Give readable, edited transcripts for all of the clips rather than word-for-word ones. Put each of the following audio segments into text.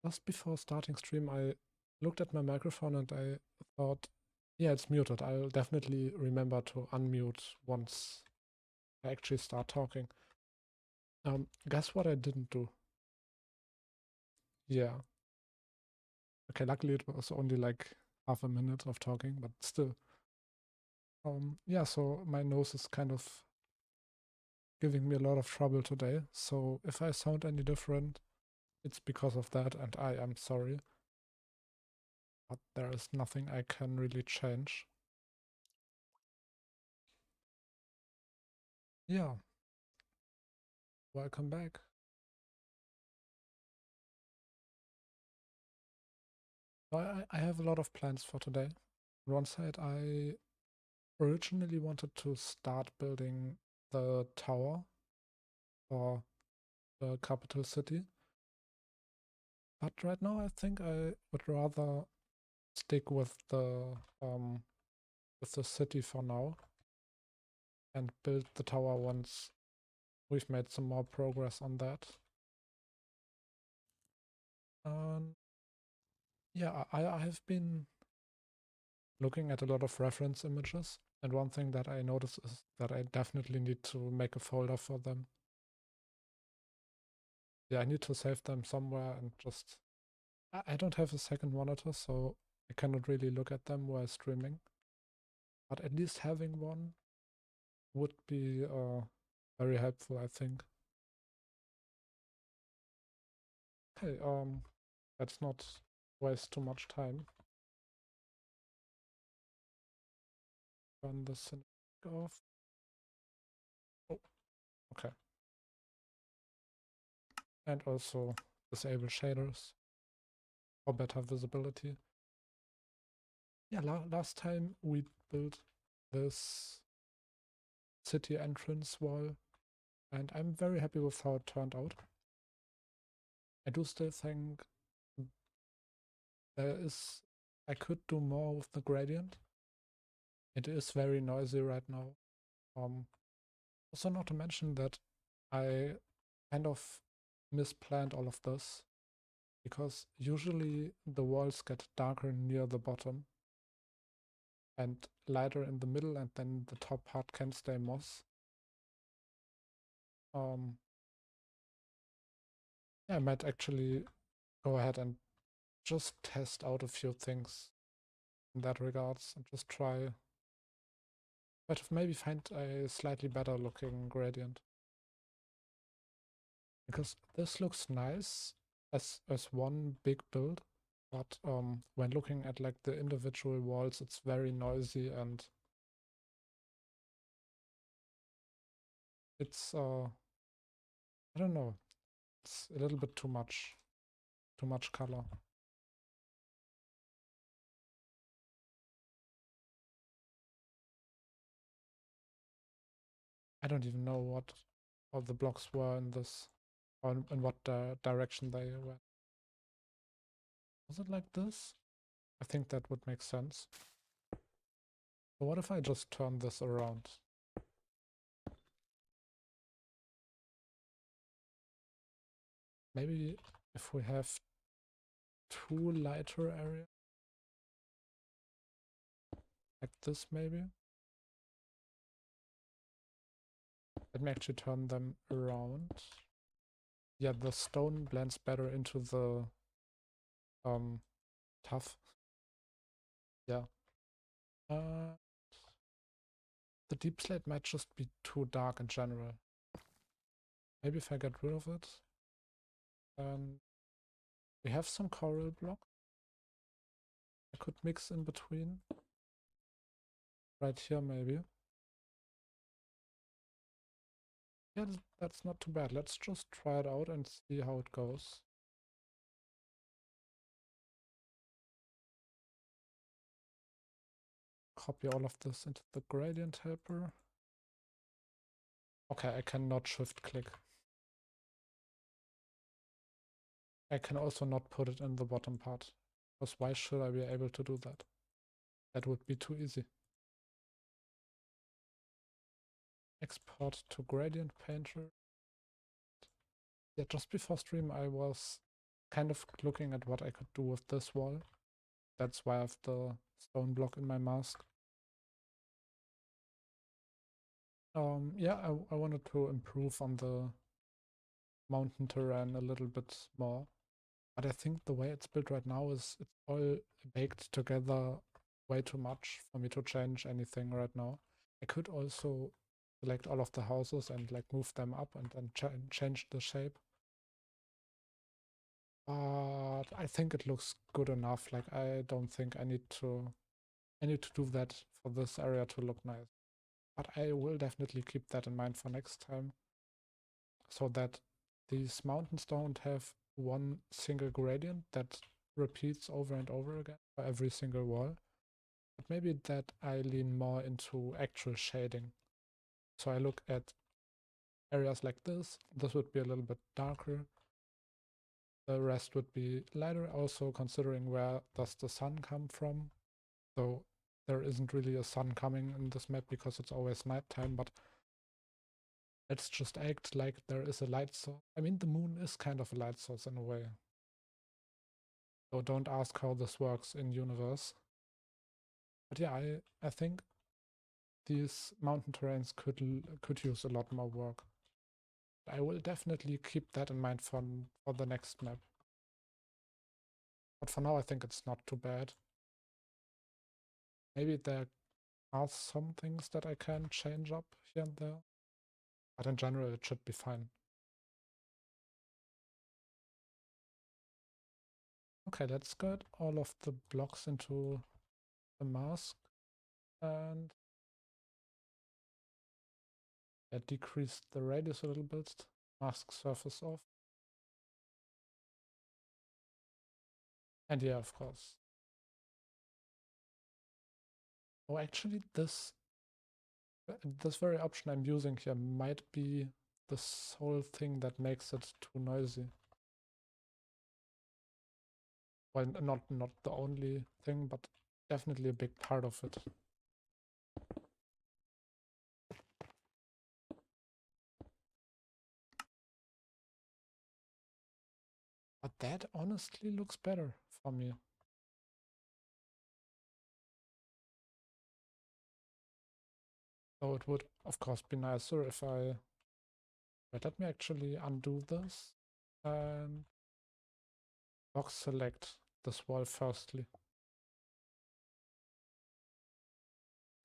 Just before starting stream, I looked at my microphone and I thought, yeah, it's muted. I'll definitely remember to unmute once I actually start talking. Guess what I didn't do? Yeah. Okay, luckily it was only like half a minute of talking, but still. Yeah, so my nose is kind of giving me a lot of trouble today. So if I sound any different, it's because of that, and I am sorry. But there is nothing I can really change. Yeah, welcome back. I have a lot of plans for today. On one side, I originally wanted to start building the tower for the capital city. But right now, I think I would rather stick with the city for now and build the tower once we've made some more progress on that. Yeah, I have been looking at a lot of reference images, and one thing that I noticed is that I definitely need to make a folder for them. Yeah, I need to save them somewhere and just... I don't have a second monitor, so I cannot really look at them while streaming. But at least having one would be very helpful, I think. Okay, let's not waste too much time. Turn this off. Oh, okay. And also disable shaders for better visibility. Yeah, last time we built this city entrance wall, and I'm very happy with how it turned out. I do still think I could do more with the gradient. It is very noisy right now. Also not to mention that I kind of misplanned all of this, because usually the walls get darker near the bottom and lighter in the middle, and then the top part can stay moss. Yeah, I might actually go ahead and just test out a few things in that regards and just try to maybe find a slightly better looking gradient. Because this looks nice as one big build, but when looking at like the individual walls, it's very noisy and it's I don't know, it's a little bit too much color. I don't even know what all the blocks were in this, or in what direction they went. Was it like this? I think that would make sense. So what if I just turn this around? Maybe if we have two lighter areas, like this maybe? Let me actually turn them around. Yeah, the stone blends better into the tough. Yeah. The deep slate might just be too dark in general. Maybe if I get rid of it. We have some coral block I could mix in between. Right here maybe. Yeah, that's not too bad. Let's just try it out and see how it goes. Copy all of this into the gradient helper. Okay, I cannot shift click. I can also not put it in the bottom part, because why should I be able to do that? That would be too easy. Export to gradient painter. Yeah, just before stream I was kind of looking at what I could do with this wall. That's why I have the stone block in my mask. Yeah, I wanted to improve on the mountain terrain a little bit more. But I think the way it's built right now is it's all baked together way too much for me to change anything right now. I could also select all of the houses and like move them up and then change the shape. But I think it looks good enough. Like I don't think I need to do that for this area to look nice. But I will definitely keep that in mind for next time, so that these mountains don't have one single gradient that repeats over and over again for every single wall. But maybe that I lean more into actual shading. So I look at areas like this. This would be a little bit darker. The rest would be lighter, also considering where does the sun come from. So there isn't really a sun coming in this map because it's always nighttime, but let's just act like there is a light source. I mean, the moon is kind of a light source in a way. So don't ask how this works in universe. But yeah, I think these mountain terrains could use a lot more work. I will definitely keep that in mind for the next map. But for now, I think it's not too bad. Maybe there are some things that I can change up here and there. But in general, it should be fine. Okay, let's get all of the blocks into the mask and decrease the radius a little bit. Mask surface off. And yeah, of course. Oh, actually, this very option I'm using here might be the sole thing that makes it too noisy. Well, not the only thing, but definitely a big part of it. But that honestly looks better for me. So it would, of course, be nicer if I... Wait, let me actually undo this and box select this wall firstly.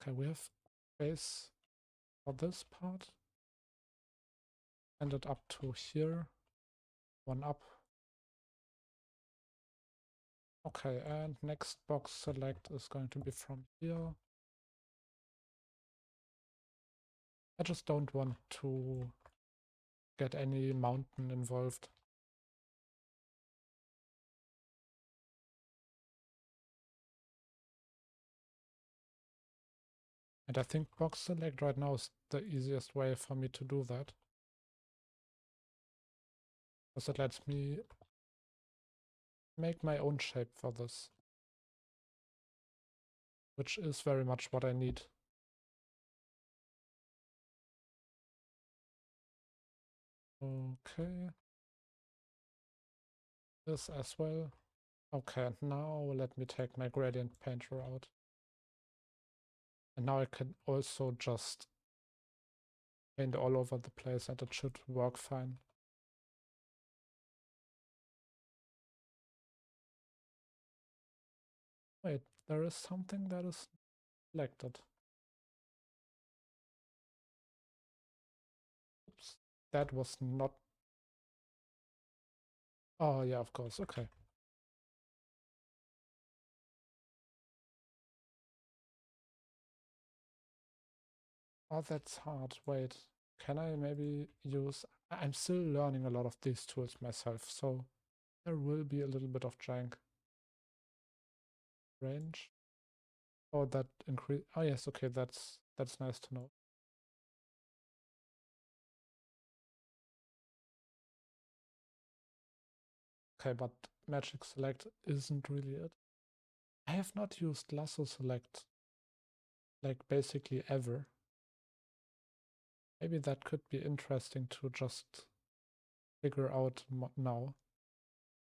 Okay, we have space for this part. And it up to here. One up. Okay, and next box select is going to be from here. I just don't want to get any mountain involved. And I think box select right now is the easiest way for me to do that. Because it lets me make my own shape for this. Which is very much what I need. Okay. This as well. Okay, and now let me take my gradient painter out. And now I can also just paint all over the place and it should work fine. Wait, there is something that is selected. Oops, that was not... Oh yeah, of course, okay. Oh, that's hard. Wait, can I maybe use... I'm still learning a lot of these tools myself, so there will be a little bit of jank. Range. Oh, that increase... Oh yes, okay, that's nice to know. Okay, but magic select isn't really it. I have not used lasso select like basically ever. Maybe that could be interesting to just figure out now.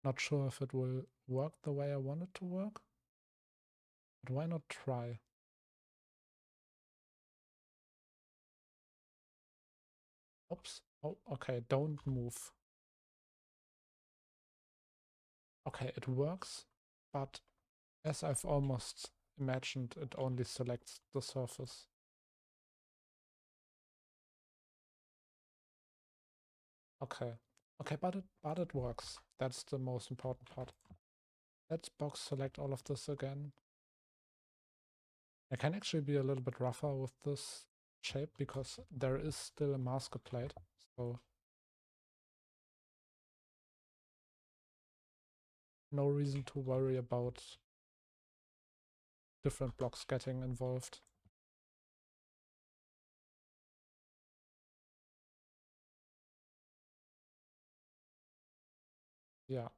Not sure if it will work the way I want it to work, but why not try? Oops. Oh, okay, don't move. Okay, it works, but as I've almost imagined, it only selects the surface. Okay. Okay, but it works. That's the most important part. Let's box select all of this again. I can actually be a little bit rougher with this shape because there is still a masker plate. So no reason to worry about different blocks getting involved. Yeah.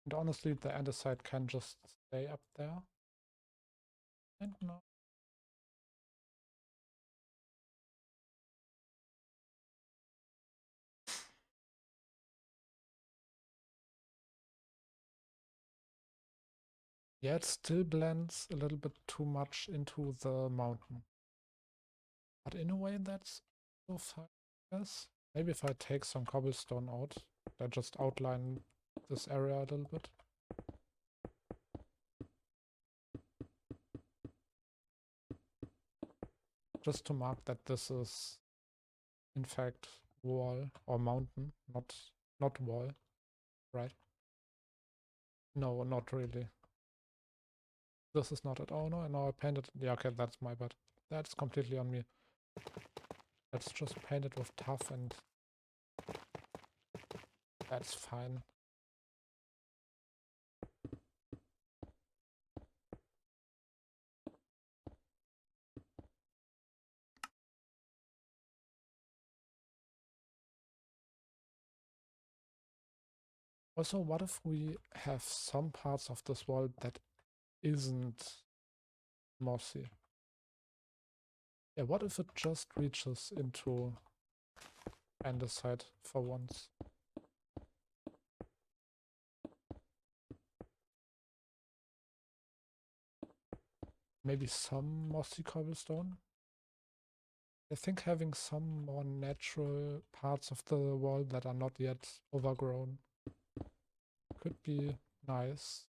And honestly, the andesite can just stay up there. And no. Yeah, it still blends a little bit too much into the mountain. But in a way, that's so fine, I guess. Maybe if I take some cobblestone out, I just outline this area a little bit. Just to mark that this is, in fact, wall or mountain, not wall, right? No, not really. This is not it. Oh no, now I painted. Yeah, okay, that's my bad. That's completely on me. Let's just paint it with tough and that's fine. Also, what if we have some parts of this wall that isn't mossy? Yeah, what if it just reaches into andesite for once? Maybe some mossy cobblestone? I think having some more natural parts of the wall that are not yet overgrown could be nice.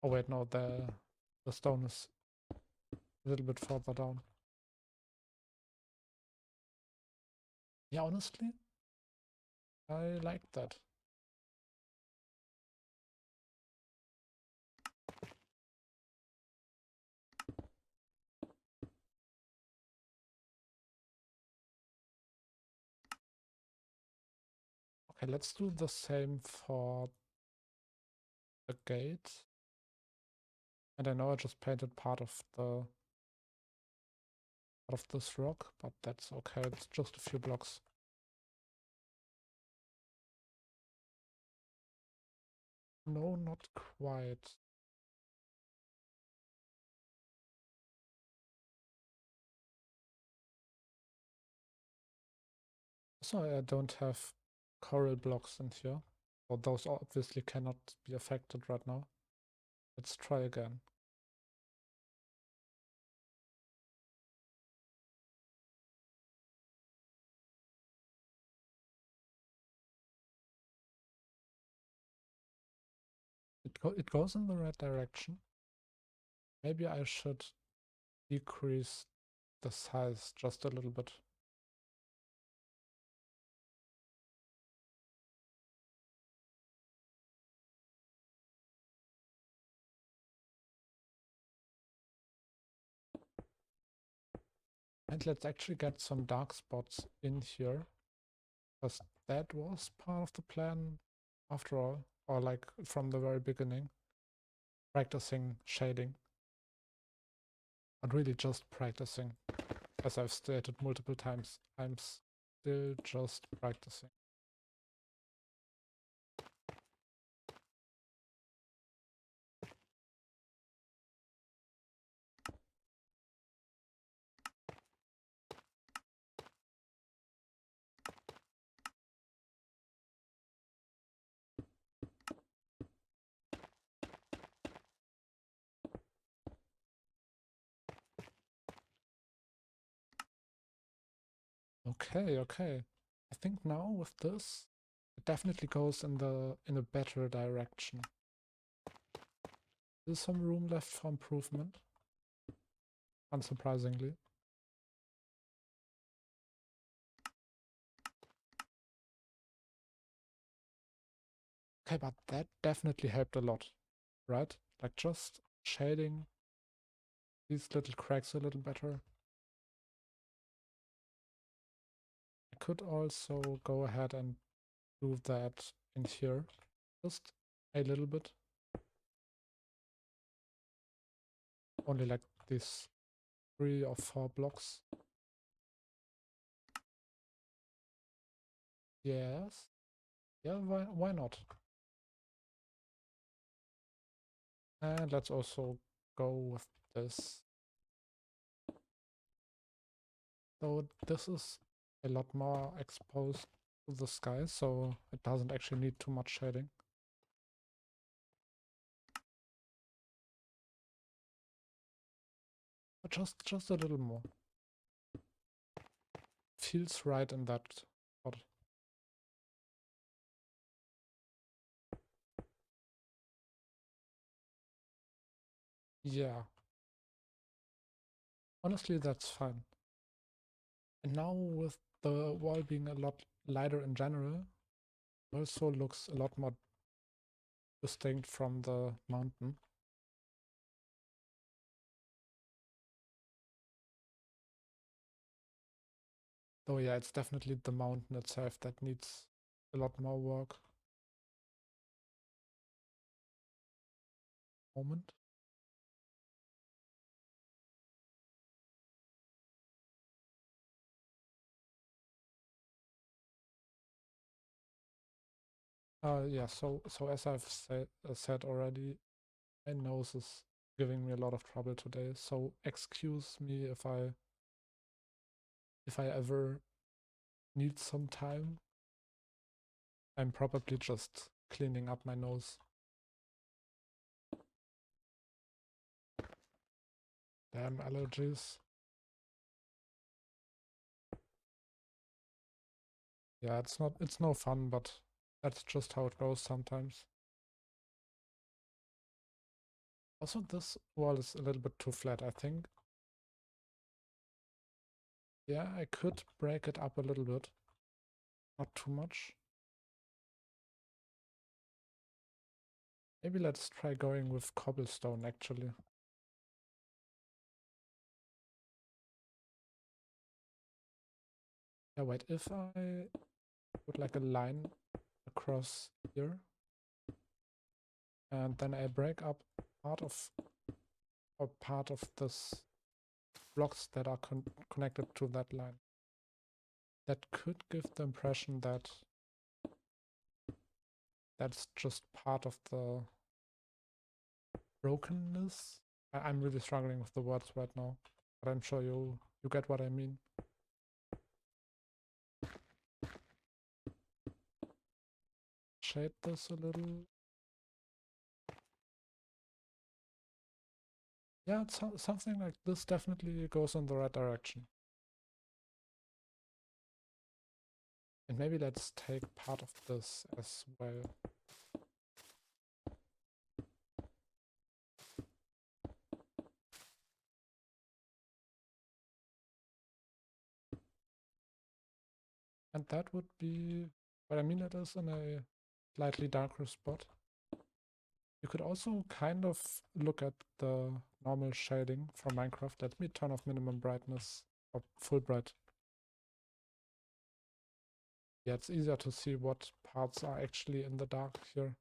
Oh wait, no, the stone is a little bit further down. Yeah, honestly, I like that. Okay, let's do the same for the gate. And I know I just painted part of this rock, but that's okay. It's just a few blocks. No, not quite. So I don't have coral blocks in here. Well, those obviously cannot be affected right now. Let's try again. It goes in the right direction. Maybe I should decrease the size just a little bit. And let's actually get some dark spots in here, because that was part of the plan after all, or like from the very beginning, practicing shading. But really just practicing. As I've stated multiple times, I'm still just practicing. Okay. I think now with this, it definitely goes in a better direction. There's some room left for improvement, unsurprisingly. Okay, but that definitely helped a lot, right? Like just shading these little cracks a little better. I could also go ahead and do that in here, just a little bit. Only like these 3 or 4 blocks. Yes. Yeah, why not? And let's also go with this. So this is a lot more exposed to the sky, so it doesn't actually need too much shading. But just a little more. Feels right in that spot. Yeah. Honestly, that's fine. And now with the wall being a lot lighter in general, it also looks a lot more distinct from the mountain. Though yeah, it's definitely the mountain itself that needs a lot more work. Moment. Yeah, so as I've said already, my nose is giving me a lot of trouble today. So excuse me if I ever need some time. I'm probably just cleaning up my nose. Damn allergies. Yeah, it's no fun, but that's just how it goes sometimes. Also, this wall is a little bit too flat, I think. Yeah, I could break it up a little bit. Not too much. Maybe let's try going with cobblestone, actually. Yeah, wait, if I put like a line across here, and then I break up part of this blocks that are connected to that line. That could give the impression that that's just part of the brokenness. I'm really struggling with the words right now, but I'm sure you get what I mean. Shade this a little. Yeah, it's something like this definitely goes in the right direction. And maybe let's take part of this as well. And that would be what I mean, it is in a slightly darker spot. You could also kind of look at the normal shading from Minecraft. Let me turn off minimum brightness or full bright. Yeah, it's easier to see what parts are actually in the dark here.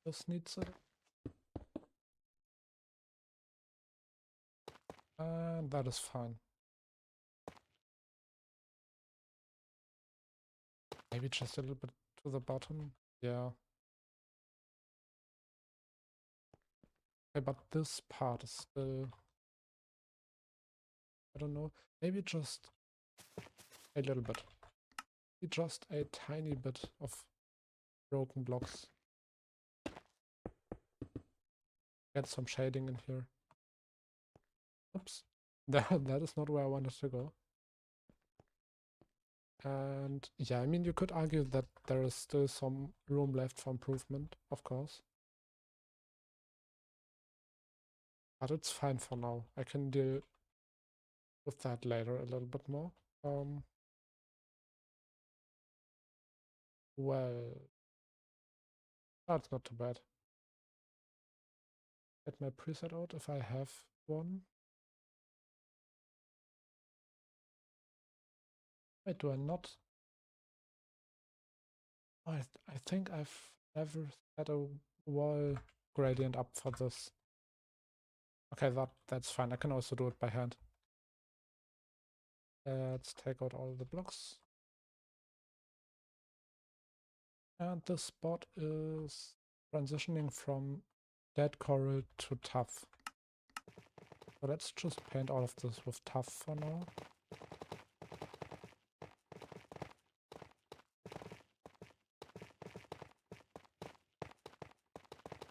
This needs it. And that is fine. Maybe just a little bit to the bottom. Yeah. Okay, but this part is still, I don't know, maybe just a little bit. Maybe just a tiny bit of broken blocks. get some shading in here. Oops. That is not where I wanted to go. And yeah, I mean, you could argue that there is still some room left for improvement, of course. But it's fine for now. I can deal with that later a little bit more. Well, that's not too bad. Get my preset out if I have one. Wait, do I not? Oh, I think I've never set a wall gradient up for this. Okay, that's fine. I can also do it by hand. Let's take out all the blocks. And this spot is transitioning from dead coral to tough. So let's just paint all of this with tough for now.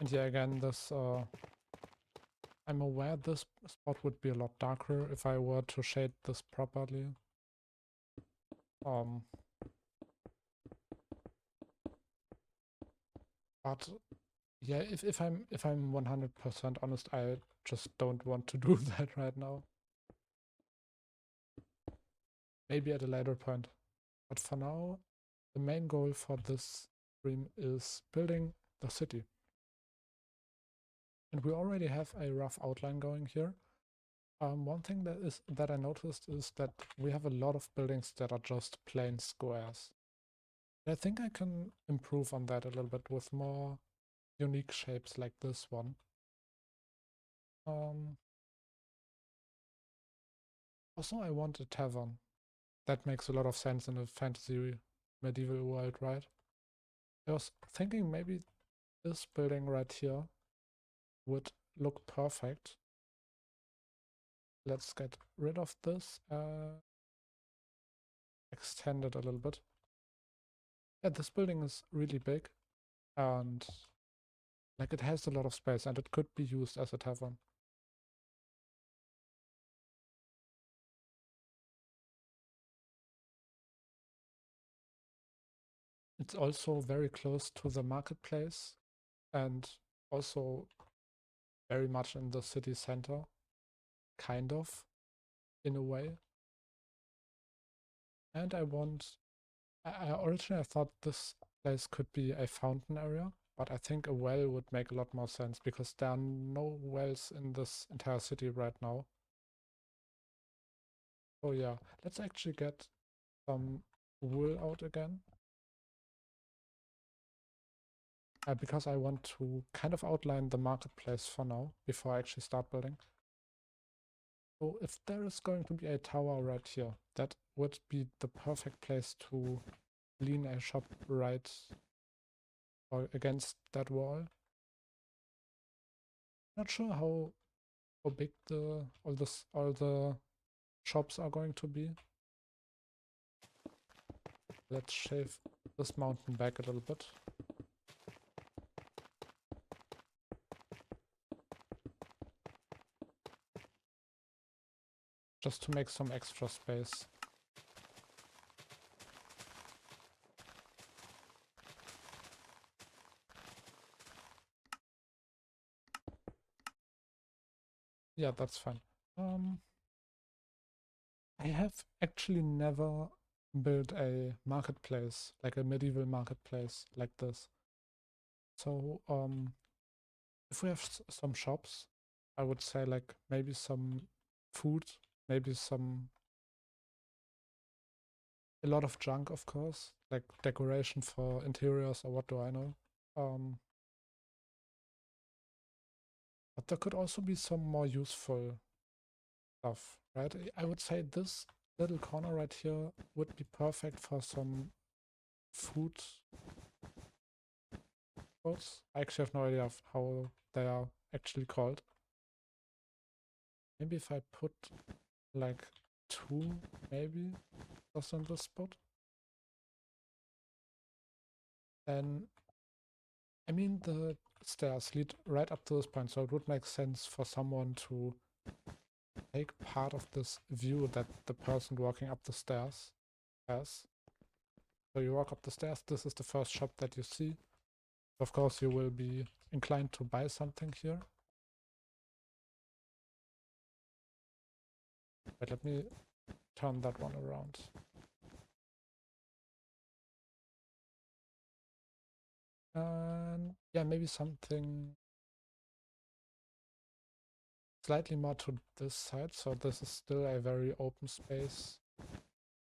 And yeah, again, this I'm aware this spot would be a lot darker if I were to shade this properly. But yeah, if I'm 100% honest, I just don't want to do that right now. Maybe at a later point. But for now, the main goal for this stream is building the city. And we already have a rough outline going here. One thing that I noticed is that we have a lot of buildings that are just plain squares. I think I can improve on that a little bit with more unique shapes like this one. Also, I want a tavern. That makes a lot of sense in a fantasy medieval world, right? I was thinking maybe this building right here would look perfect. Let's get rid of this. Extend it a little bit. Yeah, this building is really big and like it has a lot of space and it could be used as a tavern. It's also very close to the marketplace and also very much in the city center, kind of, in a way. And I originally thought this place could be a fountain area, but I think a well would make a lot more sense because there are no wells in this entire city right now. So yeah, let's actually get some wool out again. Because I want to kind of outline the marketplace for now before I actually start building. So if there is going to be a tower right here, that would be the perfect place to lean a shop right or against that wall. Not sure how big all the shops are going to be. Let's shave this mountain back a little bit. Just to make some extra space. Yeah, that's fine. I have actually never built a marketplace, like a medieval marketplace like this. So, if we have some shops, I would say like maybe some food, maybe a lot of junk, of course, like decoration for interiors or what do I know. But there could also be some more useful stuff, right? I would say this little corner right here would be perfect for some food spots. I actually have no idea of how they are actually called. Maybe if I put like 2, maybe, just in this spot. Then, I mean, the stairs lead right up to this point, so it would make sense for someone to take part of this view that the person walking up the stairs has. So you walk up the stairs, this is the first shop that you see. Of course, you will be inclined to buy something here. But let me turn that one around. And yeah, maybe something slightly more to this side. So this is still a very open space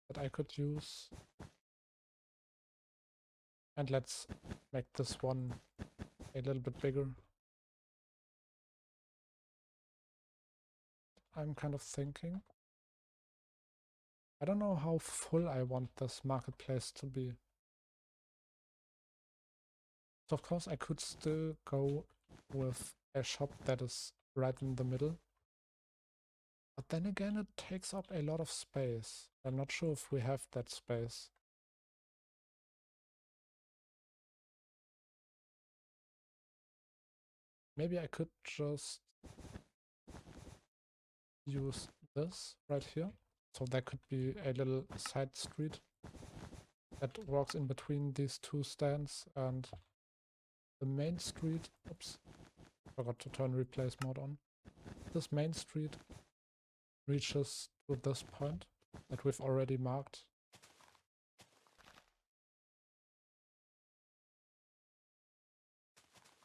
that I could use. And let's make this one a little bit bigger. I'm kind of thinking. I don't know how full I want this marketplace to be. So of course I could still go with a shop that is right in the middle. But then again, it takes up a lot of space. I'm not sure if we have that space. Maybe I could just use this right here. So there could be a little side street that walks in between these two stands, and the main street, oops, forgot to turn replace mode on. This main street reaches to this point that we've already marked.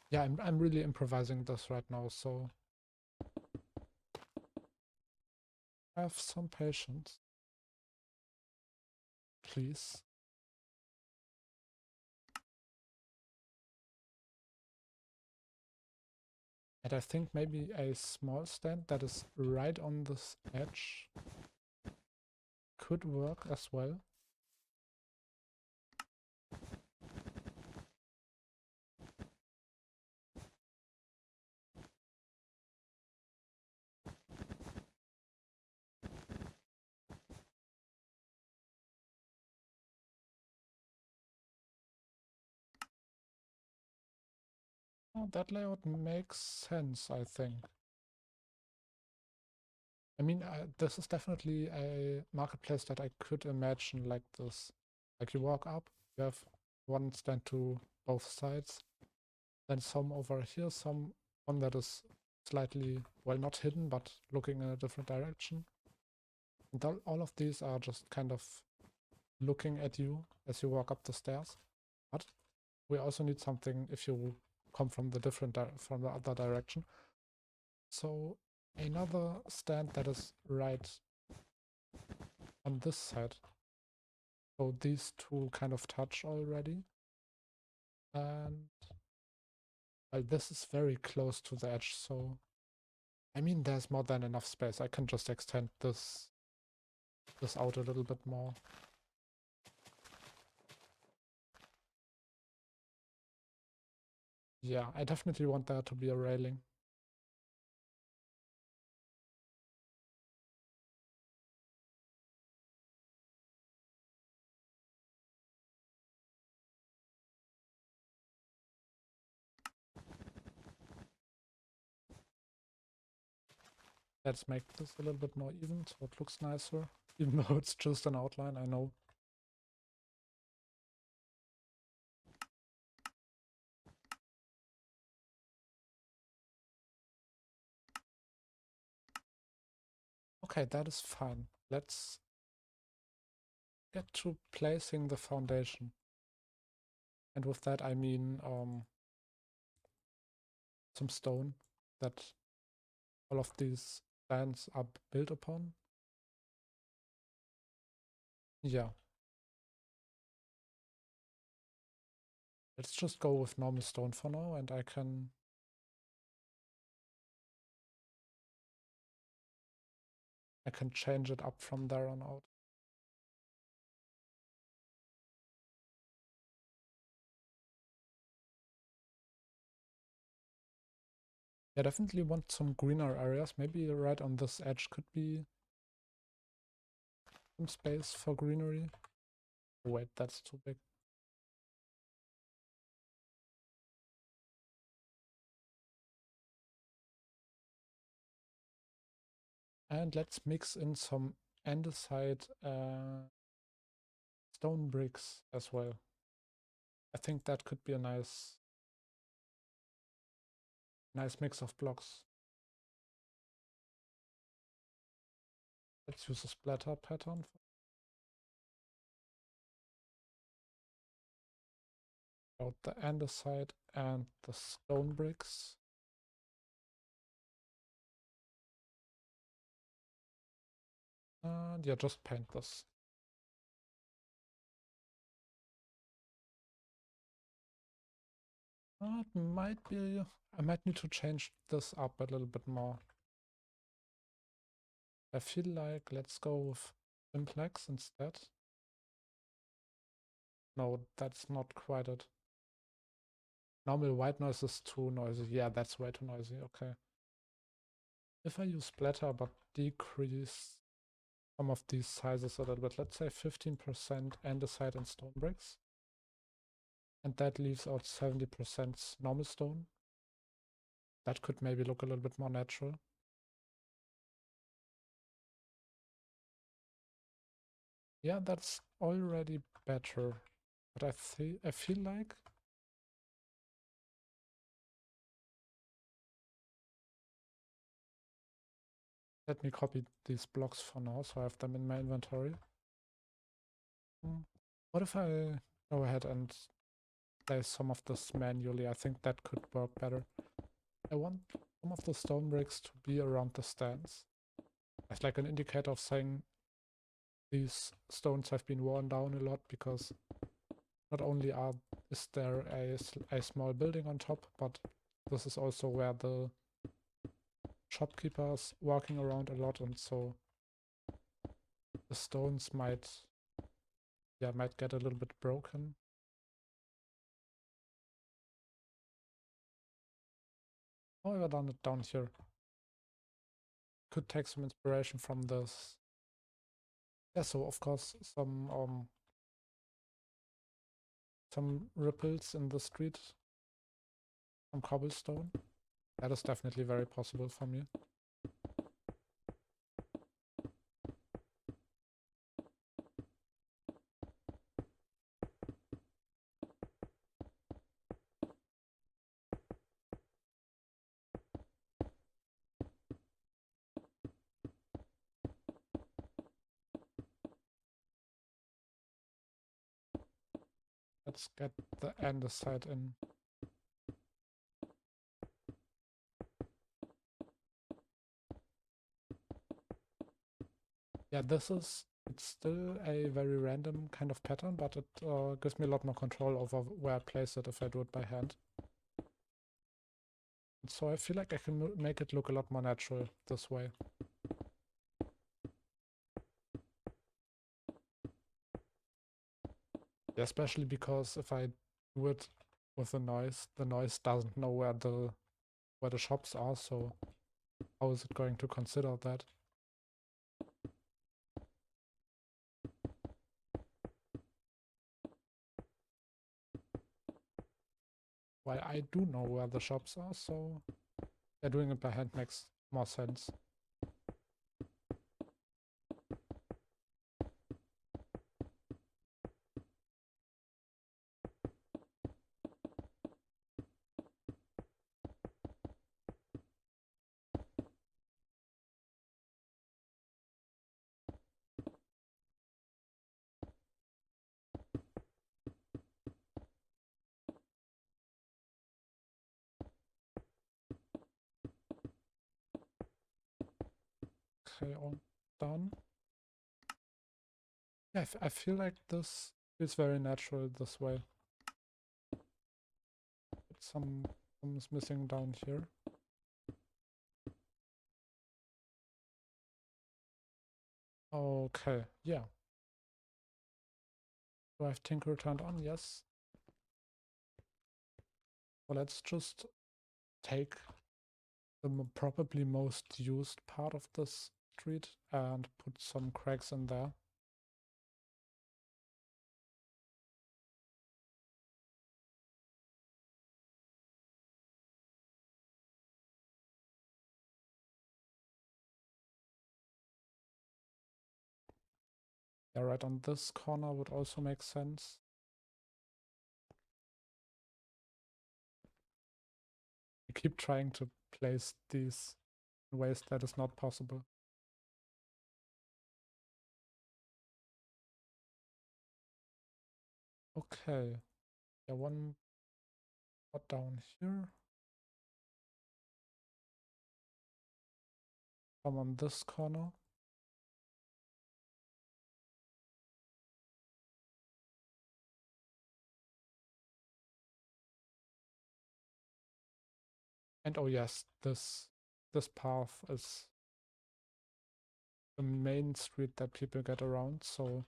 Yeah, I'm really improvising this right now, so have some patience, please. And I think maybe a small stand that is right on this edge could work as well. Oh, that layout makes sense, I think. I mean, this is definitely a marketplace that I could imagine like this. Like you walk up, you have one stand to both sides, then some over here, some one that is slightly, well, not hidden, but looking in a different direction. And all of these are just kind of looking at you as you walk up the stairs. But we also need something if you come from the from the other direction. So another stand that is right on this side. So these two kind of touch already. And well, this is very close to the edge, so I mean there's more than enough space. I can just extend this out a little bit more. Yeah, I definitely want there to be a railing. Let's make this a little bit more even so it looks nicer, even though it's just an outline, I know. Okay, that is fine. Let's get to placing the foundation. And with that I mean some stone that all of these stands are built upon. Yeah. Let's just go with normal stone for now, and I can change it up from there on out. Yeah, definitely want some greener areas. Maybe right on this edge could be some space for greenery. Oh, wait, that's too big. And let's mix in some andesite stone bricks as well. I think that could be a nice mix of blocks. Let's use a splatter pattern. Out the andesite and the stone bricks. And yeah, just paint this. It might be, I might need to change this up a little bit more. I feel like let's go with simplex instead. No, that's not quite it. Normal white noise is too noisy. Yeah, that's way too noisy. Okay. If I use splatter but decrease some of these sizes a little bit, let's say 15% andesite and stone bricks. And that leaves out 70% normal stone. That could maybe look a little bit more natural. Yeah, that's already better. But I feel like let me copy these blocks for now so I have them in my inventory. What if I go ahead and place some of this manually? I think that could work better. I want some of the stone bricks to be around the stands. As like an indicator of saying these stones have been worn down a lot, because not only is there a small building on top, but this is also where the shopkeepers walking around a lot, and so the stones might get a little bit broken. Oh, I've done it down here. Could take some inspiration from this. Yeah, so of course some ripples in the street, some cobblestone. That is definitely very possible for me. Let's get the andesite in. Yeah, it's still a very random kind of pattern, but it gives me a lot more control over where I place it if I do it by hand. And so I feel like I can make it look a lot more natural this way. Yeah, especially because if I do it with the noise doesn't know where the shops are, so how is it going to consider that? While I do know where the shops are, so yeah, doing it by hand makes more sense. Okay, all done. Yeah, I feel like this is very natural this way. Some is missing down here. Okay, yeah. Do I have Tinker turned on? Yes. Well, let's just take the probably most used part of this street and put some cracks in there. Yeah, right on this corner would also make sense. I keep trying to place these in ways that is not possible. Okay. Yeah, one more down here. Come on this corner. And oh yes, this path is the main street that people get around, so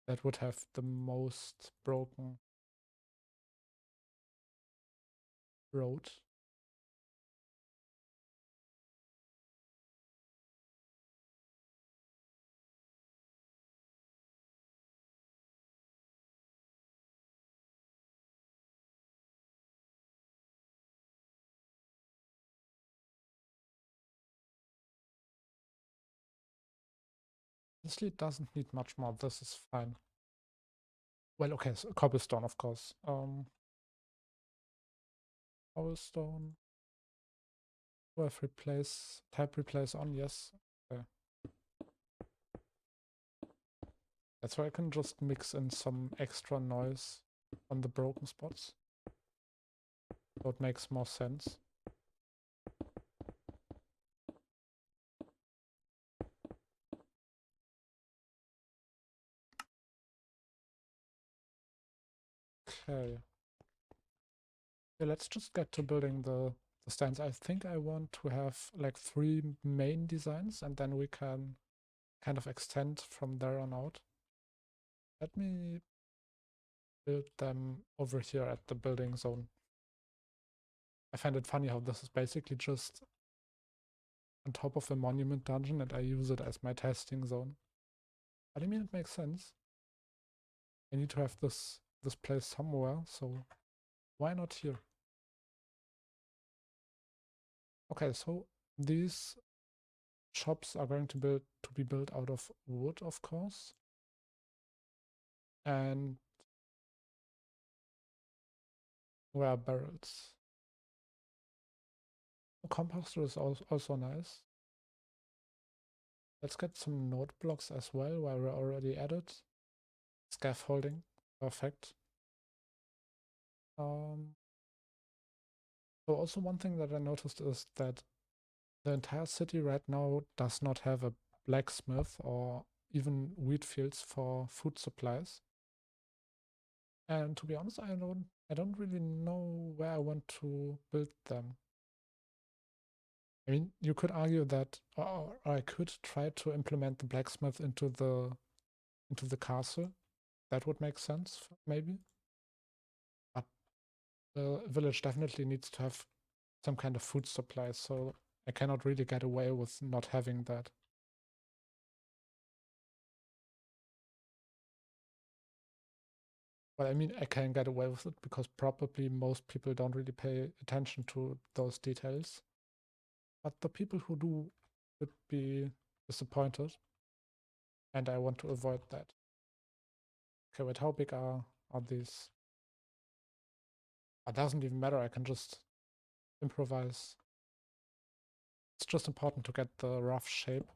that would have the most broken road. Honestly, it doesn't need much more. This is fine. Well, okay, so cobblestone, of course. Cobblestone. Do I have replace, type replace on? Yes. Okay. That's why I can just mix in some extra noise on the broken spots. So it makes more sense. Okay. Yeah, let's just get to building the stands. I think I want to have like 3 main designs and then we can kind of extend from there on out. Let me build them over here at the building zone. I find it funny how this is basically just on top of a monument dungeon and I use it as my testing zone. But I mean, it makes sense. I need to have this place somewhere, so why not here? Okay, so these shops are going to be built out of wood, of course. And where are barrels? The composter is also nice. Let's get some note blocks as well while we're already at it. Scaffolding, perfect. So also one thing that I noticed is that the entire city right now does not have a blacksmith or even wheat fields for food supplies. And to be honest, I don't really know where I want to build them. I mean, you could argue that, or I could try to implement the blacksmith into the castle. That would make sense, maybe. But the village definitely needs to have some kind of food supply, so I cannot really get away with not having that. Well, I mean, I can get away with it because probably most people don't really pay attention to those details. But the people who do would be disappointed, and I want to avoid that. Okay, wait, how big are these? It doesn't even matter, I can just improvise. It's just important to get the rough shape.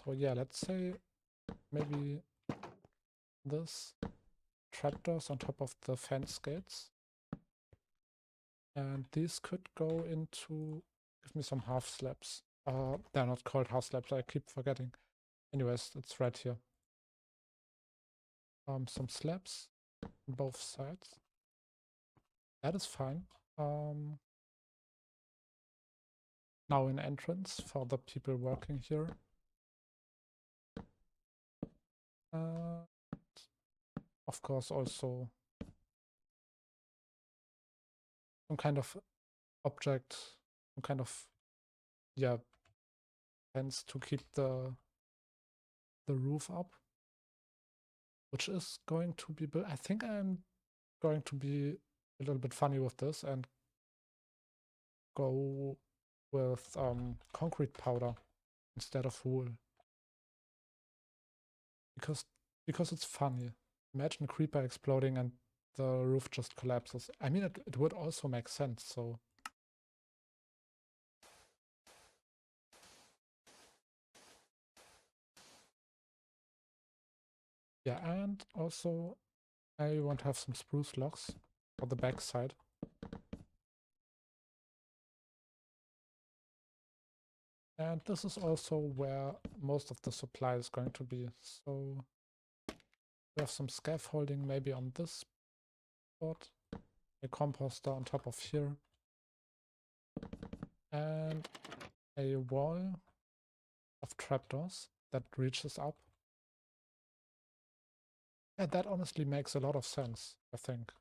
So yeah, let's say maybe this trapdoors on top of the fence gates. And these could go into, give me some half slabs. They're not called half slabs, I keep forgetting. Anyways, it's right here. Some slabs on both sides. That is fine. Now an entrance for the people working here. Of course, also some kind of object, some kind of, yeah, fence to keep the roof up, which is going to be built. I think I'm going to be a little bit funny with this and go with concrete powder. instead of wool. Because it's funny. Imagine a creeper exploding and the roof just collapses. I mean, it would also make sense, so... Yeah, and also I want to have some spruce logs for the back side. And this is also where most of the supply is going to be. So we have some scaffolding maybe on this spot, a composter on top of here, and a wall of trapdoors that reaches up. And that honestly makes a lot of sense, I think.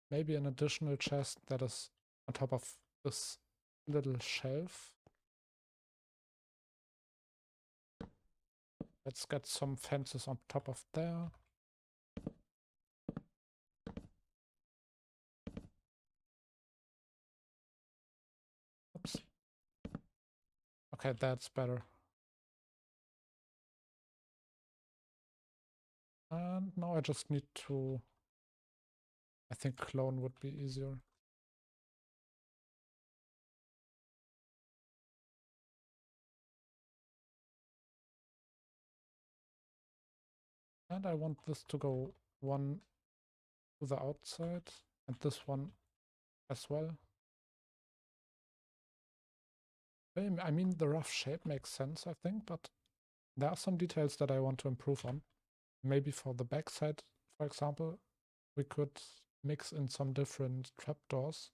Maybe an additional chest that is on top of this little shelf. Let's get some fences on top of there. Oops. Okay, that's better. And now I just need to... I think clone would be easier. And I want this to go one to the outside and this one as well. I mean, the rough shape makes sense, I think, but there are some details that I want to improve on. Maybe for the backside, for example, we could mix in some different trapdoors.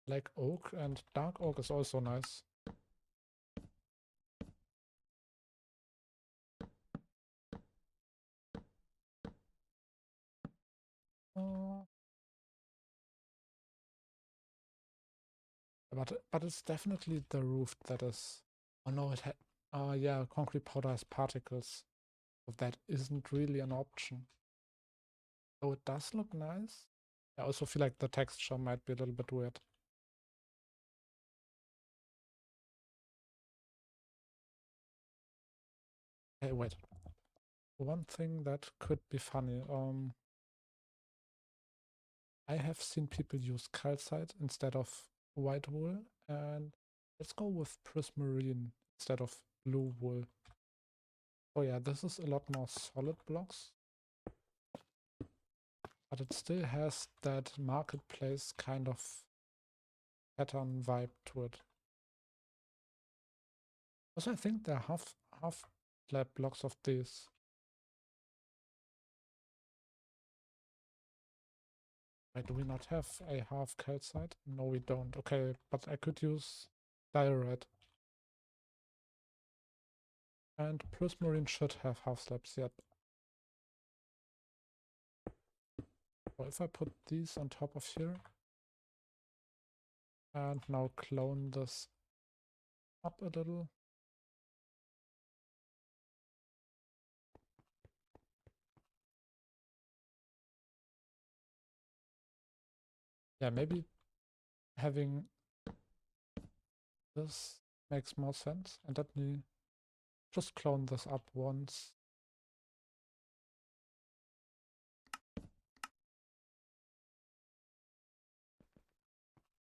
Like oak, and dark oak is also nice. Uh, but it's definitely the roof that is... Oh no, it had... yeah, concrete powder has particles. So that isn't really an option. Though it does look nice. I also feel like the texture might be a little bit weird. Hey, wait. One thing that could be funny. I have seen people use calcite instead of white wool, and let's go with prismarine instead of blue wool. Oh yeah, this is a lot more solid blocks, but it still has that marketplace kind of pattern vibe to it. Also, I think there are half slab blocks of these. Wait, do we not have a half calcite? No, we don't. Okay, but I could use diorite. And prismarine should have half slabs yet. So if I put these on top of here, and now clone this up a little. Yeah, maybe having this makes more sense. And let me just clone this up once.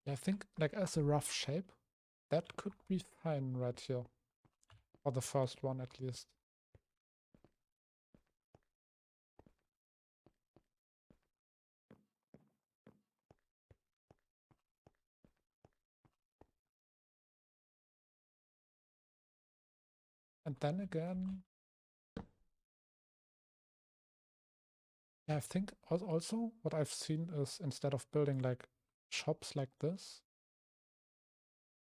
Yeah, I think like as a rough shape, that could be fine right here. For the first one at least. And then again, yeah, I think also what I've seen is instead of building like shops like this.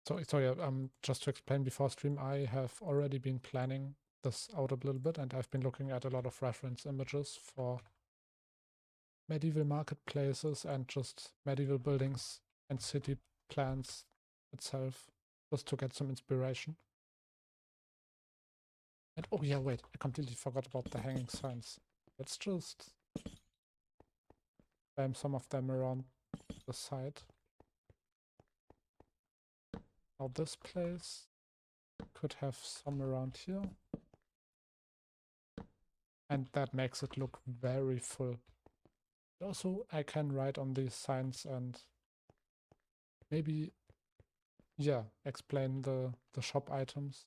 So sorry, just to explain before stream, I have already been planning this out a little bit, and I've been looking at a lot of reference images for medieval marketplaces and just medieval buildings and city plans itself, just to get some inspiration. And oh yeah, wait, I completely forgot about the hanging signs. Let's just spam some of them around the side. Now this place could have some around here. And that makes it look very full. Also, I can write on these signs and maybe, yeah, explain the shop items.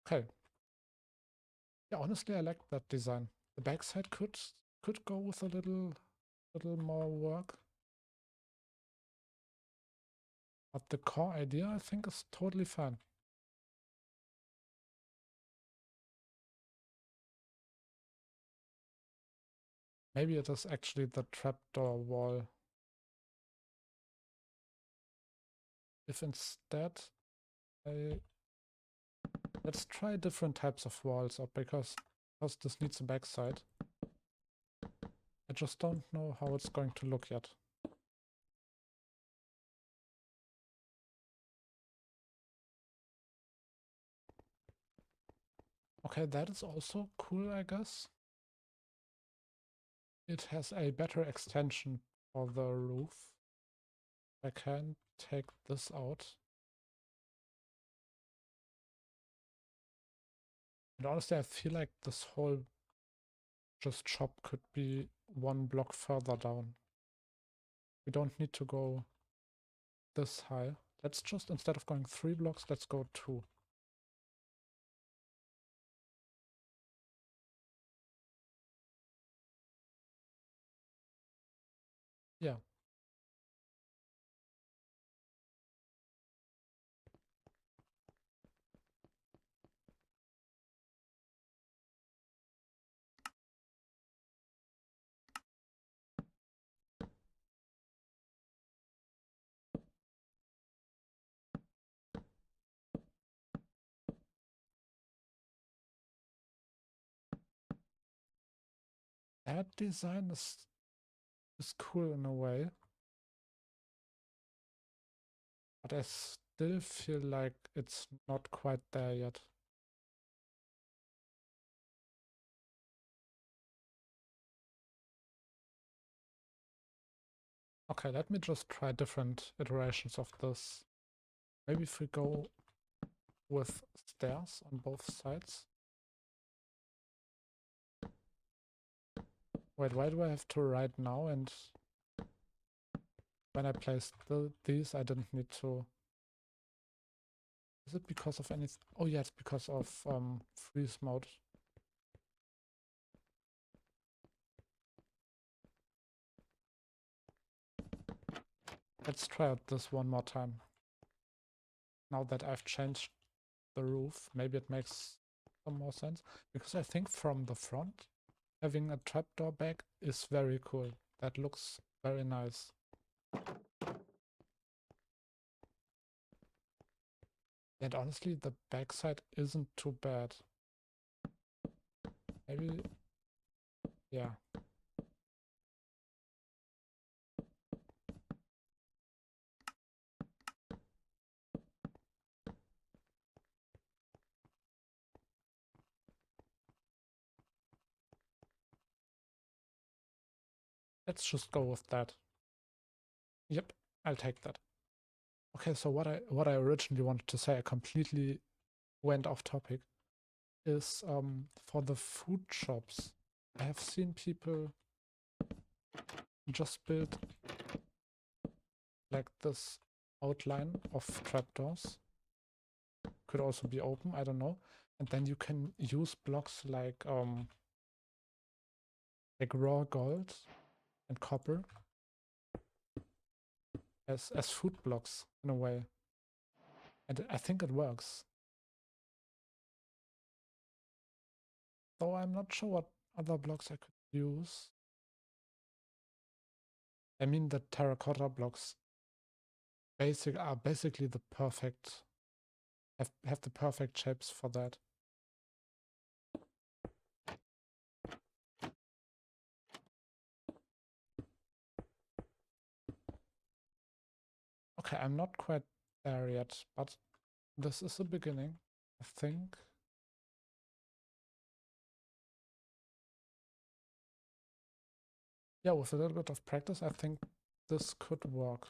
Okay. Yeah, honestly, I like that design. The backside could go with a little more work. But the core idea, I think, is totally fine. Maybe it is actually the trapdoor wall. If instead let's try different types of walls up because this needs a backside. I just don't know how it's going to look yet. Okay, that is also cool, I guess. It has a better extension for the roof. I can take this out. And honestly, I feel like this whole just shop could be one block further down. We don't need to go this high. Let's just, instead of going 3 blocks, let's go 2. Yeah. That design is cool in a way. But I still feel like it's not quite there yet. Okay, let me just try different iterations of this. Maybe if we go with stairs on both sides. Wait, why do I have to write now? And when I placed these, I didn't need to. Is it because of anything? Oh yeah, it's because of freeze mode. Let's try out this one more time. Now that I've changed the roof, maybe it makes some more sense. Because I think from the front, having a trapdoor back is very cool. That looks very nice. And honestly, the backside isn't too bad. Maybe, yeah. Let's just go with that. Yep, I'll take that. Okay, so what I originally wanted to say, I completely went off topic, is for the food shops. I have seen people just build like this outline of trapdoors. Could also be open, I don't know. And then you can use blocks like raw gold and copper as food blocks in a way. And I think it works. Though I'm not sure what other blocks I could use. I mean the terracotta blocks are basically the perfect have the perfect shapes for that. Okay, I'm not quite there yet, but this is the beginning, I think. Yeah, with a little bit of practice, I think this could work.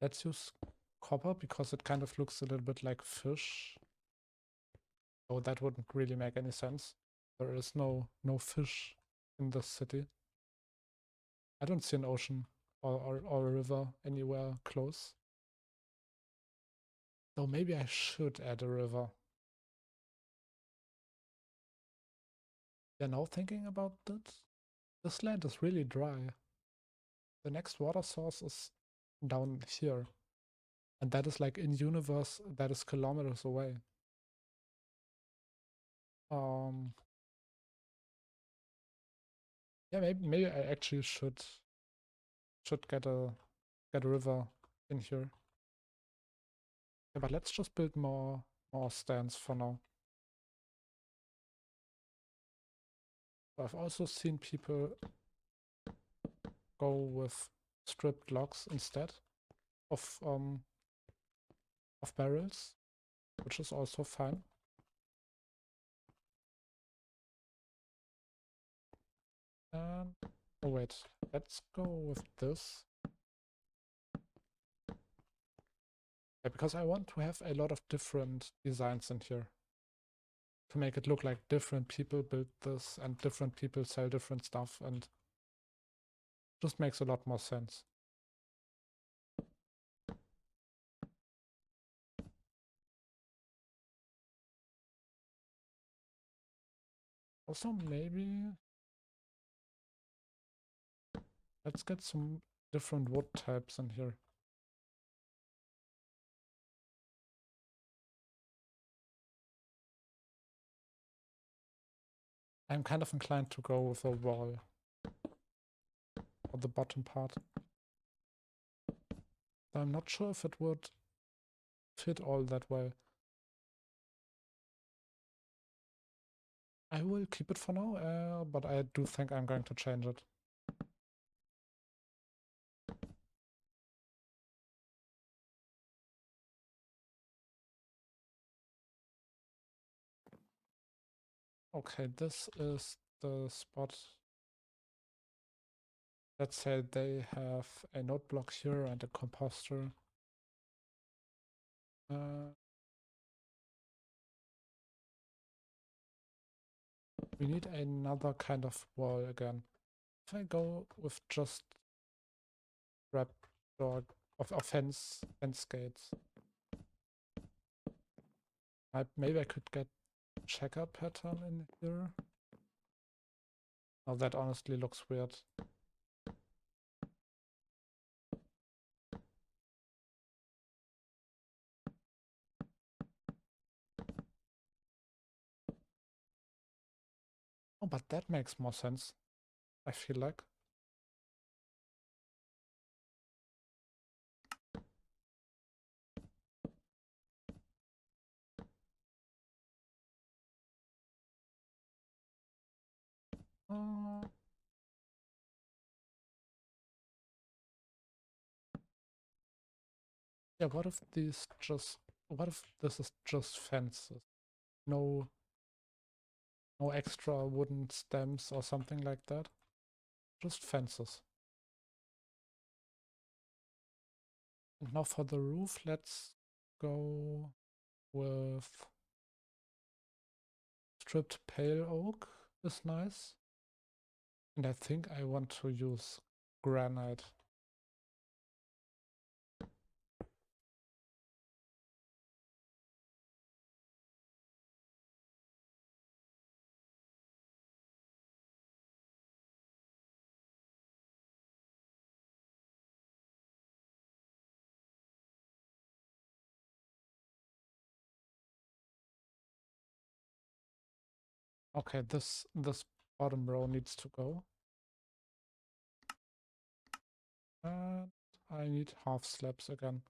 Let's use copper because it kind of looks a little bit like fish. Oh, that wouldn't really make any sense. There is no fish in this city. I don't see an ocean or a river anywhere close. So maybe I should add a river. Yeah, now thinking about it, this land is really dry. The next water source is down here. And that is like in universe, that is kilometers away. Yeah, maybe I actually should get a river in here. Yeah, but let's just build more stands for now. I've also seen people go with stripped logs instead of barrels, which is also fine. And oh wait, let's go with this. Yeah, because I want to have a lot of different designs in here to make it look like different people build this and different people sell different stuff, and just makes a lot more sense. Also, maybe let's get some different wood types in here. I'm kind of inclined to go with a wall on the bottom part. I'm not sure if it would fit all that well. I will keep it for now, but I do think I'm going to change it. Okay, this is the spot. Let's say they have a note block here and a composter. We need another kind of wall again. If I go with just wrap door of fence gates, maybe I could get checker pattern in here. Oh, that honestly looks weird. Oh, but that makes more sense, I feel like. Yeah, what if this is just fences? No extra wooden stems or something like that? Just fences. And now for the roof, let's go with stripped pale oak is nice. And I think I want to use granite. Okay, this bottom row needs to go. And I need half slabs again.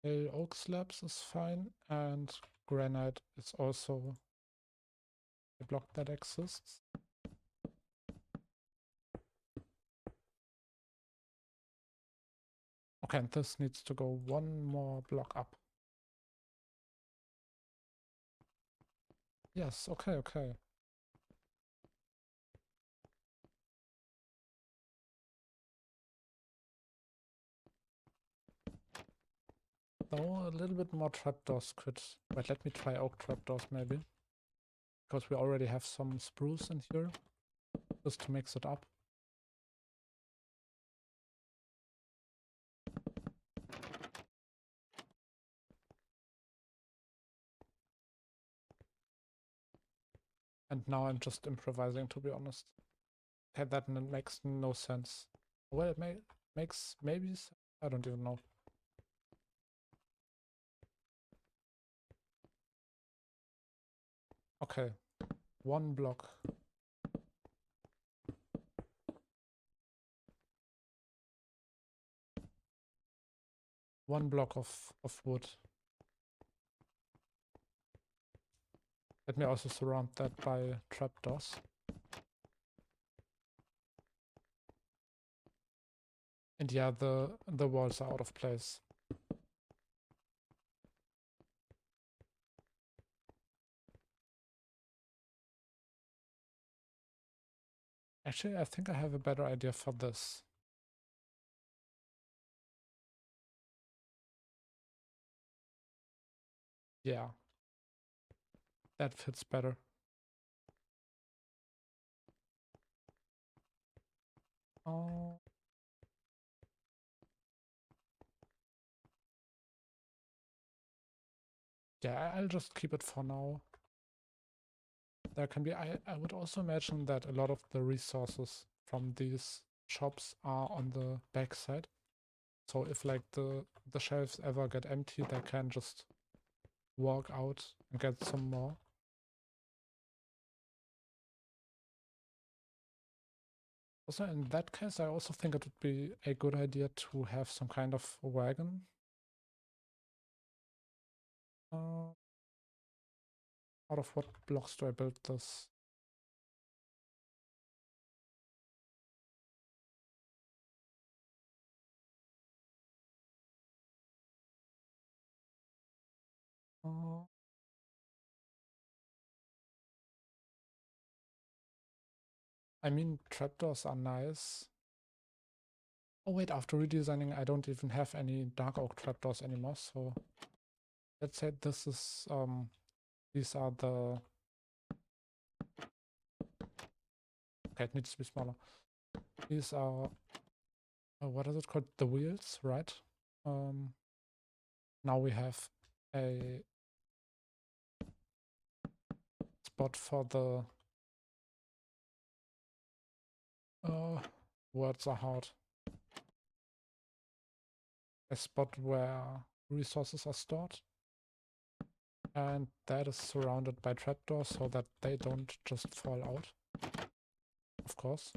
Pale oak slabs is fine, and granite is also a block that exists. Okay, and this needs to go one more block up. Yes, okay, okay. Though a little bit more trapdoors could... Wait, let me try oak trapdoors maybe. Because we already have some spruce in here. Just to mix it up. And now I'm just improvising, to be honest. Okay, that makes no sense. Well, it makes maybe... I don't even know. Okay, one block. One block of wood. Let me also surround that by trapdoors. And yeah, the walls are out of place. Actually, I think I have a better idea for this. Yeah, that fits better. Oh, yeah, I'll just keep it for now. There can be... I would also imagine that a lot of the resources from these shops are on the back side. So if like the shelves ever get empty, they can just walk out and get some more. Also, in that case, I also think it would be a good idea to have some kind of wagon. Out of what blocks do I build this? Uh, I mean, trapdoors are nice. Oh wait, after redesigning, I don't even have any dark oak trapdoors anymore, so let's say this is, these are the... Okay, it needs to be smaller. These are, what is it called? The wheels, right? Now we have a spot for the... words are hard. A spot where resources are stored. And that is surrounded by trapdoors so that they don't just fall out. Of course.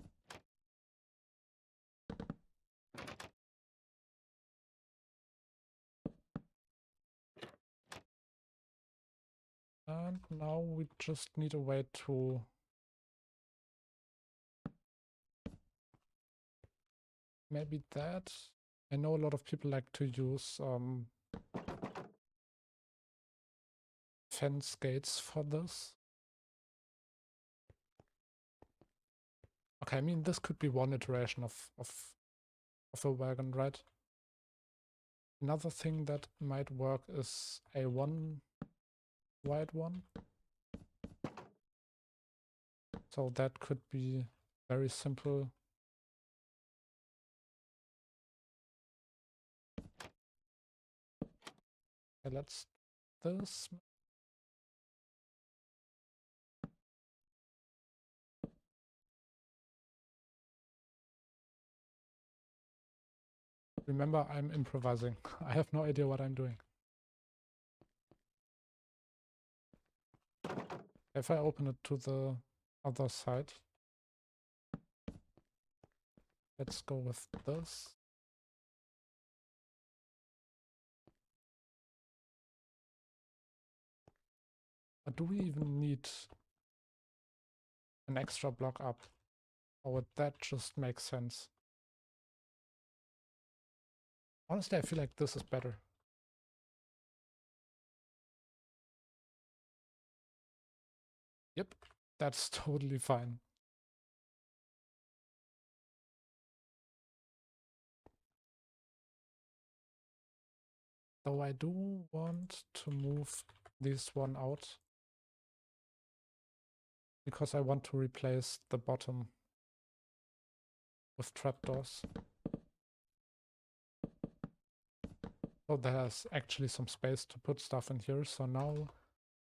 And now we just need a way to... Maybe that. I know a lot of people like to use fence gates for this. Okay, I mean, this could be one iteration of a wagon, right? Another thing that might work is a one wide one. So that could be very simple. Okay, let's this. Remember, I'm improvising. I have no idea what I'm doing. If I open it to the other side, let's go with this. But do we even need an extra block up? Or would that just make sense? Honestly, I feel like this is better. Yep, that's totally fine. Though I do want to move this one out because I want to replace the bottom with trapdoors. So there's actually some space to put stuff in here. So now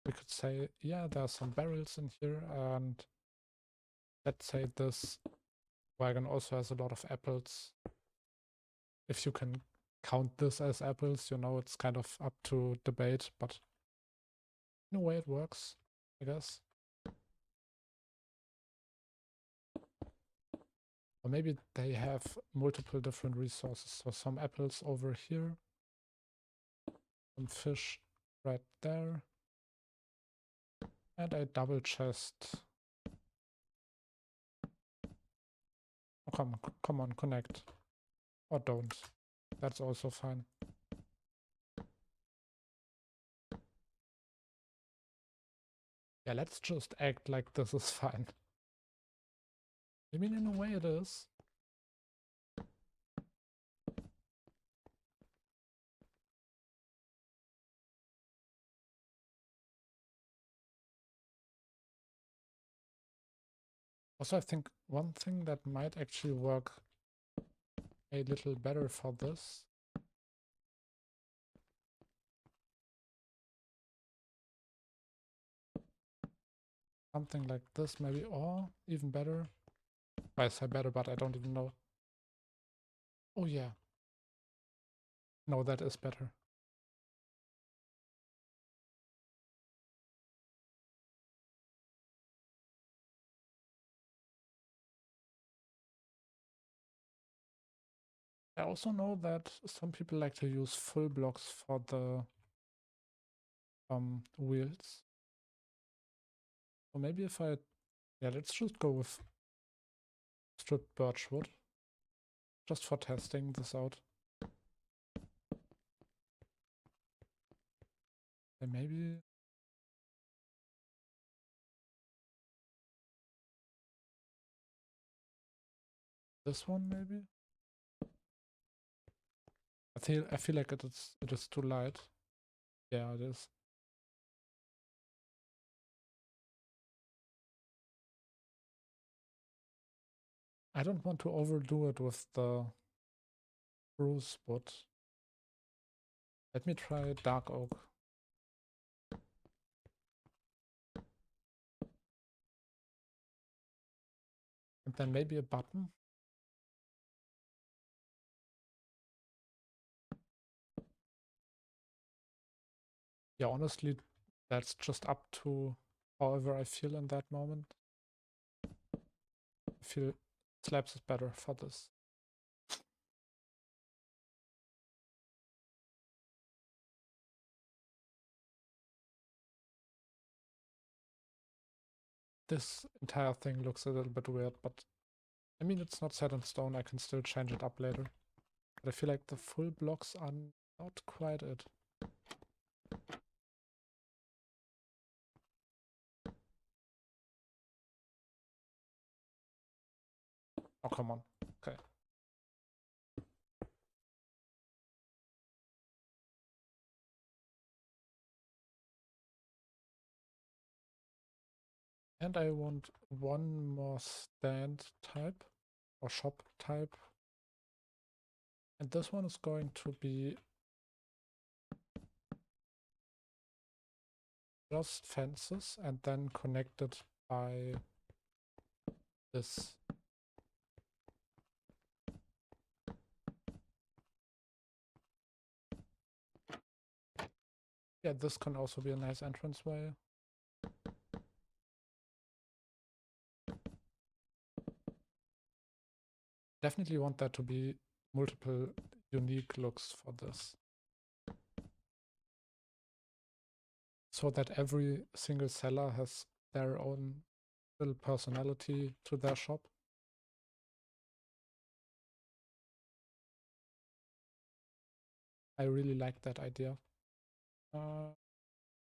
we could say, yeah, there's some barrels in here, and let's say this wagon also has a lot of apples. If you can count this as apples, you know, it's kind of up to debate, but in a way it works, I guess. Or maybe they have multiple different resources. So some apples over here, some fish right there, and a double chest. Oh, come on, connect. Or don't. That's also fine. Yeah, let's just act like this is fine. I mean, in a way it is. Also, I think one thing that might actually work a little better for this something like this maybe, or even better. I say better, but I don't even know. Oh yeah. No, that is better. I also know that some people like to use full blocks for the wheels. So maybe if I, yeah, let's just go with stripped birchwood, just for testing this out. And maybe this one, maybe. I feel like it is too light. Yeah, it is. I don't want to overdo it with the spruce wood. Let me try dark oak. And then maybe a button. Yeah, honestly, that's just up to however I feel in that moment. I feel slabs is better for this. This entire thing looks a little bit weird, but I mean, it's not set in stone. I can still change it up later. But I feel like the full blocks are not quite it. Oh, come on. Okay. And I want one more stand type or shop type. And this one is going to be just fences and then connected by this. Yeah, this can also be a nice entranceway. Definitely want there to be multiple unique looks for this. So that every single seller has their own little personality to their shop. I really like that idea.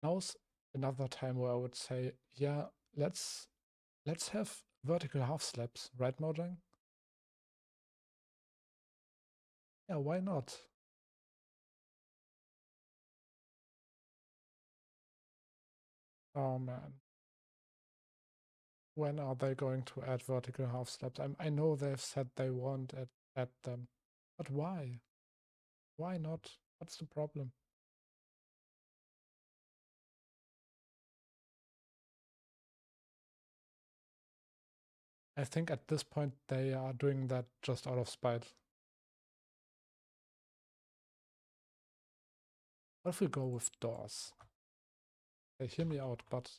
Now's another time where I would say, yeah, let's have vertical half slabs, right, Mojang? Yeah, why not? Oh man. When are they going to add vertical half slabs? I know they've said they won't add them, but why? Why not? What's the problem? I think at this point they are doing that just out of spite. What if we go with doors? They hear me out, but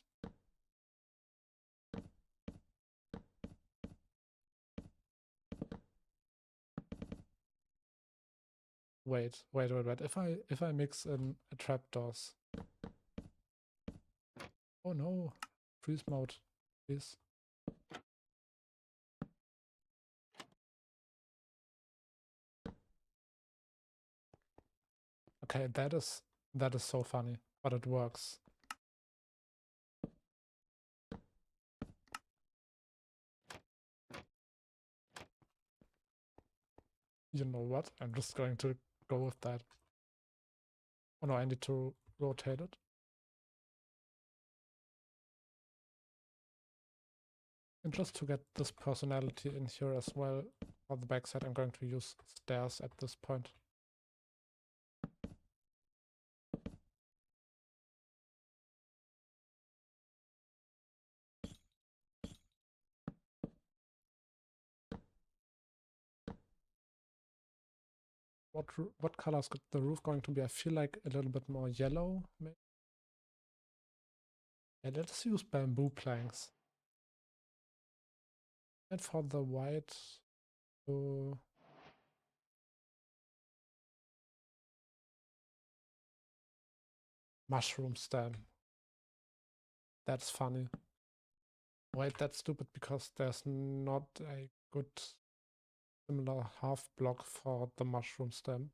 wait. If I mix in a trapdoors. Oh no. Freeze mode, please. Okay, that is so funny, but it works. You know what? I'm just going to go with that. Oh no, I need to rotate it. And just to get this personality in here as well, for the backside, I'm going to use stairs at this point. What color is the roof going to be? I feel like a little bit more yellow, maybe. Yeah, let's use bamboo planks. And for the white, mushroom stem. That's funny. Wait, that's stupid because there's not a good similar half block for the mushroom stem.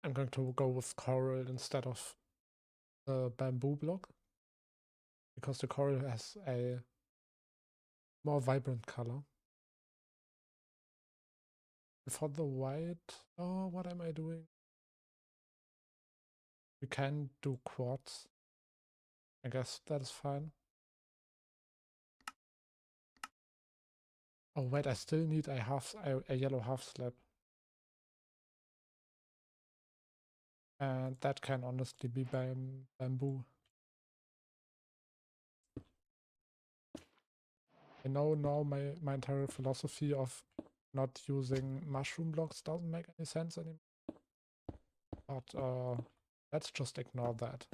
I'm going to go with coral instead of the bamboo block because the coral has a more vibrant color. For the white, oh, what am I doing? We can do quartz. I guess that is fine. Oh wait, I still need a yellow half slab. And that can honestly be bamboo. I know now my entire philosophy of not using mushroom blocks doesn't make any sense anymore. But let's just ignore that.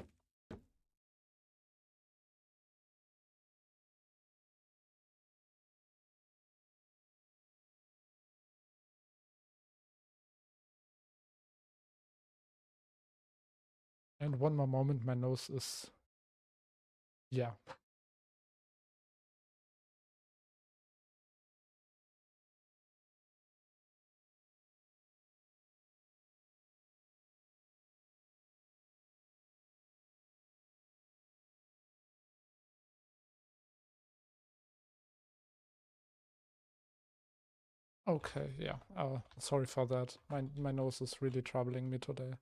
And one more moment, my nose is, yeah. Okay, yeah. Sorry for that. My nose is really troubling me today.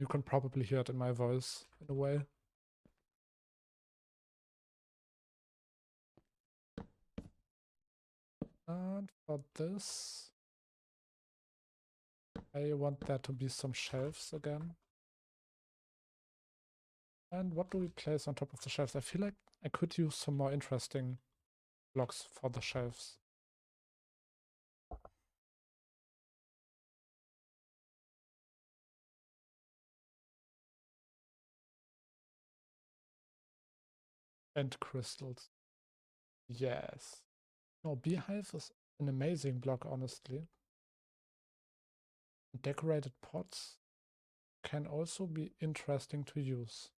You can probably hear it in my voice in a way. And for this, I want there to be some shelves again. And what do we place on top of the shelves? I feel like I could use some more interesting blocks for the shelves. And crystals. Yes. No, beehive is an amazing block, honestly. Decorated pots can also be interesting to use.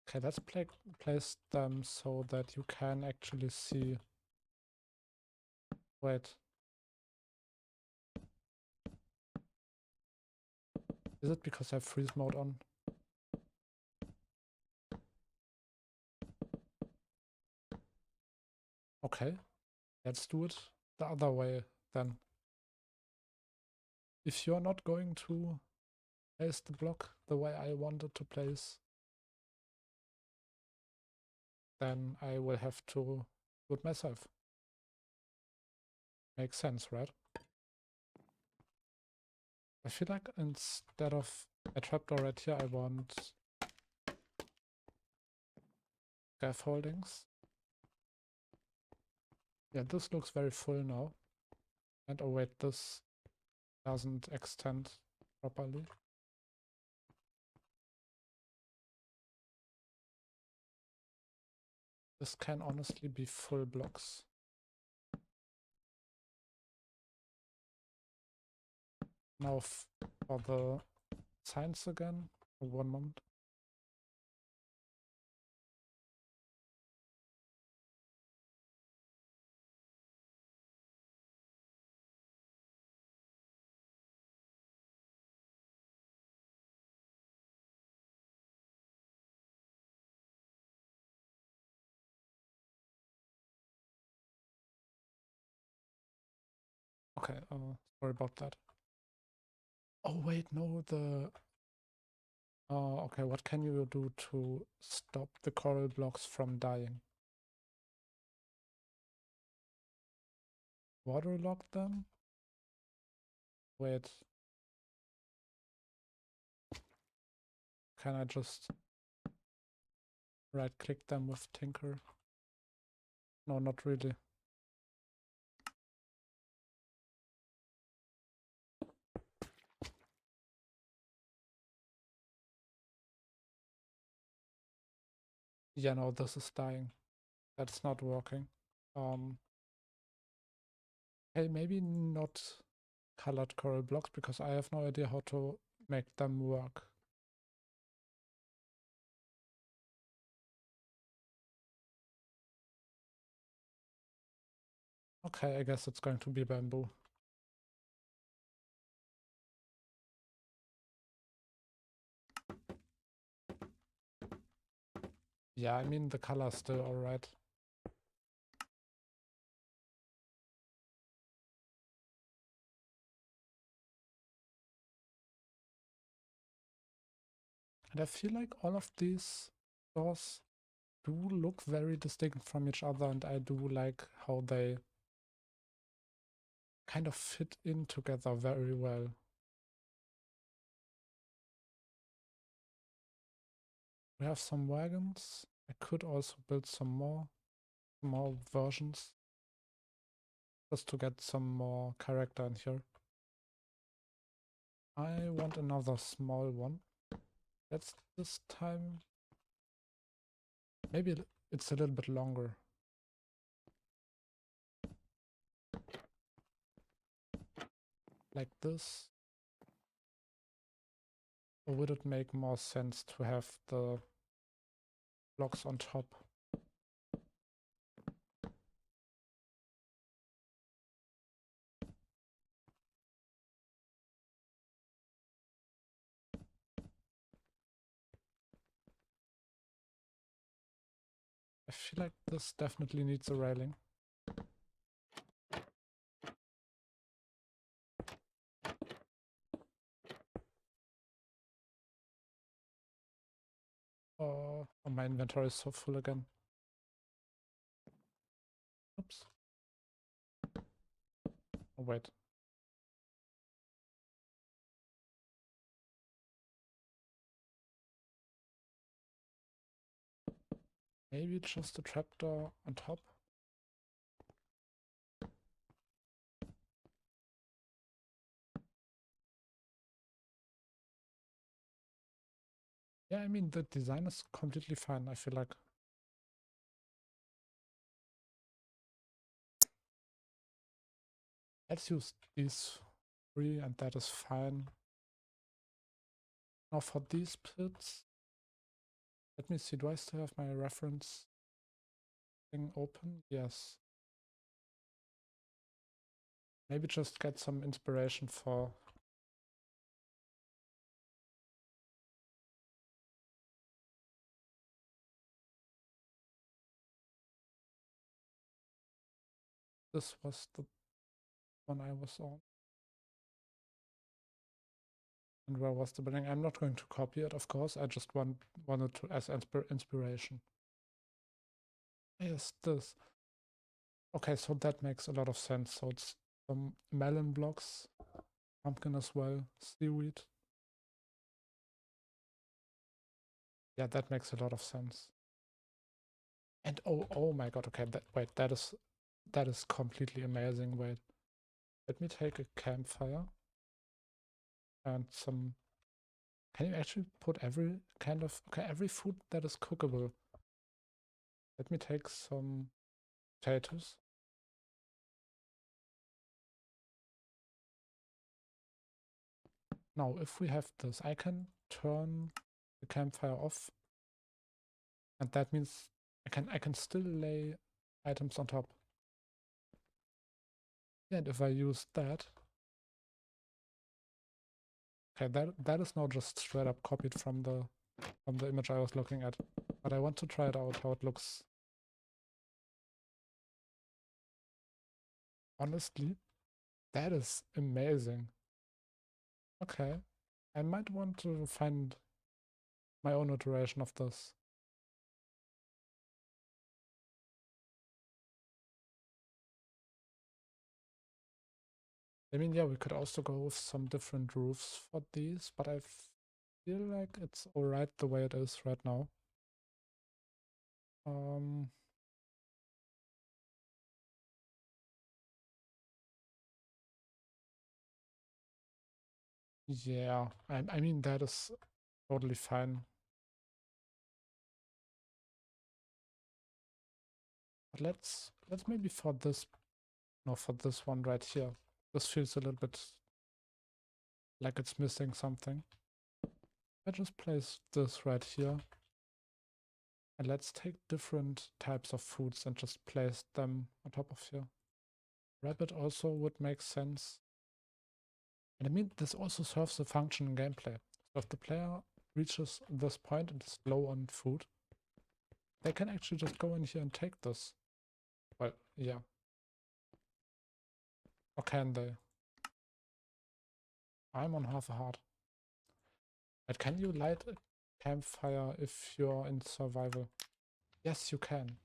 Okay, let's place them so that you can actually see. Wait. Is it because I have freeze mode on? Okay, let's do it the other way then. If you're not going to place the block the way I wanted to place, then I will have to do it myself. Makes sense, right? I feel like instead of a trapdoor right here, I want scaffoldings. Yeah, this looks very full now. And oh wait, this doesn't extend properly. This can honestly be full blocks. Now for the signs again. 1 moment. Okay, sorry about that. Oh wait, no, okay, what can you do to stop the coral blocks from dying? Waterlog them? Wait. Can I just right-click them with Tinker? No, not really. Yeah, no, this is dying. That's not working. Hey, maybe not colored coral blocks because I have no idea how to make them work. Okay, I guess it's going to be bamboo. Yeah, I mean the color's still alright. And I feel like all of these doors do look very distinct from each other, and I do like how they kind of fit in together very well. We have some wagons. I could also build some more versions just to get some more character in here. I want another small one. Let's this time maybe it's a little bit longer. Like this. Or would it make more sense to have the blocks on top? I feel like this definitely needs a railing. Oh, my inventory is so full again. Oops. Oh, wait. Maybe just a trapdoor on top? Yeah, I mean, the design is completely fine, I feel like. Let's use these three, and that is fine. Now for these pits, let me see, do I still have my reference thing open? Yes. Maybe just get some inspiration for this was the one I was on. And where was the building? I'm not going to copy it, of course. I just wanted to as inspiration. Yes, this. Okay, so that makes a lot of sense. So it's some melon blocks, pumpkin as well, seaweed. Yeah, that makes a lot of sense. And oh my god, okay, wait, that is completely amazing. Wait. Let me take a campfire and some. Can you actually put every kind of, okay, every food that is cookable? Let me take some potatoes. Now, if we have this, I can turn the campfire off, and that means I can still lay items on top. And if I use that, okay, that is now just straight up copied from the image I was looking at. But I want to try it out how it looks. Honestly, that is amazing. Okay. I might want to find my own iteration of this. I mean, yeah, we could also go with some different roofs for these, but I feel like it's alright the way it is right now. Um, yeah, I mean, that is totally fine. But let's maybe for this, no, for this one right here. This feels a little bit like it's missing something. I just place this right here. And let's take different types of foods and just place them on top of here. Rabbit also would make sense. And I mean, this also serves a function in gameplay. So if the player reaches this point and is low on food, they can actually just go in here and take this. Well, yeah. Or can they? I'm on half a heart. But can you light a campfire if you're in survival? Yes, you can.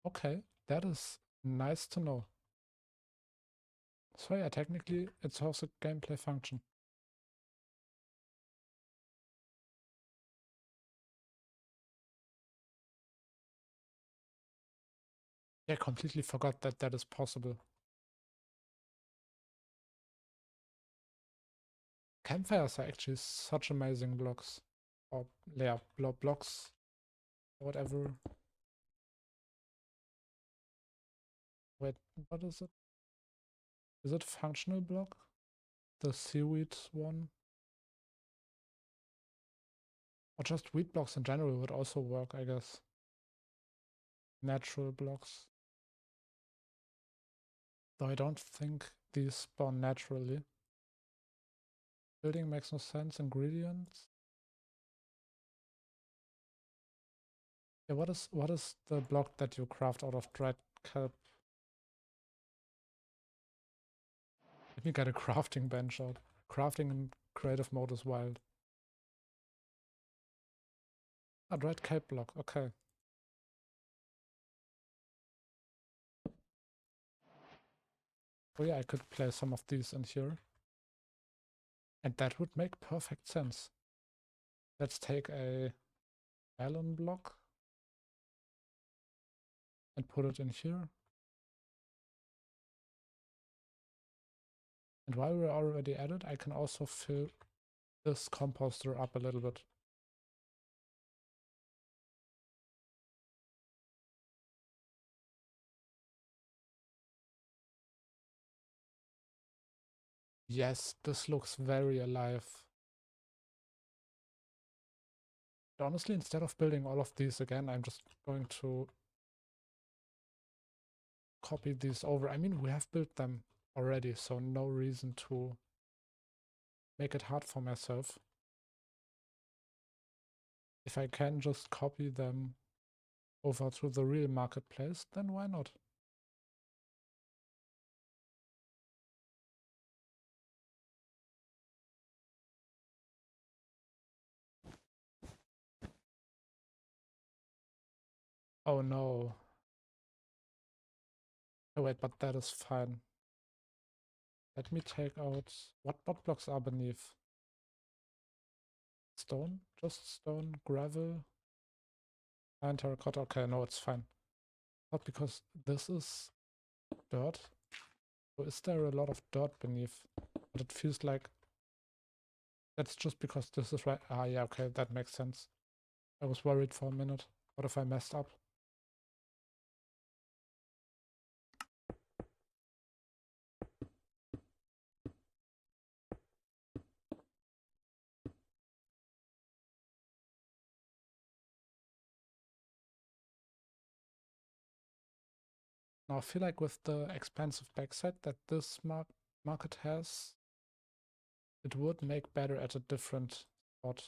Okay, that is nice to know. So yeah, technically it serves a gameplay function. Yeah, completely forgot that that is possible. Campfires are actually such amazing blocks. Or, yeah, blocks, whatever. Wait, what is it? Is it functional block? The seaweed one? Or just wheat blocks in general would also work, I guess. Natural blocks. Though I don't think these spawn naturally. Building makes no sense. Ingredients? Yeah, what is the block that you craft out of dried kelp? Let me get a crafting bench out. Crafting in creative mode is wild. A dried kelp block, okay. Oh yeah, I could place some of these in here. And that would make perfect sense. Let's take a melon block and put it in here. And while we're already at it, I can also fill this composter up a little bit. Yes, this looks very alive. But honestly, instead of building all of these again, I'm just going to copy these over. I mean, we have built them already, so no reason to make it hard for myself. If I can just copy them over to the real marketplace, then why not? Oh no. Oh wait, but that is fine. Let me take out what blocks are beneath? Stone? Just stone, gravel, and terracotta. Okay, no, it's fine. Not because this is dirt. So is there a lot of dirt beneath? But it feels like that's just because this is right. Ah, yeah, okay, that makes sense. I was worried for a minute. What if I messed up? Now I feel like with the expansive backside that this market has, it would make better at a different spot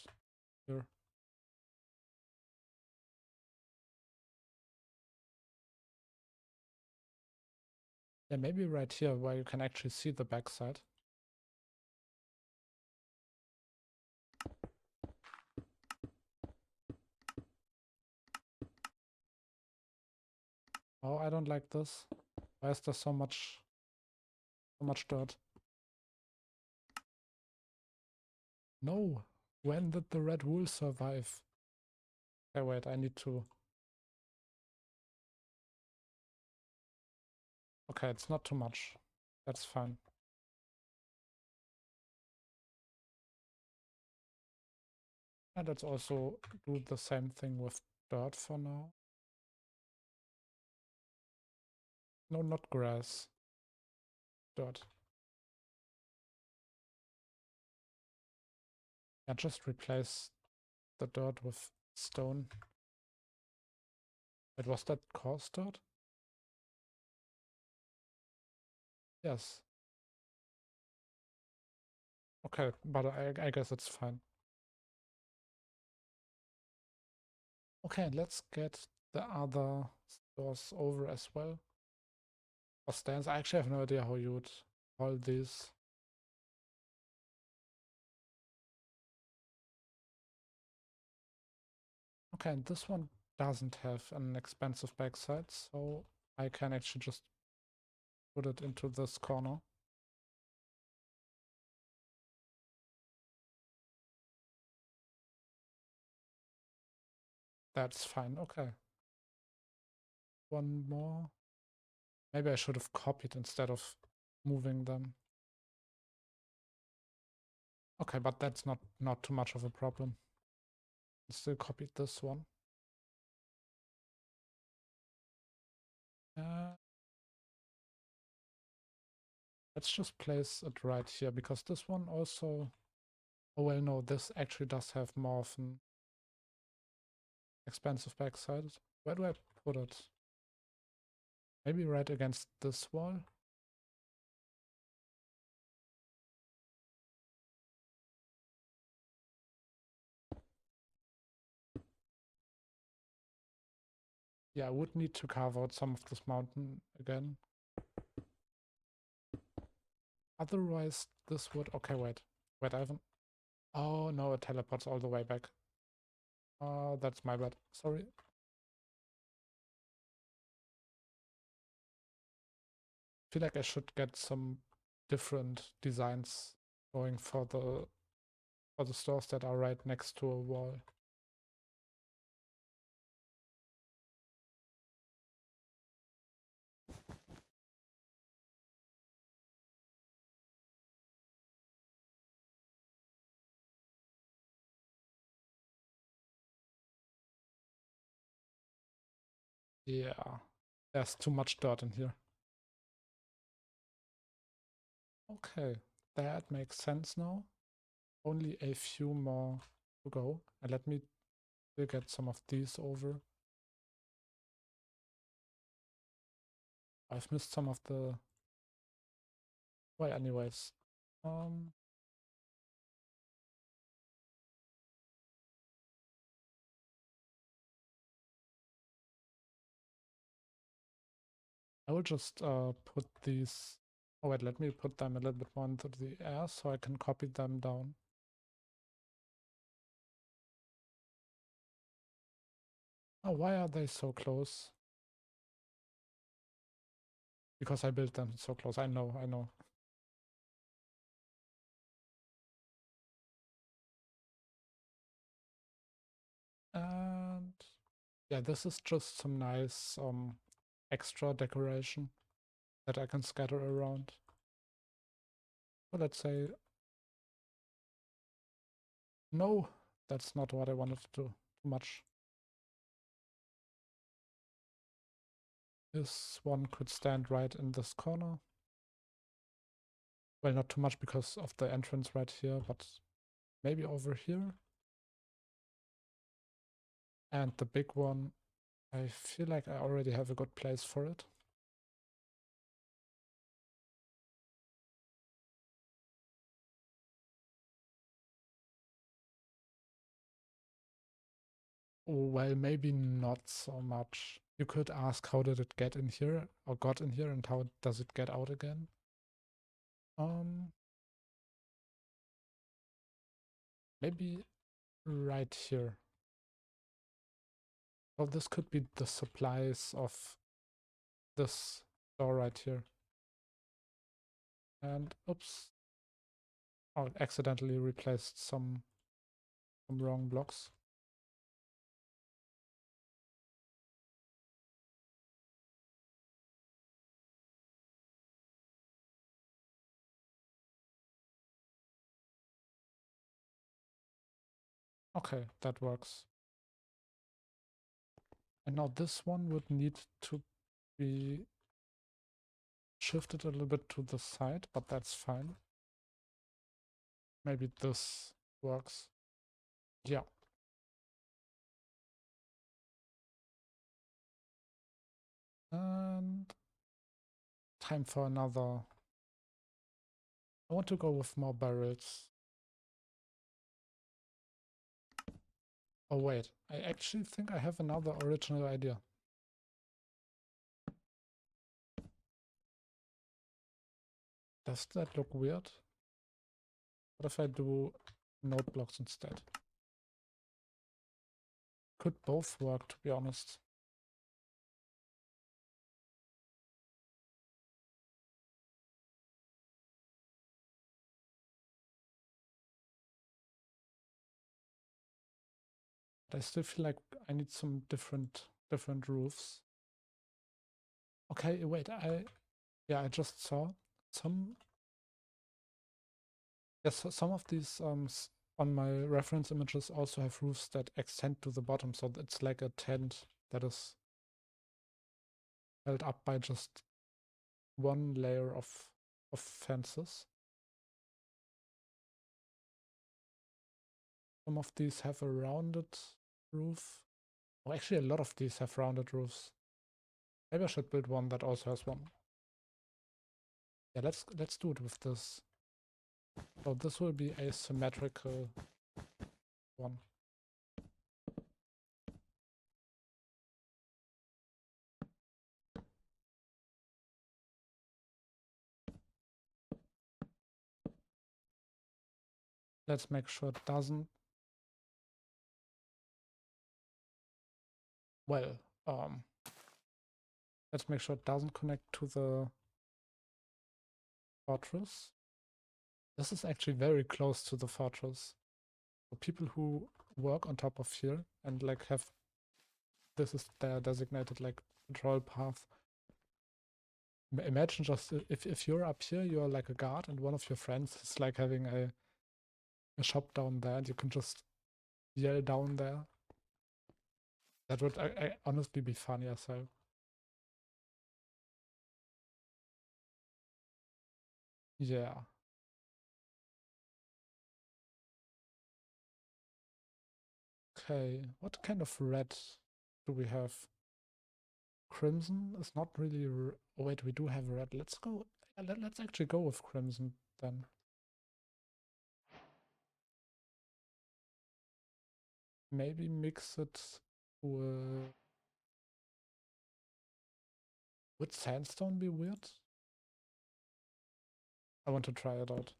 here. Yeah, maybe right here where you can actually see the backside. Oh, I don't like this. Why is there so much dirt? No! When did the red wool survive? Okay, wait, I need to... Okay, it's not too much. That's fine. And let's also do the same thing with dirt for now. No, not grass. Dirt. Yeah, just replace the dirt with stone. Wait, was that coarse dirt? Yes. Okay, but I guess it's fine. Okay, let's get the other stores over as well. Or stands. I actually have no idea how you would call these. Okay, and this one doesn't have an expensive backside, so I can actually just put it into this corner. That's fine, okay. One more. Maybe I should have copied instead of moving them. Okay, but that's not too much of a problem. Still copied this one. Uh, let's just place it right here, because this one also... Oh well, no, this actually does have more of an expensive backside. Where do I put it? Maybe right against this wall? Yeah, I would need to carve out some of this mountain again. Otherwise, this would... Okay, wait. Wait, I haven't... Oh, no, it teleports all the way back. That's my bad. Sorry. I feel like I should get some different designs going for the stores that are right next to a wall. Yeah, there's too much dirt in here. Okay, that makes sense now. Only a few more to go. And let me still get some of these over. I've missed some of the... Well, anyways. I will just put these... Oh wait, let me put them a little bit more into the air so I can copy them down. Oh, why are they so close? Because I built them so close. I know. And yeah, this is just some nice extra decoration that I can scatter around. So let's say... No, that's not what I wanted to do. Too much. This one could stand right in this corner. Well, not too much because of the entrance right here, but maybe over here. And the big one, I feel like I already have a good place for it. Well, maybe not so much. You could ask how did it get in here or got in here and how does it get out again? Maybe right here. Well, this could be the supplies of this door right here. And oops. Oh, accidentally replaced some wrong blocks. Okay, that works. And now this one would need to be shifted a little bit to the side, but that's fine. Maybe this works. Yeah. And time for another. I want to go with more barrels. Oh wait, I actually think I have another original idea. Does that look weird? What if I do note blocks instead? Could both work, to be honest. But I still feel like I need some different roofs. Okay, wait, I just saw some... Yes, some of these on my reference images also have roofs that extend to the bottom, so it's like a tent that is held up by just one layer of fences. Some of these have a rounded roof. Oh, actually, a lot of these have rounded roofs. Maybe I should build one that also has one. Yeah, let's do it with this. So this will be a symmetrical one. Let's make sure it doesn't... Well, let's make sure it doesn't connect to the fortress. This is actually very close to the fortress. So people who work on top of here and like have... This is their designated like control path. Imagine just if you're up here, you're like a guard and one of your friends is like having a shop down there and you can just yell down there. That would I honestly be funny as hell. Yeah. Okay, what kind of red do we have? Crimson is not really... Oh, wait, we do have red. Let's go... let's actually go with crimson then. Maybe mix it with... Would sandstone be weird? I want to try it out.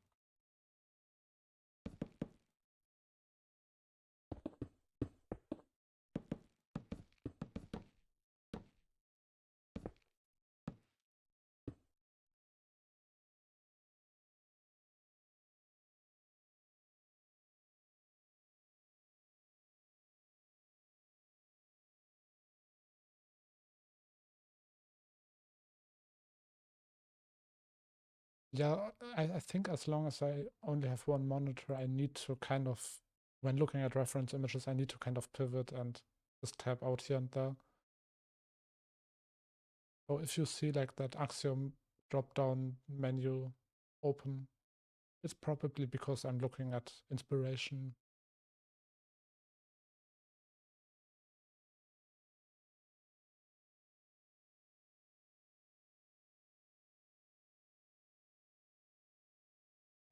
Yeah, I think as long as I only have one monitor, I need to kind of, when looking at reference images, I need to kind of pivot and just tab out here and there. So if you see like that Axiom drop-down menu open, it's probably because I'm looking at inspiration.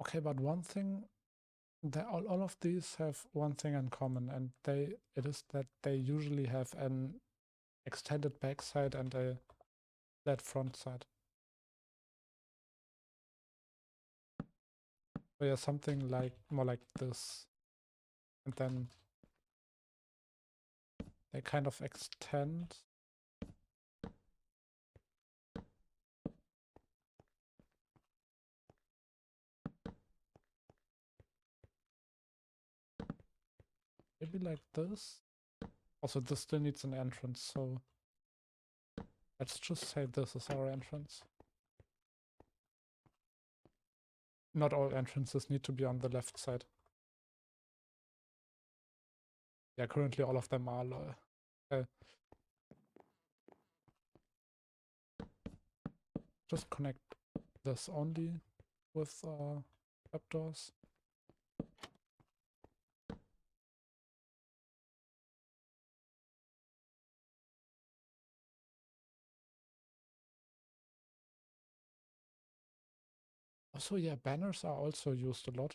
Okay, but one thing, all of these have one thing in common, and it is that they usually have an extended backside and a flat front side. So yeah, something like more like this. And then they kind of extend. Maybe like this. Also, this still needs an entrance, so let's just say this is our entrance. Not all entrances need to be on the left side. Yeah, currently all of them are. Just connect this only with trapdoors. Also, yeah, banners are also used a lot.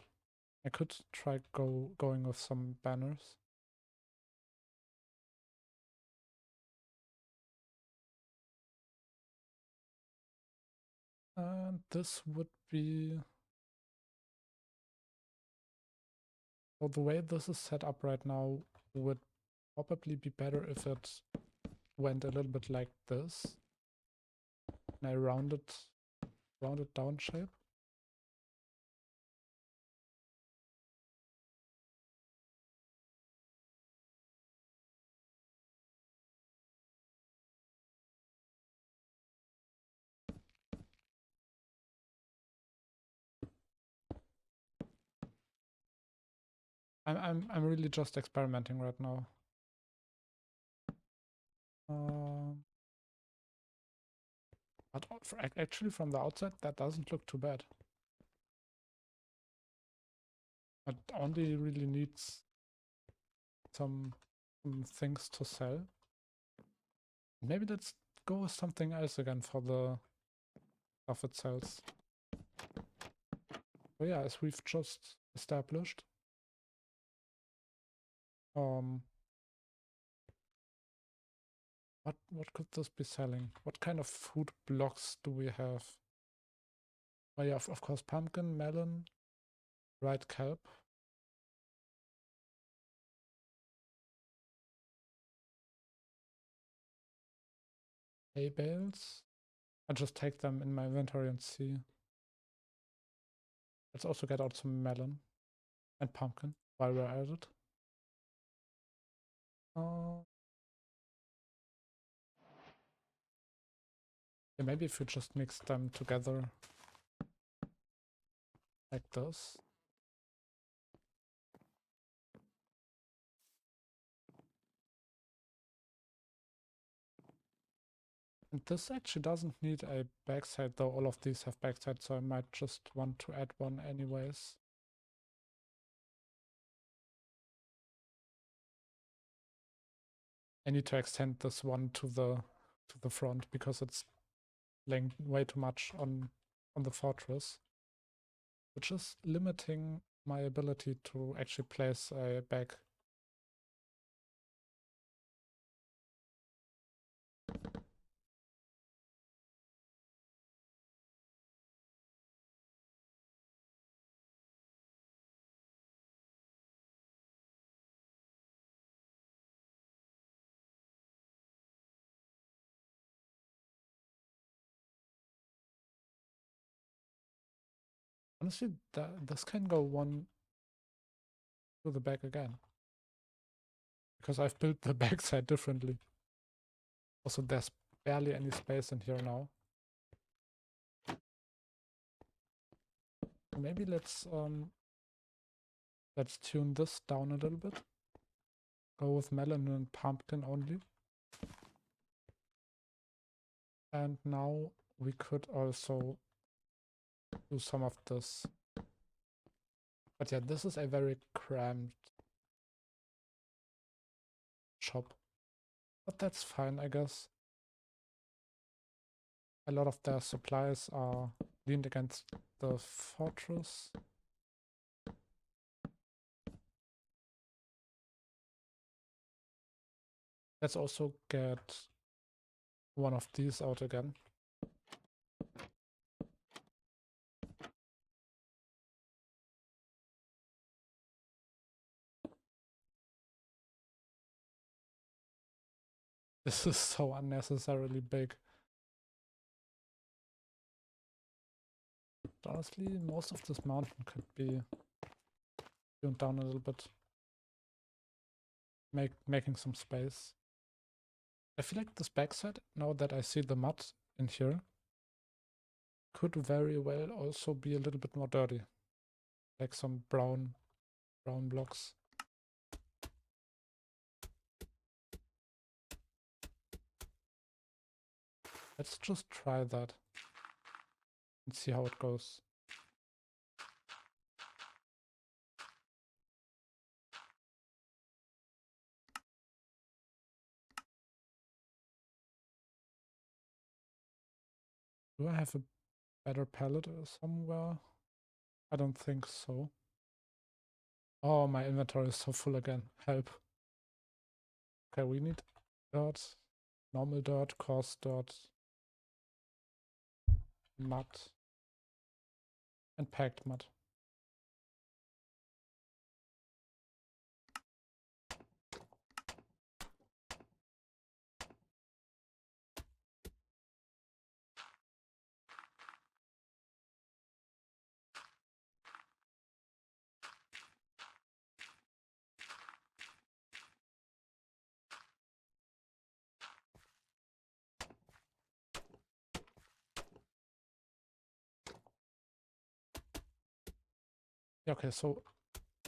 I could try going with some banners. And this would be... So the way this is set up right now would probably be better if it went a little bit like this. And I rounded down shape. I'm really just experimenting right now. But actually from the outside that doesn't look too bad. It only really needs some things to sell. Maybe let's go with something else again for the stuff it sells. So yeah, as we've just established, what could this be selling? What kind of food blocks do we have? Oh yeah, of course, pumpkin, melon, dried kelp. Hay bales. I just take them in my inventory and see. Let's also get out some melon and pumpkin while we're at it. Yeah, maybe if we just mix them together like this. And this actually doesn't need a backside, though all of these have backside, so I might just want to add one anyways. I need to extend this one to the front because it's laying way too much on the fortress, which is limiting my ability to actually place a bag. Honestly, this can go one to the back again. Because I've built the backside differently. Also, there's barely any space in here now. Maybe let's tune this down a little bit. Go with melon and pumpkin only. And now we could also do some of this. But yeah, this is a very cramped shop. But that's fine, I guess. A lot of their supplies are leaned against the fortress. Let's also get one of these out again. This is so unnecessarily big. Honestly, most of this mountain could be tuned down a little bit. Making some space. I feel like this backside, now that I see the mud in here, could very well also be a little bit more dirty. Like some brown blocks. Let's just try that and see how it goes. Do I have a better palette somewhere? I don't think so. Oh, my inventory is so full again. Help. Okay, we need dirt, normal dirt, coarse dirt, mud, and packed mud. Yeah, okay, so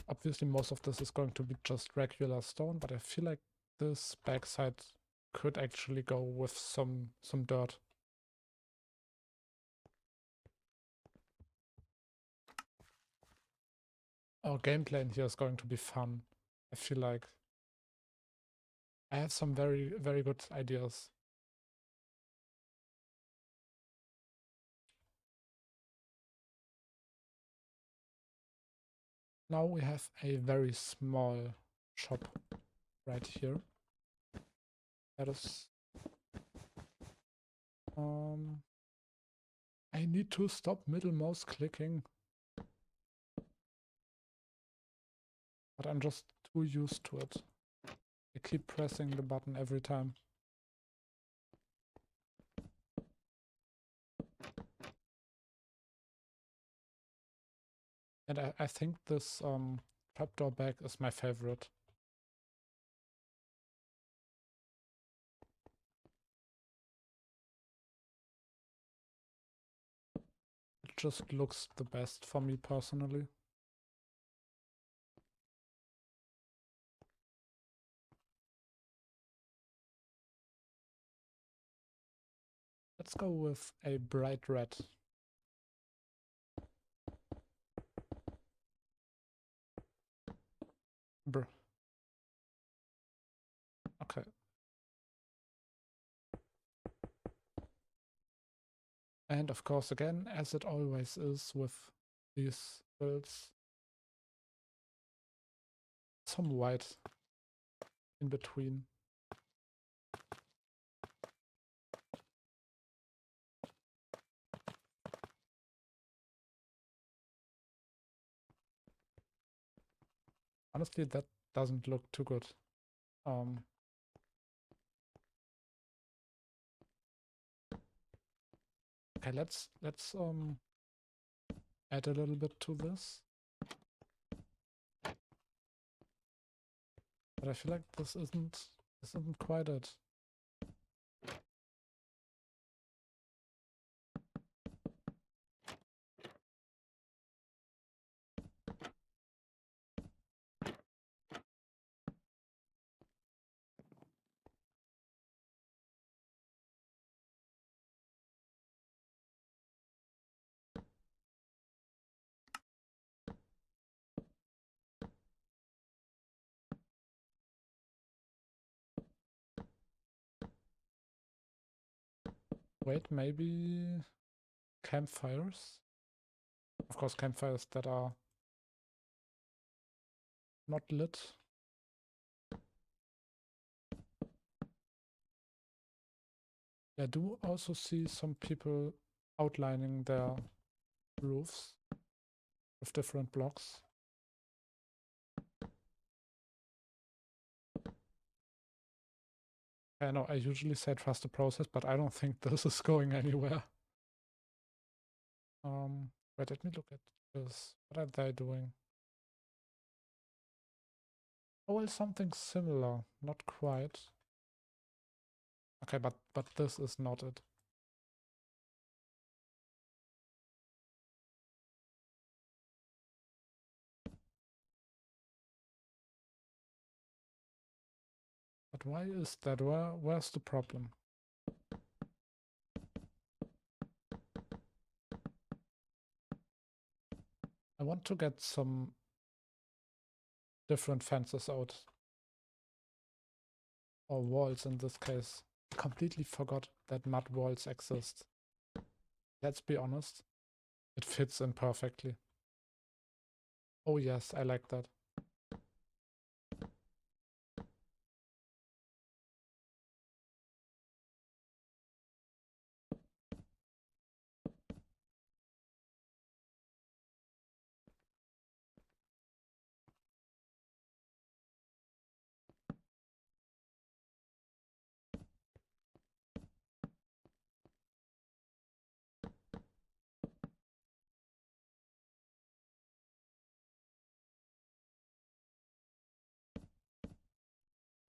obviously most of this is going to be just regular stone, but I feel like this backside could actually go with some dirt. Our gameplay in here is going to be fun. I feel like I have some very, very good ideas. Now we have a very small shop right here. That is... I need to stop middle mouse clicking. But I'm just too used to it. I keep pressing the button every time. And I think this trapdoor bag is my favorite. It just looks the best for me personally. Let's go with a bright red. Okay. And of course, again, as it always is with these builds, some white in between. Honestly, that doesn't look too good. Okay, let's add a little bit to this. But I feel like this isn't quite it. Wait, maybe campfires? Of course, campfires that are not lit. I do also see some people outlining their roofs with different blocks. I know I usually say trust the process, but I don't think this is going anywhere. Wait, let me look at this. What are they doing? Oh, well, something similar. Not quite. Okay, but this is not it. But why is that? Where's the problem? I want to get some different fences out. Or walls in this case. I completely forgot that mud walls exist. Let's be honest. It fits in perfectly. Oh yes, I like that.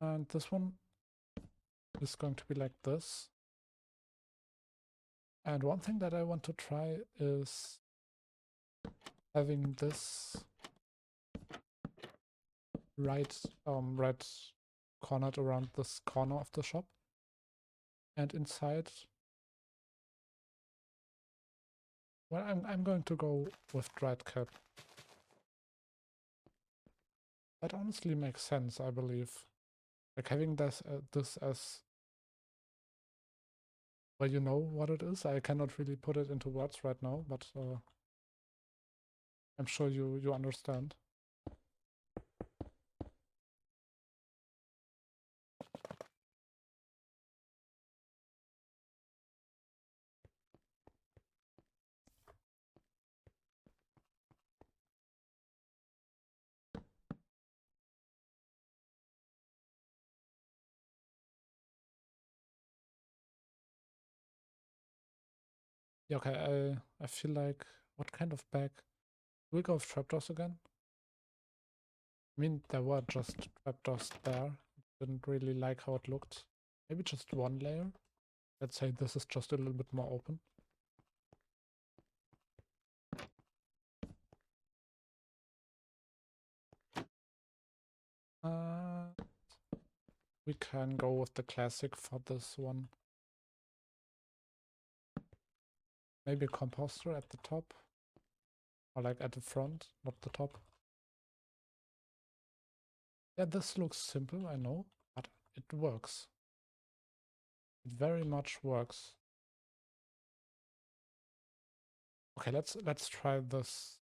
And this one is going to be like this. And one thing that I want to try is having this right cornered around this corner of the shop. And inside, well, I'm going to go with dried cap. That honestly makes sense, I believe. Like having this as, well, you know what it is. I cannot really put it into words right now, but I'm sure you understand. Yeah, okay, I feel like, what kind of bag? Do we go with trapdoors again? I mean, there were just trapdoors there. Didn't really like how it looked. Maybe just one layer. Let's say this is just a little bit more open. We can go with the classic for this one. Maybe a composter at the top. Or like at the front, not the top. Yeah, this looks simple, I know, but it works. It very much works. Okay, let's try this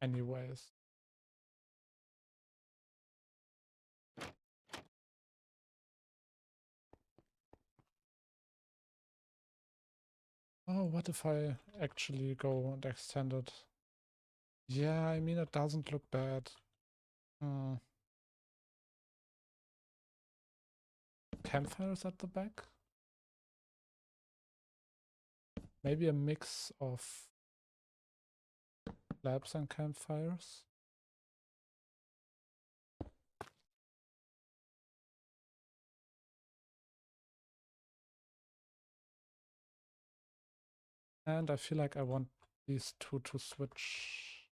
anyways. Oh, what if I actually go and extend it? Yeah, I mean, it doesn't look bad. Hmm. Campfires at the back? Maybe a mix of labs and campfires? And I feel like I want these two to switch.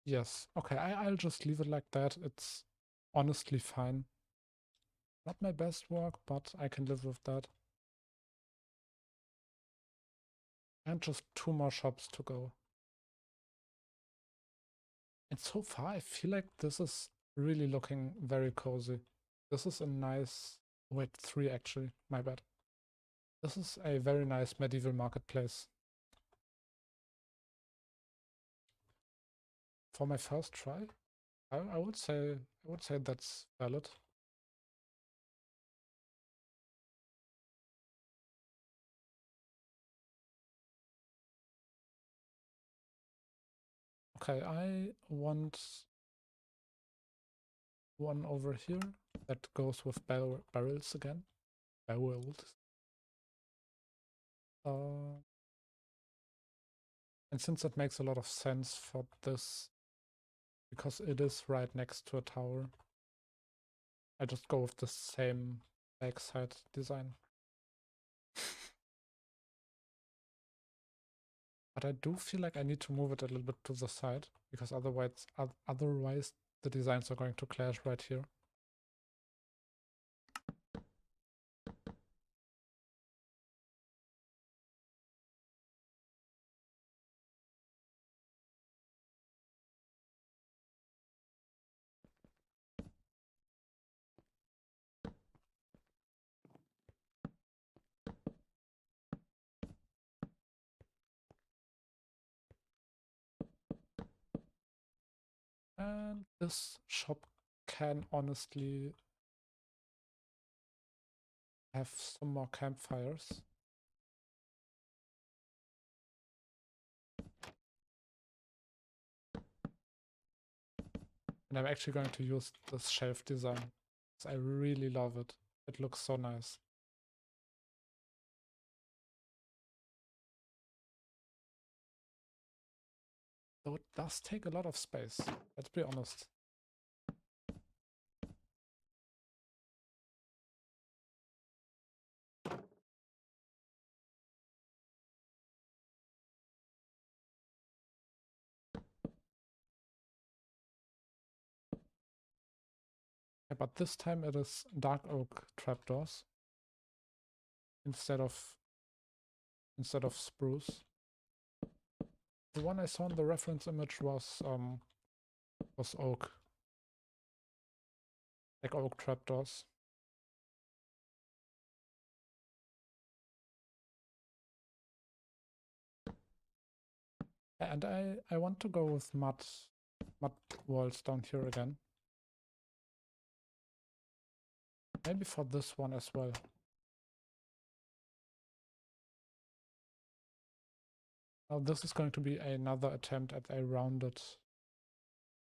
Yes. Okay, I'll just leave it like that. It's honestly fine. Not my best work, but I can live with that. And just two more shops to go. And so far, I feel like this is really looking very cozy. This is a nice... Wait, three actually. My bad. This is a very nice medieval marketplace. For my first try, I would say that's valid. Okay, I want one over here that goes with barrels again. Barrels. Uh, and since it makes a lot of sense for this, because it is right next to a tower, I just go with the same backside design. But I do feel like I need to move it a little bit to the side, because otherwise the designs are going to clash right here. And this shop can honestly have some more campfires. And I'm actually going to use this shelf design, because I really love it. It looks so nice. Though it does take a lot of space, let's be honest. Yeah, but this time it is dark oak trapdoors instead of spruce. The one I saw in the reference image was oak, like oak trapdoors. And I want to go with mud walls down here again. Maybe for this one as well. Now this is going to be another attempt at a rounded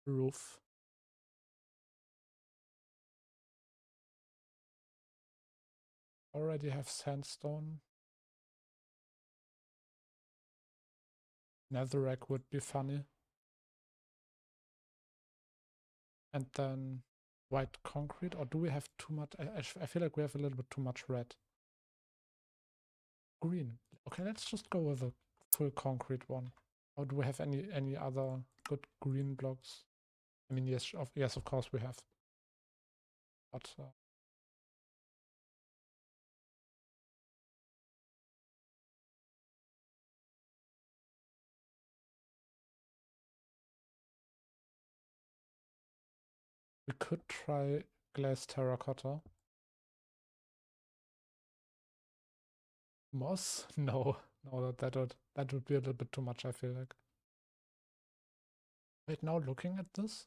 roof. Already have sandstone. Netherrack would be funny. And then white concrete, or do we have too much? I feel like we have a little bit too much red. Green. Okay, let's just go with a full concrete one. Or do we have any other good green blocks? I mean, yes, of course we have. But we could try glass terracotta. Moss? No, no, that would be a little bit too much, I feel like. Right now, looking at this,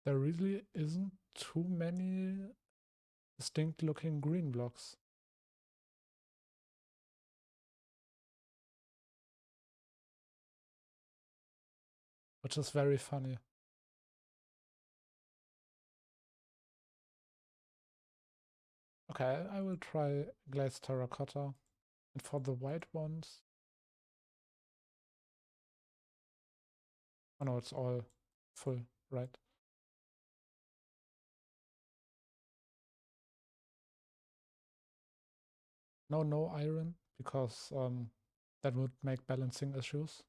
there really isn't too many distinct looking green blocks. Which is very funny. Okay, I will try glazed terracotta. And for the white ones, oh no, it's all full, right? No iron, because that would make balancing issues.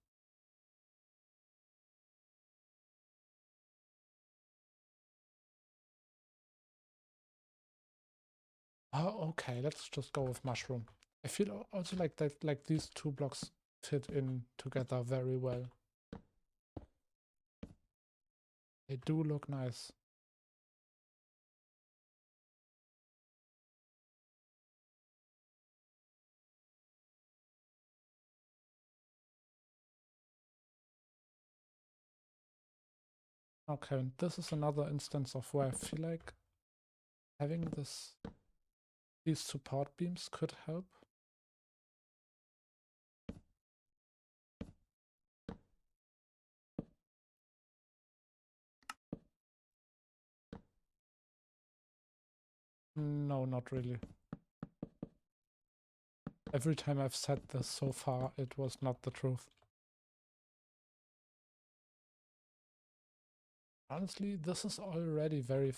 Oh, okay, let's just go with mushroom. I feel also like that, like these two blocks fit in together very well. They do look nice. Okay, and this is another instance of where I feel like having these support beams could help. No, not really. Every time I've said this so far, it was not the truth. Honestly, this is already very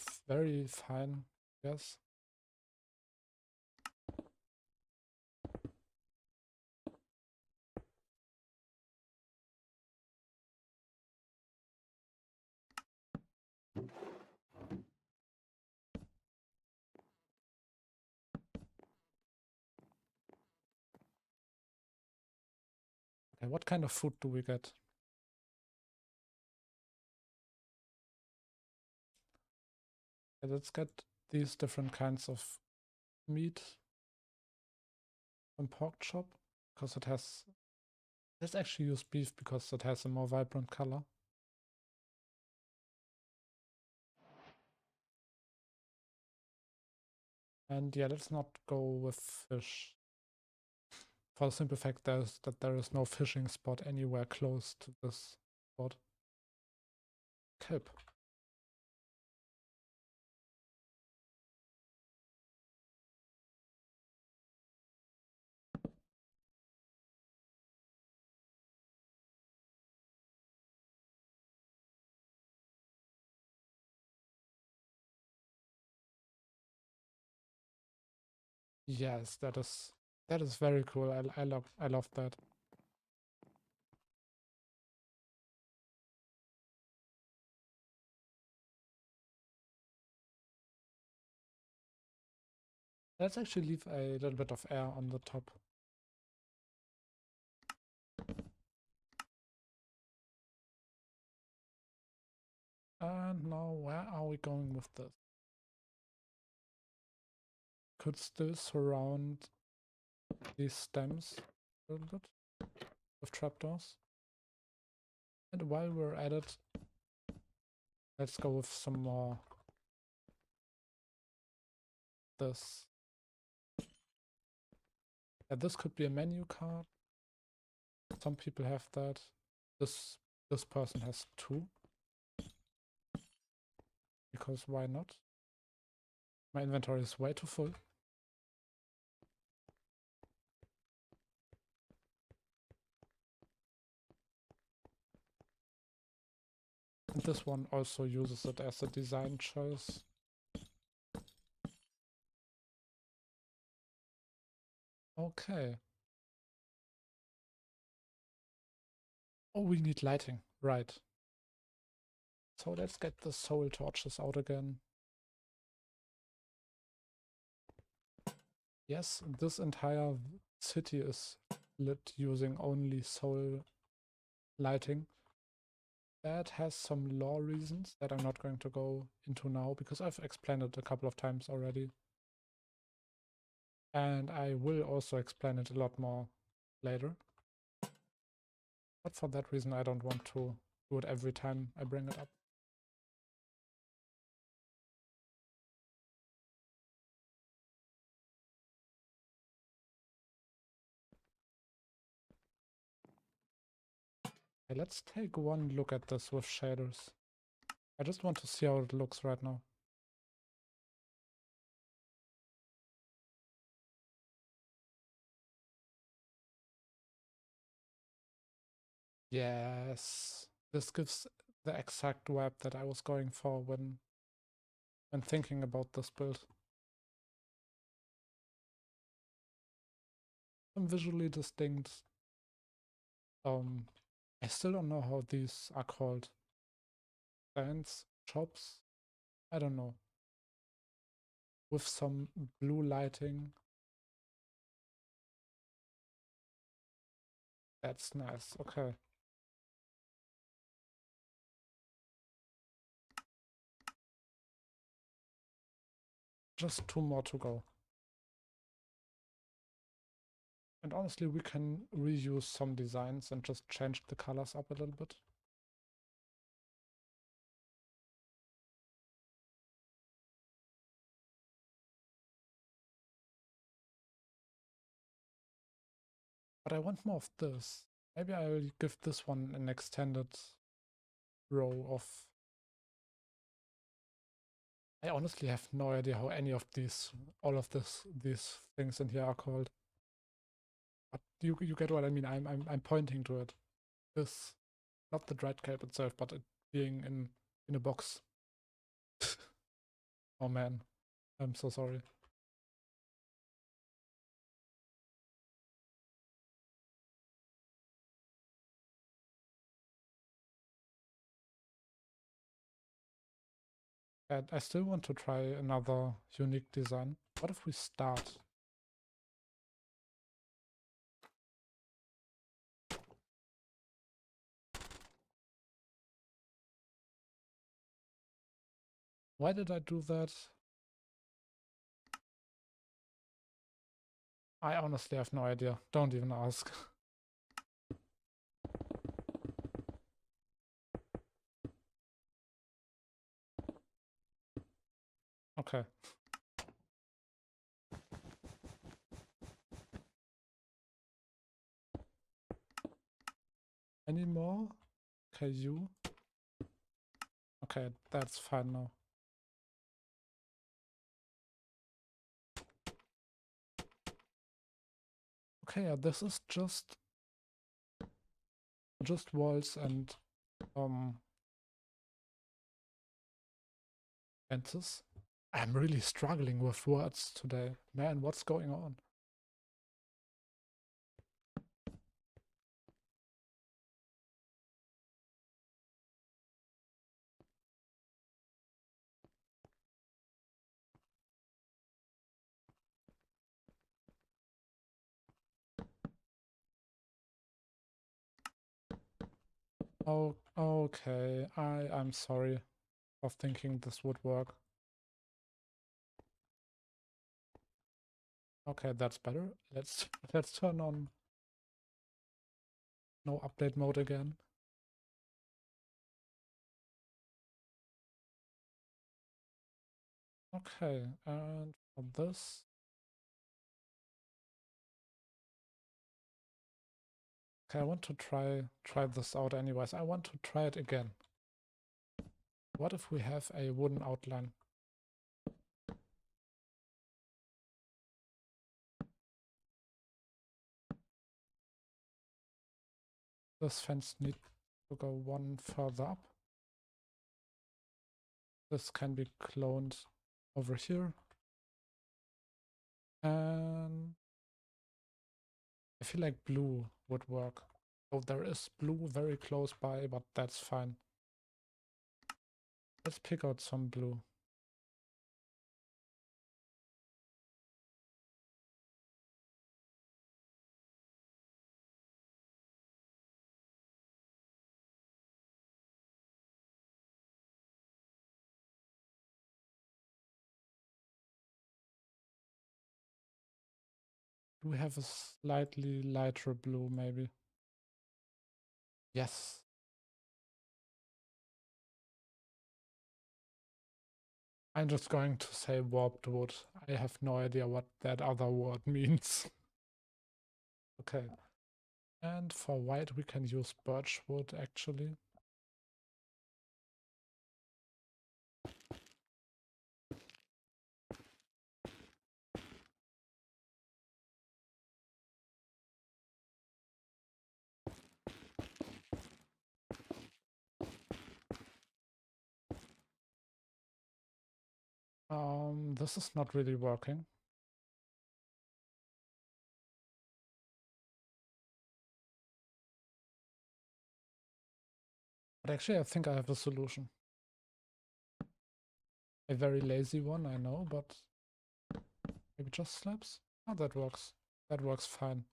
fine, yes. Okay, what kind of food do we get? Okay, let's get these different kinds of meat. Some pork chop, because it has... Let's actually use beef because it has a more vibrant color. And yeah, let's not go with fish. For the simple fact that there is no fishing spot anywhere close to this spot. Kelp. Yes, that is very cool. I love that. Let's actually leave a little bit of air on the top. And now where are we going with this? Could still surround these stems a little bit with trapdoors. And while we're at it, let's go with some more this. Yeah, this could be a menu card. Some people have that. This person has two. Because why not? My inventory is way too full. And this one also uses it as a design choice. Okay. Oh, we need lighting. Right. So let's get the soul torches out again. Yes, this entire city is lit using only soul lighting. That has some lore reasons that I'm not going to go into now because I've explained it a couple of times already. And I will also explain it a lot more later. But for that reason, I don't want to do it every time I bring it up. Okay, let's take one look at this with shaders. I just want to see how it looks right now. Yes, this gives the exact vibe that I was going for when thinking about this build. Some visually distinct. I still don't know how these are called. Stands, chops, I don't know. With some blue lighting. That's nice, okay. Just 2 more to go. And honestly, we can reuse some designs and just change the colors up a little bit. But I want more of this. Maybe I'll give this one an extended row of... I honestly have no idea how any of these, all of these things in here are called. But you get what I mean. I'm pointing to it. This, not the dread cape itself, but it being in a box. Oh man, I'm so sorry. And I still want to try another unique design. What if we start? Why did I do that? I honestly have no idea. Don't even ask. Okay. Any more? Okay, you. Okay, that's fine now. Okay, yeah, this is just walls and fences. I'm really struggling with words today. Man, what's going on? Oh, okay. I'm sorry for thinking this would work. Okay, that's better. Let's turn on no update mode again. Okay, and for this, okay, I want to try this out anyways. I want to try it again. What if we have a wooden outline? This fence needs to go one further up. This can be cloned over here. And I feel like blue would work. Oh, there is blue very close by, but that's fine. Let's pick out some blue. Do we have a slightly lighter blue, maybe? Yes. I'm just going to say warped wood. I have no idea what that other word means. Okay. And for white, we can use birch wood, actually. This is not really working. But actually, I think I have a solution. A very lazy one, I know, but maybe just slabs? Oh, that works. That works fine.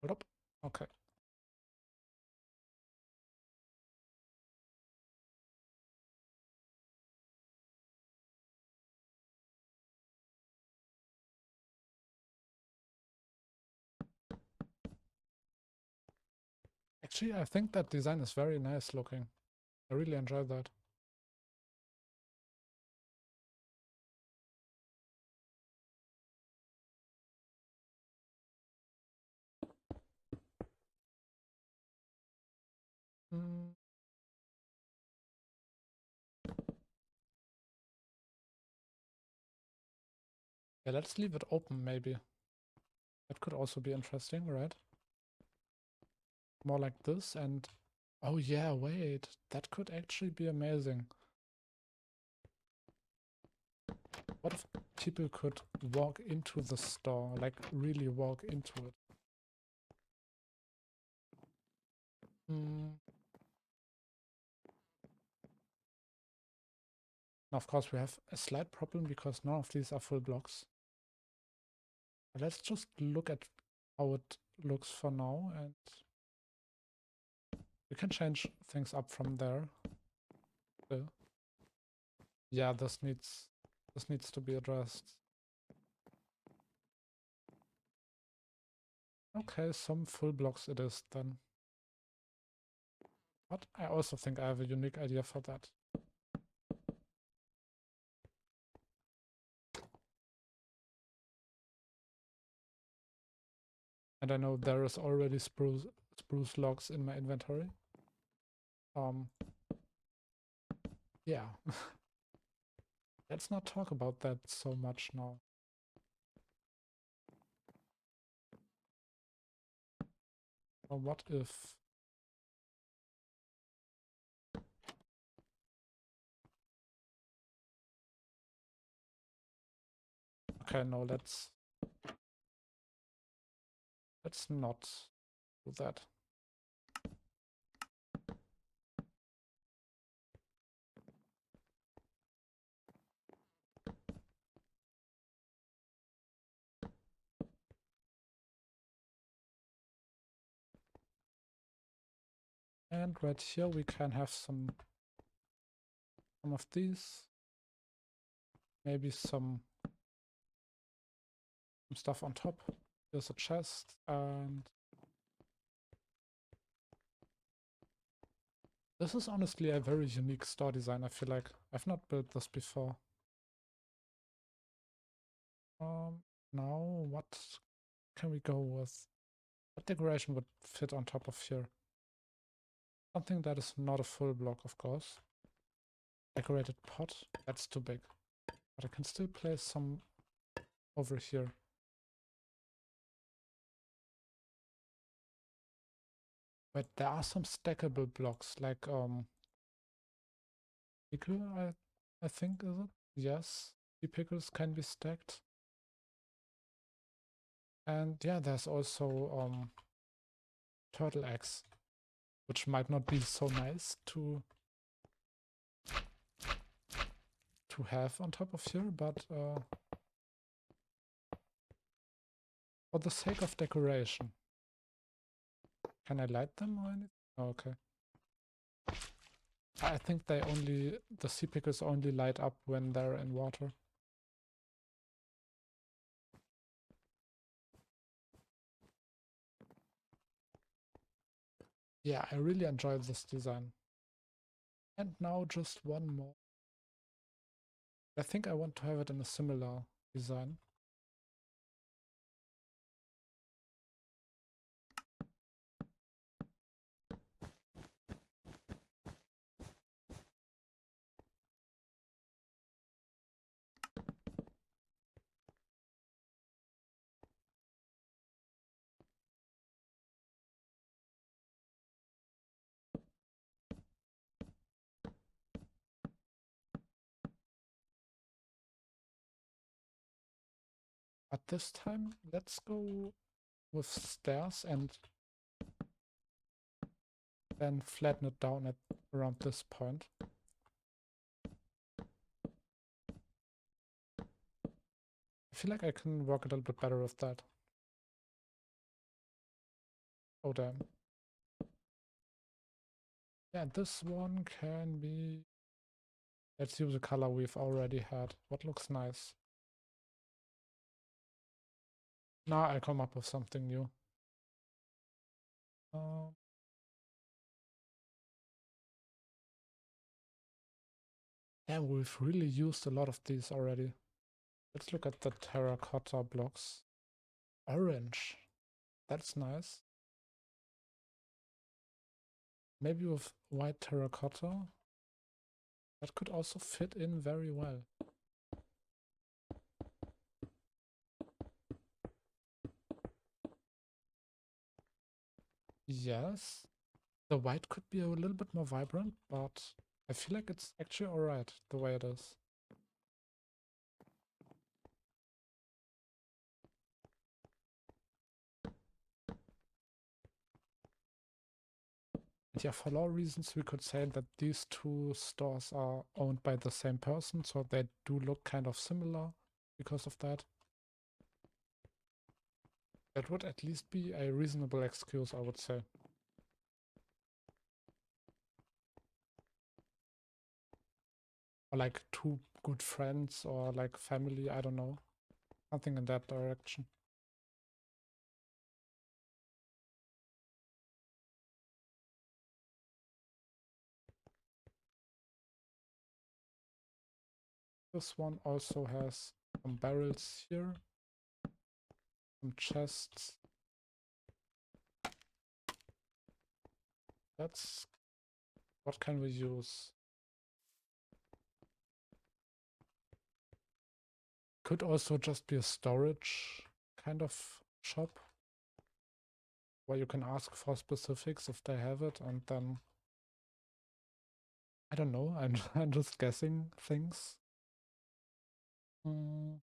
Hold up. Okay. Actually, I think that design is very nice looking. I really enjoy that. Mm. Yeah, let's leave it open, maybe. That could also be interesting, right? More like this, and oh yeah, wait, that could actually be amazing. What if people could walk into the store, like really walk into it? Mm. Now, of course, we have a slight problem because none of these are full blocks. But let's just look at how it looks for now, and we can change things up from there. Yeah, this needs to be addressed. Okay, some full blocks it is then. But I also think I have a unique idea for that. And I know there is already spruce logs in my inventory. Yeah. Let's not talk about that so much now. Or what if... Okay, no, let's not do that. And right here we can have some of these. Maybe some stuff on top. Here's a chest, and this is honestly a very unique store design. I feel like I've not built this before. Now what can we go with? What decoration would fit on top of here? Something that is not a full block, of course. Decorated pot, that's too big. But I can still place some over here. But there are some stackable blocks, like pickle, I think, is it? Yes, the pickles can be stacked. And yeah, there's also turtle eggs, which might not be so nice to have on top of here, but For the sake of decoration. Can I light them or anything? Oh, okay. I think the sea pickles only light up when they're in water. Yeah, I really enjoy this design. And now just one more. I think I want to have it in a similar design. But this time, let's go with stairs and then flatten it down at around this point. I feel like I can work a little bit better with that. Oh damn. Yeah, this one can be... Let's use a color we've already had. What looks nice? Now I come up with something new. Yeah, we've really used a lot of these already. Let's look at the terracotta blocks. Orange. That's nice. Maybe with white terracotta. That could also fit in very well. Yes. The white could be a little bit more vibrant, but I feel like it's actually alright the way it is. And yeah, for law reasons, we could say that these two stores are owned by the same person, so they do look kind of similar because of that. That would at least be a reasonable excuse, I would say. Or like two good friends or like family, I don't know. Something in that direction. This one also has some barrels here, some chests. That's... what can we use? Could also just be a storage kind of shop where you can ask for specifics if they have it, and then I don't know, I'm just guessing things. Mm.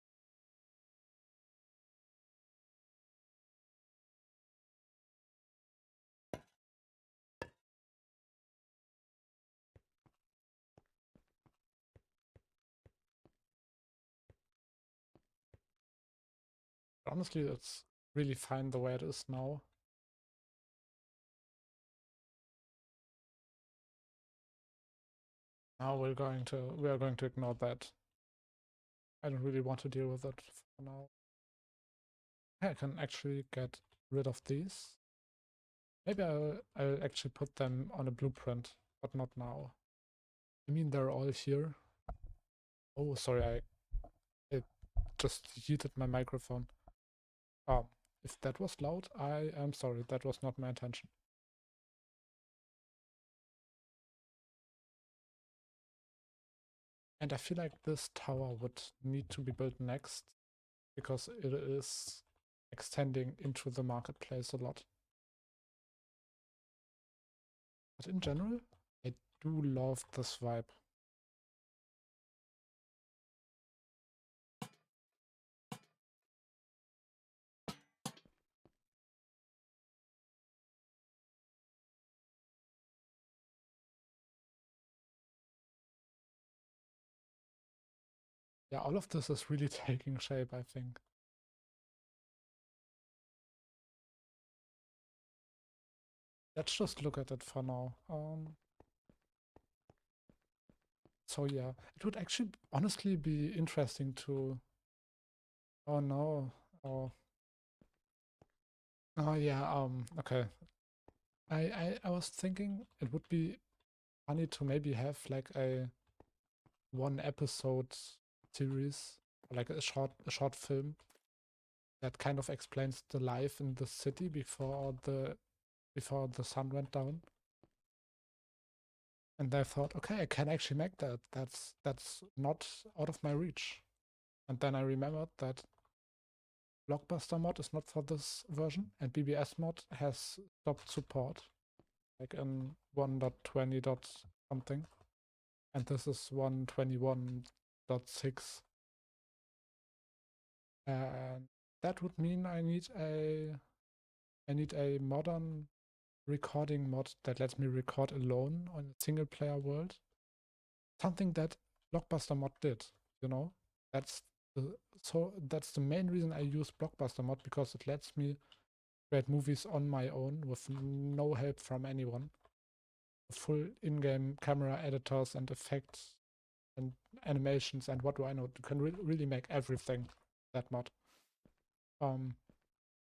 Honestly, it's really fine the way it is now. Now we are going to ignore that. I don't really want to deal with it for now. I can actually get rid of these. Maybe I'll actually put them on a blueprint, but not now. I mean, they're all here. Oh, sorry, I just heated my microphone. If that was loud, I am sorry. That was not my intention. And I feel like this tower would need to be built next because it is extending into the marketplace a lot. But in general, I do love this vibe. Yeah, all of this is really taking shape, I think. let's just look at it for now. So yeah, it would actually honestly be interesting to. Oh no. Oh. Oh yeah. Okay. I was thinking it would be funny to maybe have like a one episode series, like a short film that kind of explains the life in the city before the sun went down. And I thought, okay, I can actually make that. That's not out of my reach. And then I remembered that Blockbuster mod is not for this version, and BBS mod has stopped support, like in 1.20 dot something, and this is 121.6. And that would mean I need a modern recording mod that lets me record alone on a single player world. Something that Blockbuster mod did, you know? That's that's the main reason I use Blockbuster mod, because it lets me create movies on my own with no help from anyone. Full in-game camera editors and effects and animations and what do I know. You can really make everything that mod. Um,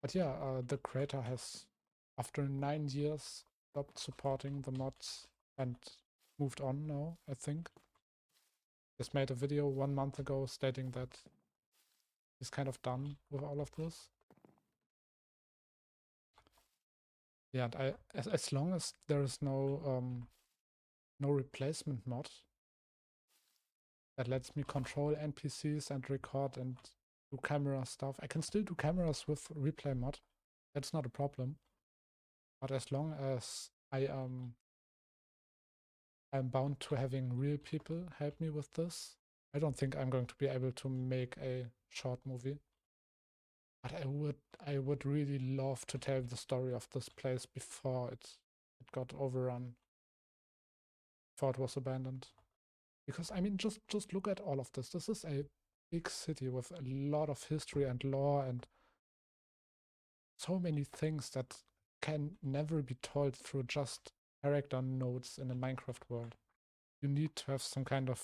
but yeah, the creator has, after 9 years, stopped supporting the mods and moved on now, I think. Just made a video 1 month ago stating that he's kind of done with all of this. Yeah, and as long as there is no replacement mod that lets me control NPCs and record and do camera stuff, I can still do cameras with replay mod. That's not a problem. But as long as I'm bound to having real people help me with this, I don't think I'm going to be able to make a short movie. But I would really love to tell the story of this place before it got overrun, before it was abandoned. Because I mean, just look at all of this. This is a big city with a lot of history and lore and so many things that can never be told through just character nodes in a Minecraft world. You need to have some kind of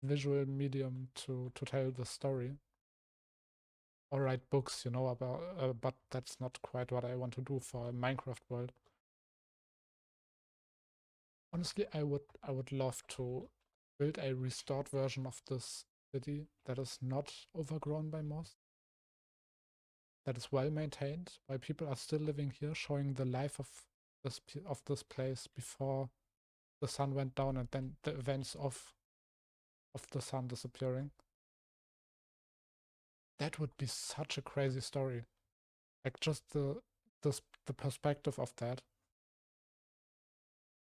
visual medium to tell the story. Or write books, you know, about, but that's not quite what I want to do for a Minecraft world. Honestly, I would love to build a restored version of this city that is not overgrown by moss, that is well maintained, while people are still living here, showing the life of this place before the sun went down and then the events of the sun disappearing. That would be such a crazy story. Like just the perspective of that.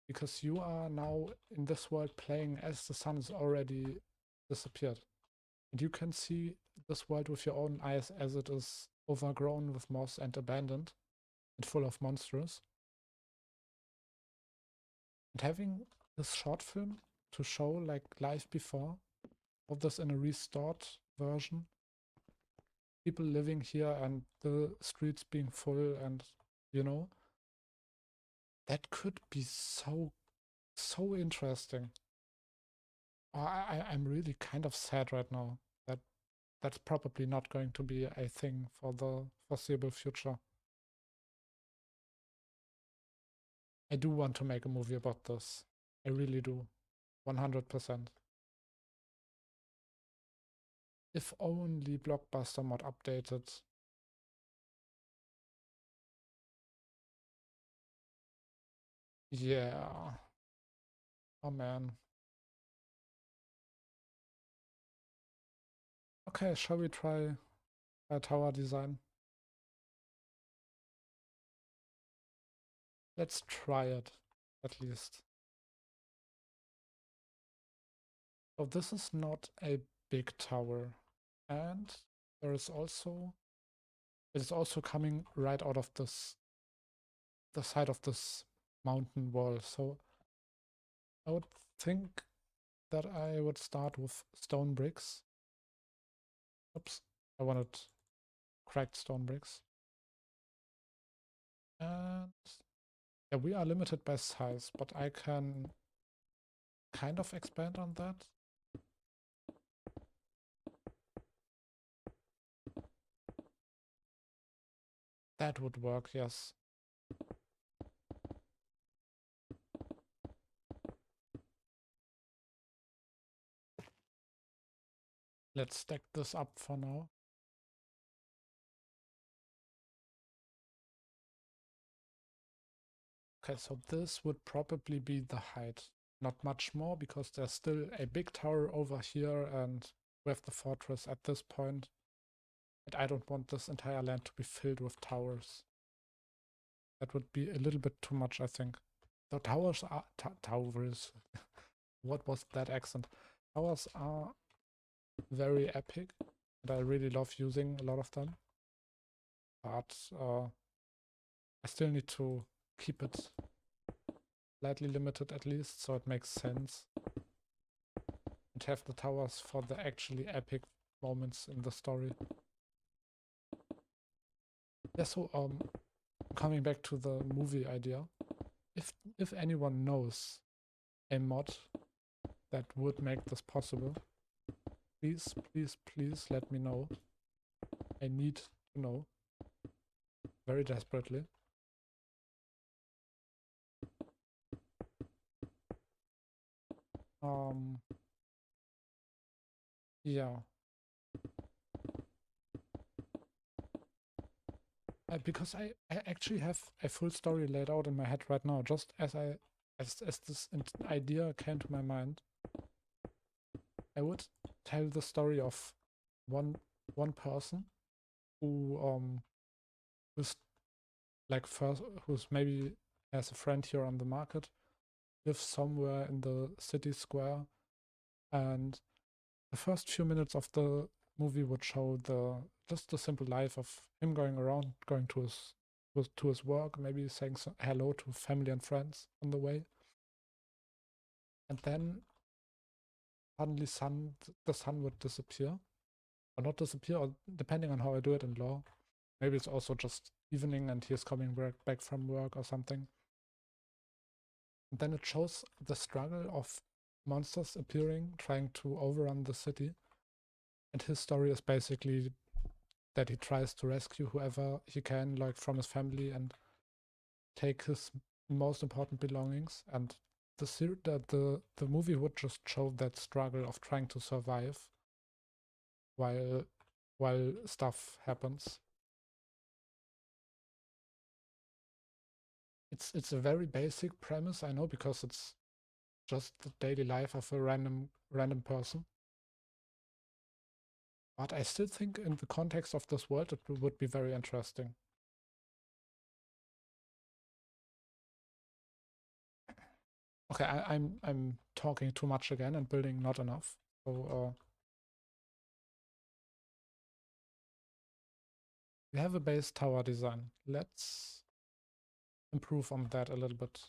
Because you are now in this world playing as the sun is already disappeared. And you can see this world with your own eyes as it is overgrown with moss and abandoned and full of monsters. And having this short film to show like life before, all this in a restored version, people living here and the streets being full, and you know, that could be so interesting. I'm really kind of sad right now that that's probably not going to be a thing for the foreseeable future. I do want to make a movie about this. I really do. 100%. If only Blockbuster mod updated. Yeah. Oh man. Okay, shall we try a tower design? Let's try it, at least. So this is not a big tower. And there is also, it is also coming right out of the side of this mountain wall. So I would think that I would start with stone bricks. Oops, I wanted cracked stone bricks. And Yeah, we are limited by size, but I can kind of expand on that. That would work, yes. Let's stack this up for now. Okay, so this would probably be the height. Not much more, because there's still a big tower over here, and we have the fortress at this point. And I don't want this entire land to be filled with towers. That would be a little bit too much, I think. The towers are... towers. What was that accent? Towers are very epic, and I really love using a lot of them. But I still need to keep it slightly limited at least, so it makes sense. And have the towers for the actually epic moments in the story. Yeah, so coming back to the movie idea, if anyone knows a mod that would make this possible, please, please, please let me know. I need to know very desperately. Yeah. Because I actually have a full story laid out in my head right now, just as this idea came to my mind. I would tell the story of one person who who's like who's maybe has a friend here on the market, lives somewhere in the city square, and the first few minutes of the movie would show just the simple life of him going around, going to his work, maybe saying hello to family and friends on the way, and then suddenly the sun would disappear, or not disappear, or depending on how I do it in law. Maybe it's also just evening and he's coming back from work or something. And then it shows the struggle of monsters appearing, trying to overrun the city. And his story is basically that he tries to rescue whoever he can, like from his family, and take his most important belongings. And the movie would just show that struggle of trying to survive while stuff happens. It's a very basic premise, I know, because it's just the daily life of a random person. But I still think in the context of this world it would be very interesting. Okay, I'm talking too much again and building not enough. So we have a base tower design. Let's improve on that a little bit.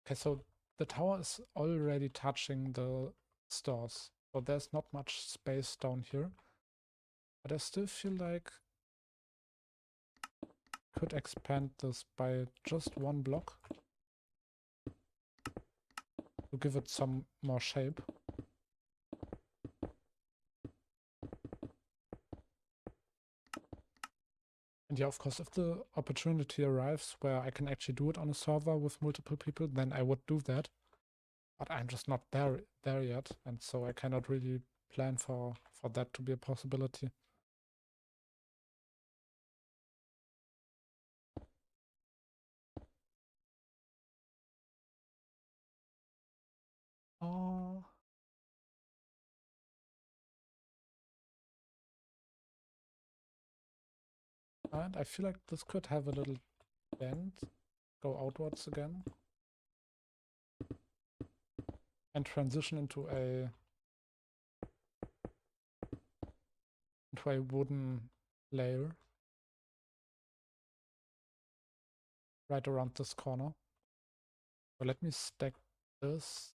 Okay, so the tower is already touching the stores, so there's not much space down here. But I still feel like I could expand this by just one block to give it some more shape. And yeah, of course, if the opportunity arrives where I can actually do it on a server with multiple people, then I would do that. But I'm just not there yet, and so I cannot really plan for that to be a possibility. Oh, and I feel like this could have a little bend, go outwards again, and transition into a wooden layer right around this corner. So let me stack this,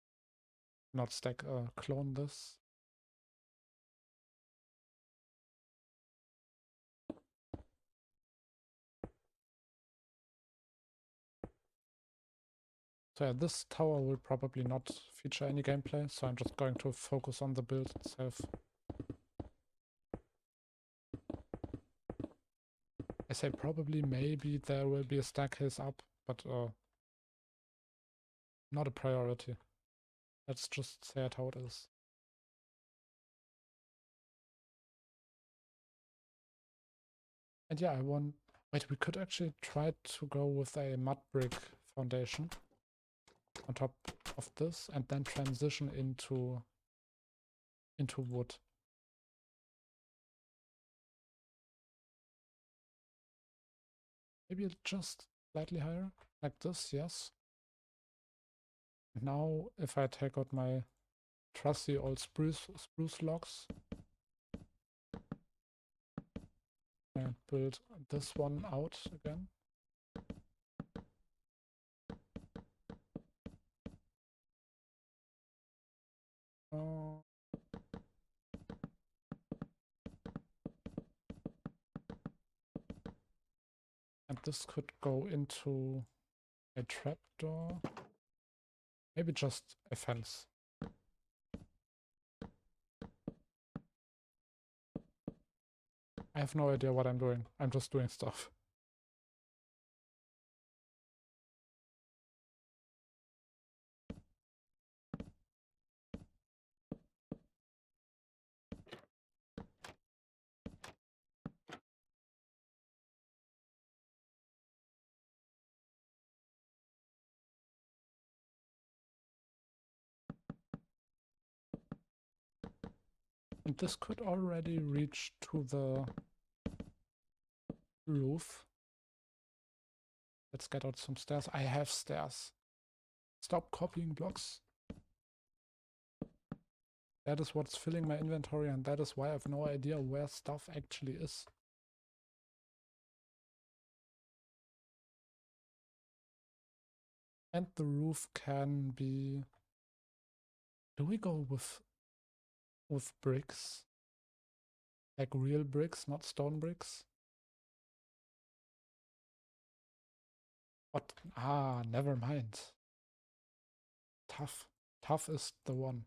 not stack, clone this. So yeah, this tower will probably not feature any gameplay, so I'm just going to focus on the build itself. I say probably, maybe there will be a staircase up, but not a priority. Let's just say it how it is. And yeah, wait, we could actually try to go with a mud brick foundation on top of this and then transition into wood. Maybe just slightly higher, like this, yes. Now, if I take out my trusty old spruce logs and build this one out again. And this could go into a trapdoor. Maybe just a fence. I have no idea what I'm doing. I'm just doing stuff. And this could already reach to the roof. Let's get out some stairs. I have stairs. Stop copying blocks. That is what's filling my inventory, and that is why I have no idea where stuff actually is. And the roof can be... Do we go with bricks? Like real bricks, not stone bricks? What? Ah, never mind. Tough. Tough is the one.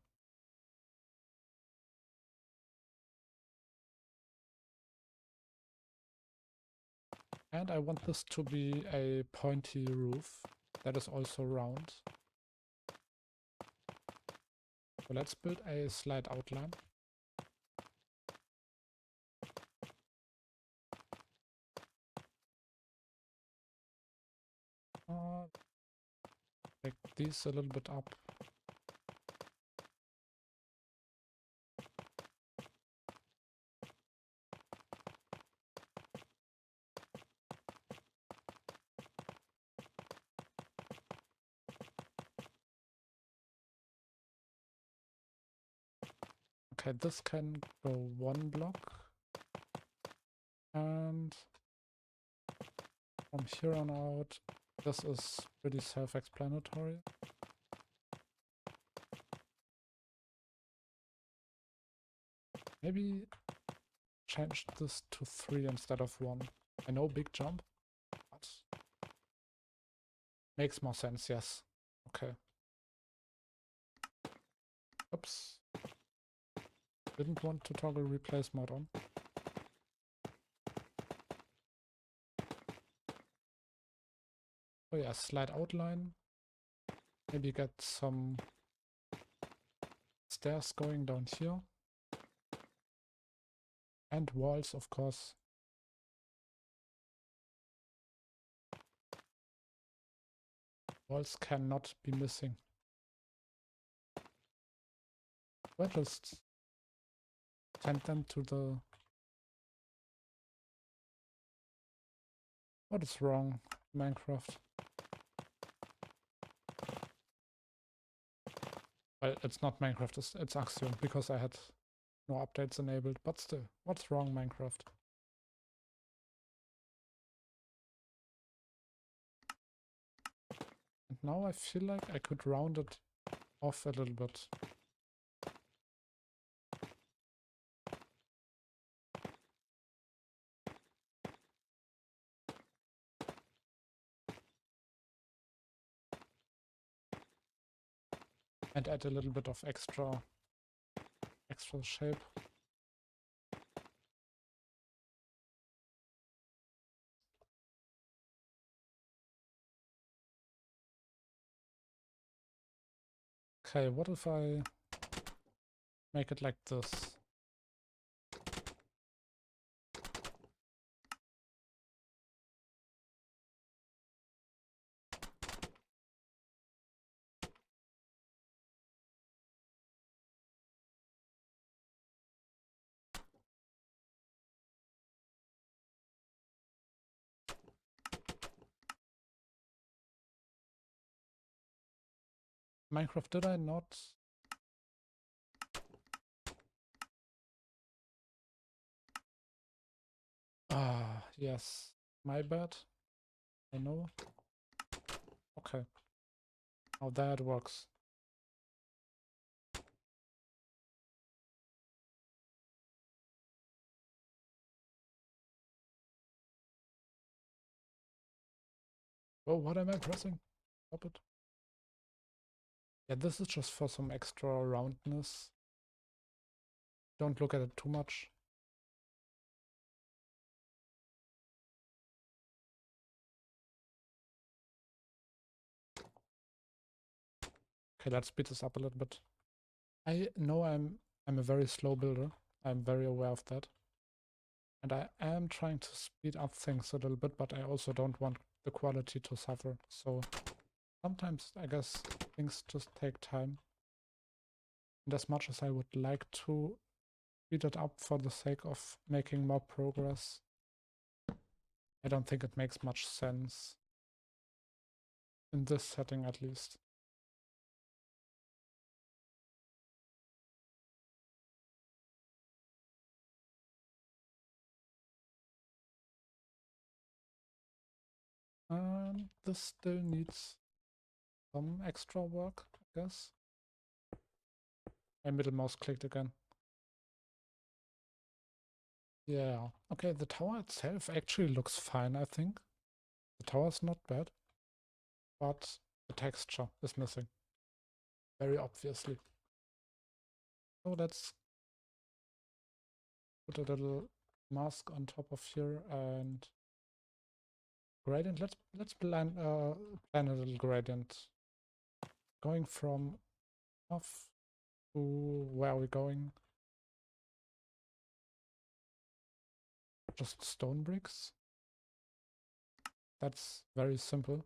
And I want this to be a pointy roof that is also round. So let's build a slight outline. Take these a little bit up. Okay, this can go one block. And from here on out, this is pretty self-explanatory. Maybe change this to 3 instead of 1. I know, big jump, but makes more sense, yes. Okay. Oops. Didn't want to toggle replace mode on. Oh yeah, slight outline. Maybe get some stairs going down here. And walls, of course. Walls cannot be missing. We'll just send them to the... What is wrong, Minecraft? Well, it's not Minecraft, it's Axiom, because I had no updates enabled, but still, what's wrong, Minecraft? And now I feel like I could round it off a little bit. and add a little bit of extra shape. Okay, what if I make it like this? Minecraft, did I not? Ah, yes. My bad. I know. Okay. Now that works. Oh, what am I pressing? Stop it. Yeah, this is just for some extra roundness. Don't look at it too much. Okay, let's speed this up a little bit. I know I'm a very slow builder. I'm very aware of that. And I am trying to speed up things a little bit, but I also don't want the quality to suffer. So sometimes I guess things just take time. And as much as I would like to speed it up for the sake of making more progress, I don't think it makes much sense. In this setting at least. This still needs some extra work, I guess. I middle mouse clicked again. Yeah, okay, the tower itself actually looks fine, I think. The tower's not bad, but the texture is missing. Very obviously. So let's put a little mask on top of here and gradient. Let's plan a little gradient. Going from off to where are we going? Just stone bricks. That's very simple.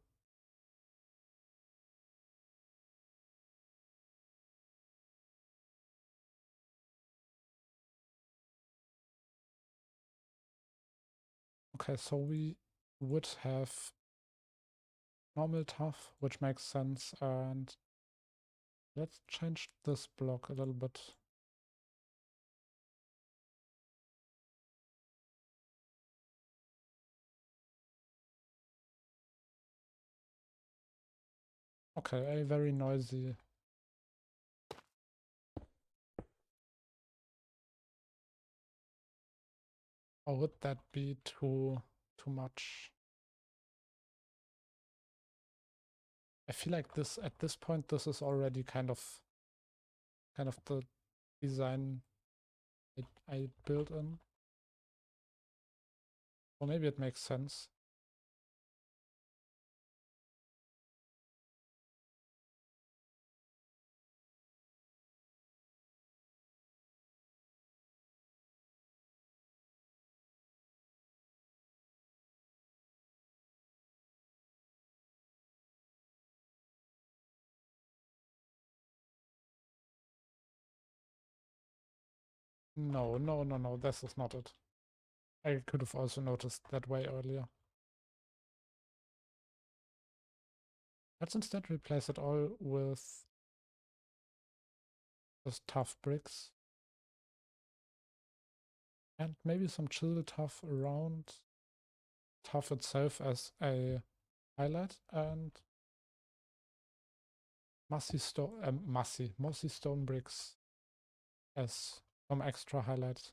Okay, so we would have normal tough, which makes sense, and let's change this block a little bit. Okay, a very noisy. Or would that be too much? I feel like this at this point this is already kind of the design I built in. Or maybe it makes sense. No, no, no, no, this is not it. I could have also noticed that way earlier. Let's instead replace it all with just tough bricks. And maybe some chisel tough around tough itself as a highlight, and mossy stone bricks as some extra highlights.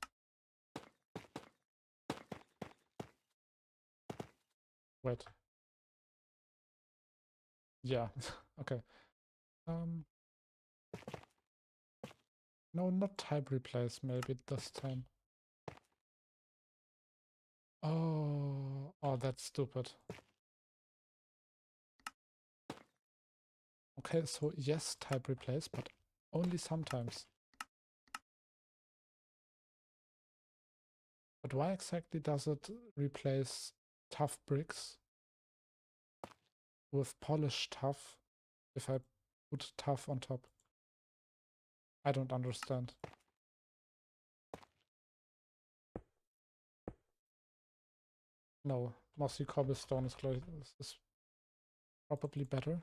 Wait. Yeah. Okay. No, not type replace, maybe this time. Oh, that's stupid. Okay, so yes, type replace, but only sometimes. But why exactly does it replace tough bricks with polished tough if I put tough on top? I don't understand. No, mossy cobblestone is probably better.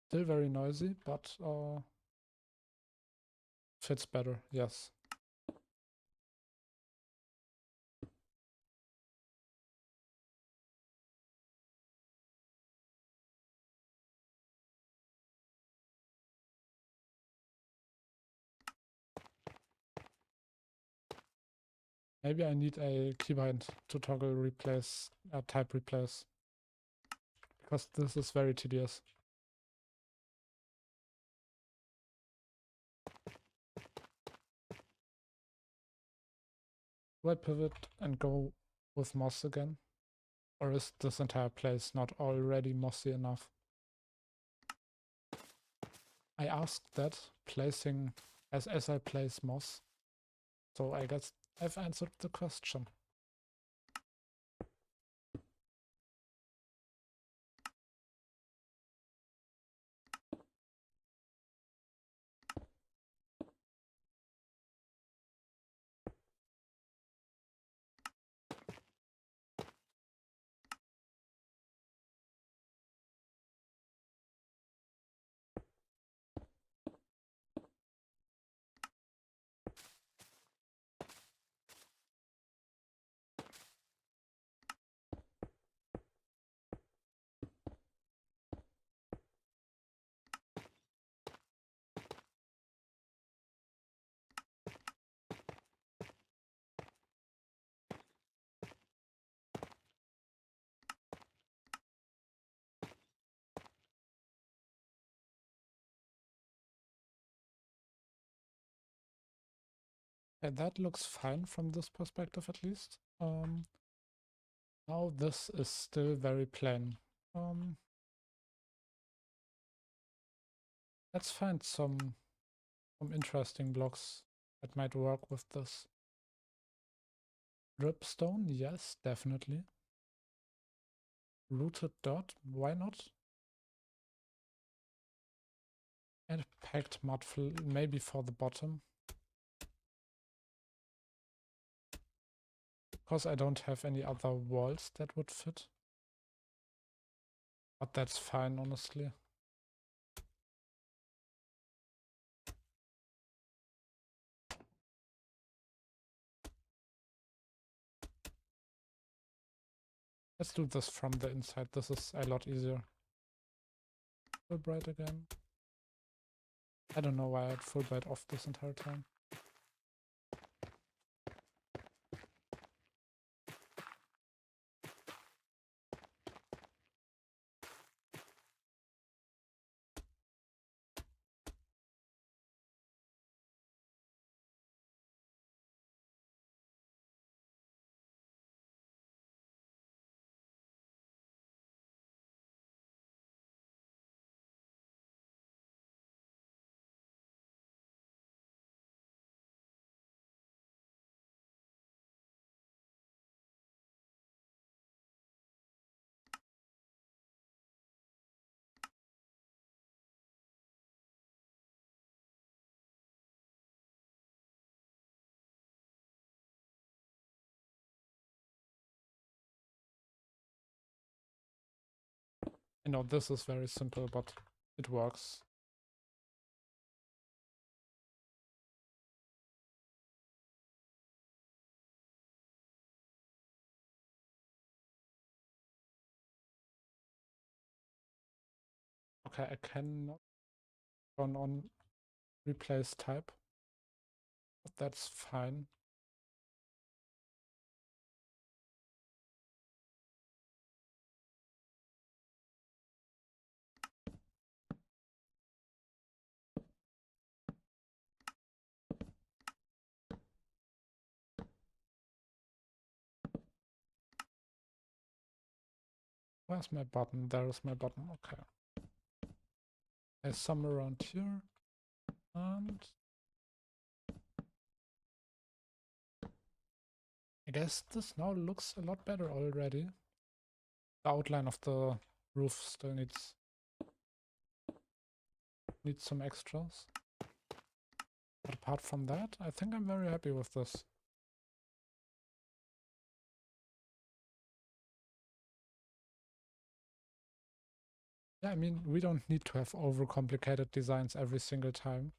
Still very noisy, but fits better, yes. Maybe I need a keybind to toggle replace, type replace, because this is very tedious. Do I pivot and go with moss again? Or is this entire place not already mossy enough? I asked that placing as I place moss, so I guess I've answered the question. And that looks fine from this perspective at least. Now this is still very plain. Let's find some interesting blocks that might work with this. Dripstone, yes, definitely. Rooted dot, why not? And packed mud fill, maybe for the bottom. Because I don't have any other walls that would fit. But that's fine, honestly. Let's do this from the inside. This is a lot easier. Fulbright again. I don't know why I had Fulbright off this entire time. I know this is very simple, but it works. Okay, I cannot turn on replace type, but that's fine. Where's my button? There is my button. Okay. There's some around here. And I guess this now looks a lot better already. The outline of the roof still needs some extras. But apart from that, I think I'm very happy with this. Yeah, I mean, we don't need to have overcomplicated designs every single time.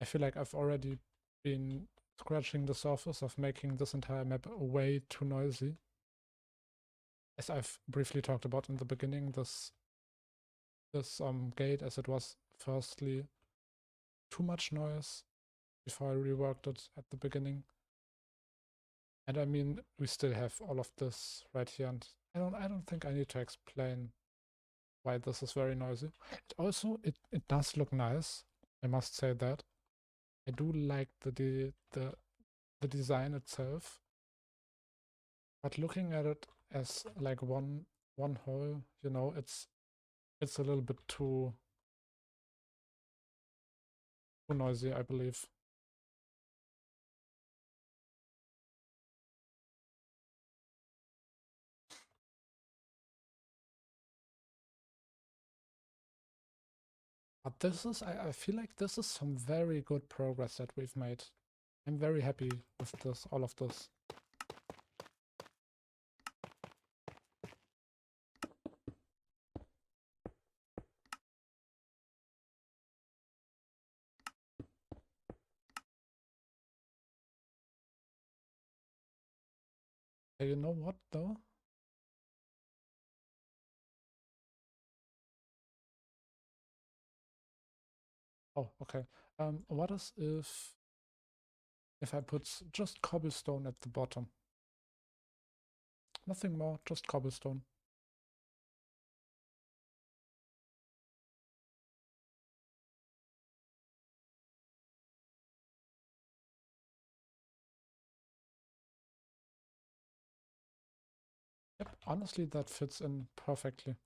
I feel like I've already been scratching the surface of making this entire map way too noisy. As I've briefly talked about in the beginning, this gate, as it was firstly too much noise before I reworked it at the beginning. And I mean, we still have all of this right here, and I don't think I need to explain why this is very noisy. It also it does look nice. I must say that. I do like the design itself. But looking at it as like one whole, you know, it's a little bit too noisy, I believe. But this is, I feel like this is some very good progress that we've made. I'm very happy with this, all of this. Hey, you know what though? Oh, okay. What is if I put just cobblestone at the bottom? Nothing more, just cobblestone. Yep, honestly, that fits in perfectly.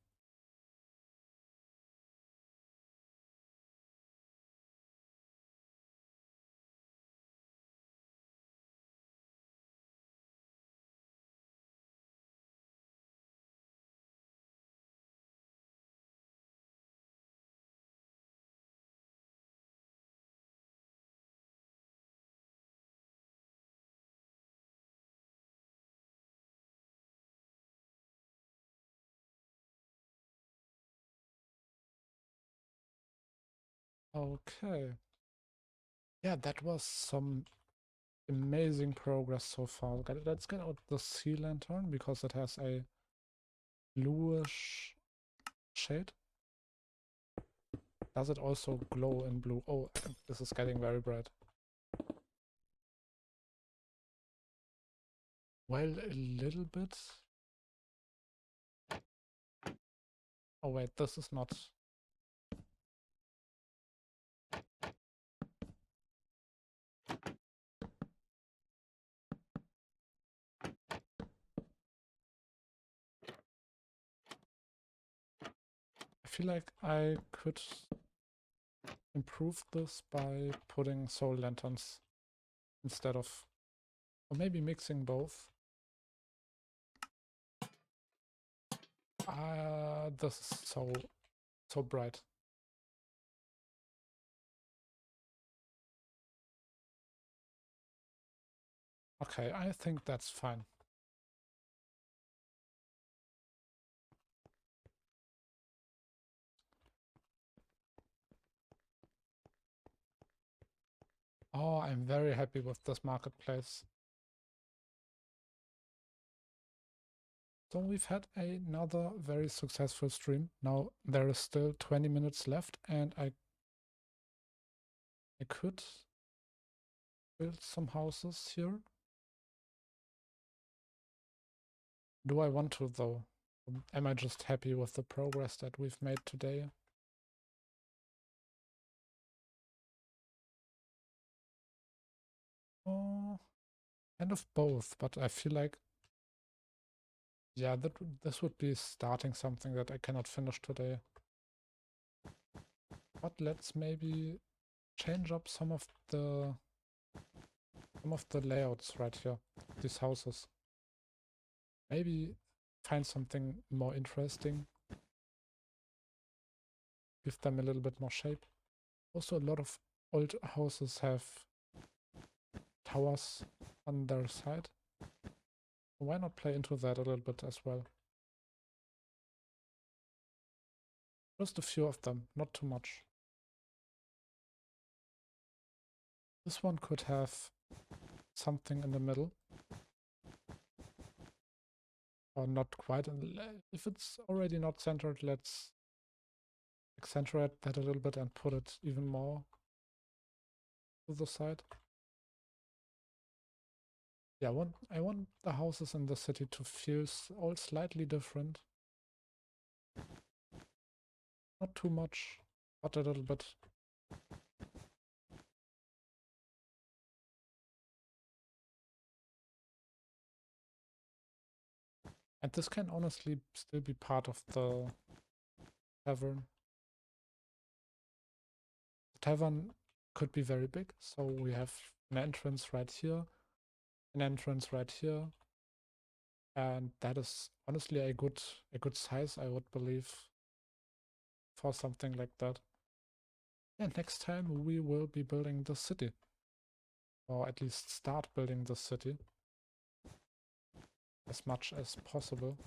Okay. Yeah, that was some amazing progress so far. Let's get out the sea lantern because it has a bluish shade. Does it also glow in blue? Oh, this is getting very bright. Well, a little bit. Oh wait, this is not. I feel like I could improve this by putting soul lanterns instead of, or maybe mixing both. This is so bright. Okay, I think that's fine. Oh, I'm very happy with this marketplace. So we've had another very successful stream. Now there is still 20 minutes left and I could build some houses here. Do I want to though? Am I just happy with the progress that we've made today? Oh, kind of both, but I feel like, Yeah, this would be starting something that I cannot finish today. But let's maybe change up some of the layouts right here, these houses. Maybe find something more interesting. Give them a little bit more shape. Also, a lot of old houses have towers on their side. Why not play into that a little bit as well? Just a few of them, not too much. This one could have something in the middle. Or not quite. If it's already not centered, let's accentuate that a little bit and put it even more to the side. Yeah, I want the houses in the city to feel all slightly different. Not too much, but a little bit. And this can honestly still be part of the tavern. The tavern could be very big, so we have an entrance right here, an entrance right here, and that is honestly a good size, I would believe, for something like that. And next time we will be building the city, or at least start building the city as much as possible.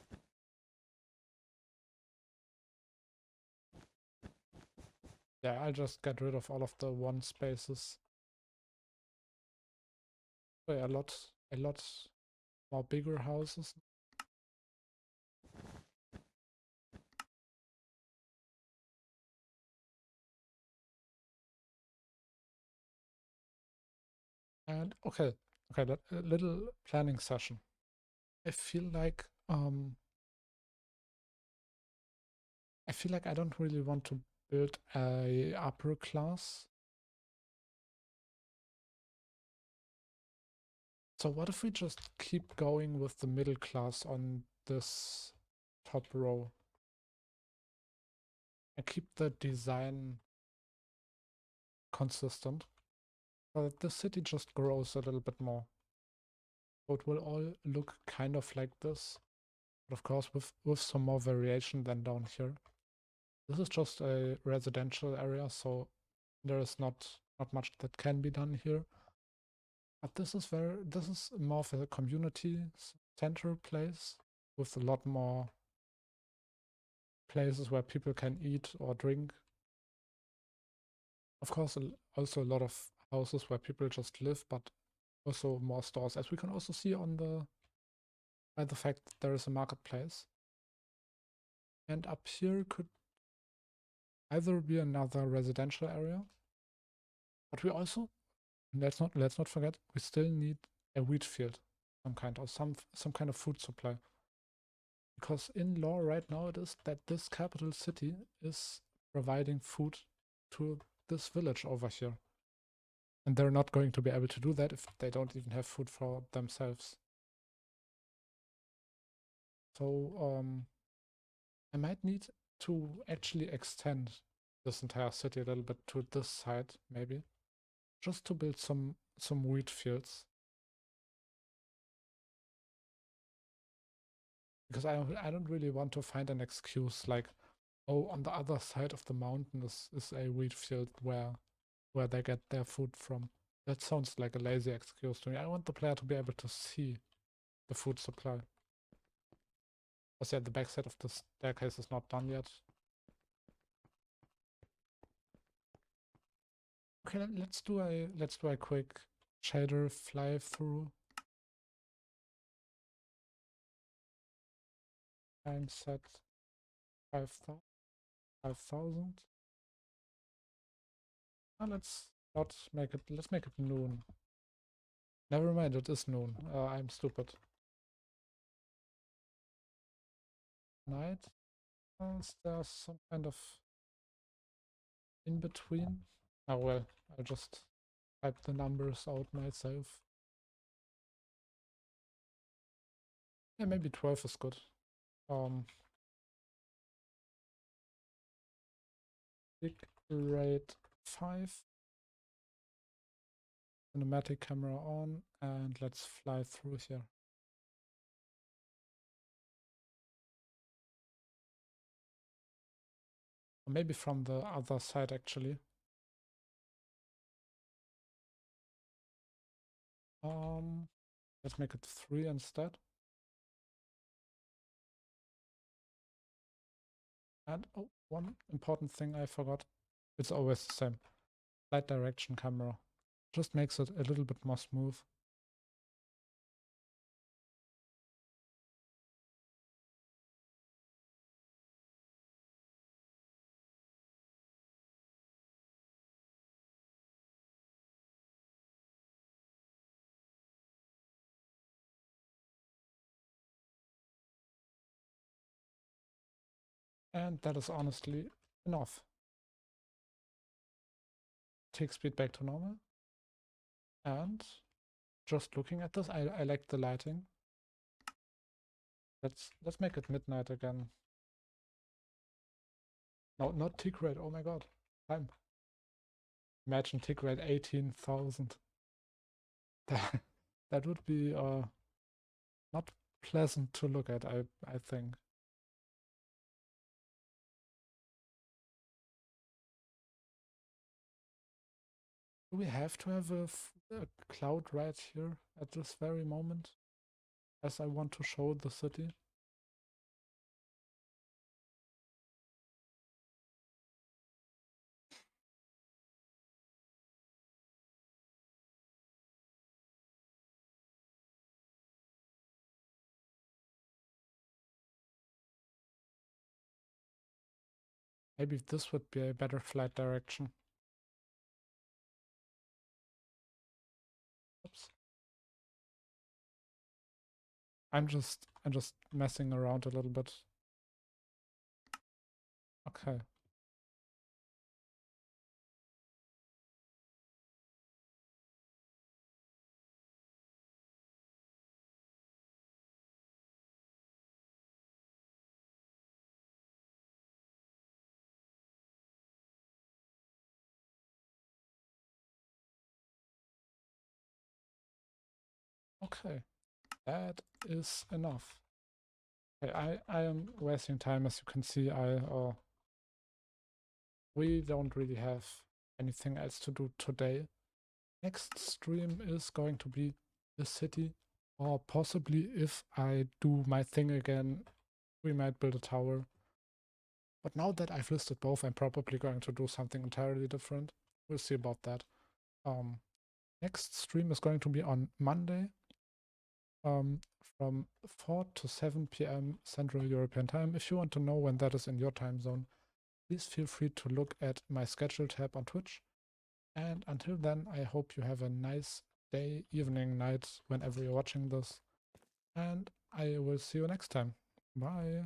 Yeah, I'll just get rid of all of the one spaces. So yeah, a lot more bigger houses. And okay, a little planning session. I feel like I don't really want to build a upper class. So what if we just keep going with the middle class on this top row and keep the design consistent, so that the city just grows a little bit more. So it will all look kind of like this, but of course with some more variation than down here. This is just a residential area, so there is not much that can be done here. But this is more of a community center place with a lot more places where people can eat or drink. Of course, also a lot of houses where people just live, but also more stores, as we can also see on by the fact that there is a marketplace. And up here could either be another residential area, but we also let's not forget we still need a wheat field, some kind, or some kind of food supply. Because in law right now it is that this capital city is providing food to this village over here. And they're not going to be able to do that if they don't even have food for themselves. So I might need to actually extend this entire city a little bit to this side, maybe, just to build some wheat fields. Because I don't really want to find an excuse like, oh, on the other side of the mountain is a wheat field where they get their food from. That sounds like a lazy excuse to me. I want the player to be able to see the food supply. Also, yeah, the backside of the staircase is not done yet. Okay, let's do a quick shader fly through and set 5,000. Let's not make it. Let's make it noon. Never mind, it is noon. I'm stupid. Night. Is there some kind of in between? Oh well, I'll just type the numbers out myself. Yeah, maybe 12 is good. big rate 5, cinematic camera on, and let's fly through here. Or maybe from the other side actually. Let's make it 3 instead. And oh, one important thing I forgot. It's always the same. Light direction camera. Just makes it a little bit more smooth. And that is honestly enough. Take speed back to normal. And just looking at this, I like the lighting. Let's make it midnight again. No, not tick rate. Oh my god. Time. Imagine tick rate 18,000. That would be not pleasant to look at, I think. Do we have to have a cloud right here at this very moment? As I want to show the city? Maybe this would be a better flight direction. Oops. I'm just messing around a little bit. Okay. Okay. That is enough. Okay, I am wasting time, as you can see. We don't really have anything else to do today. Next stream is going to be the city, or possibly if I do my thing again, we might build a tower. But now that I've listed both, I'm probably going to do something entirely different. We'll see about that. Next stream is going to be on Monday, from 4 to 7 p.m. Central European Time. If you want to know when that is in your time zone, please feel free to look at my schedule tab on Twitch. And until then, I hope you have a nice day, evening, night, whenever you're watching this. And I will see you next time. Bye.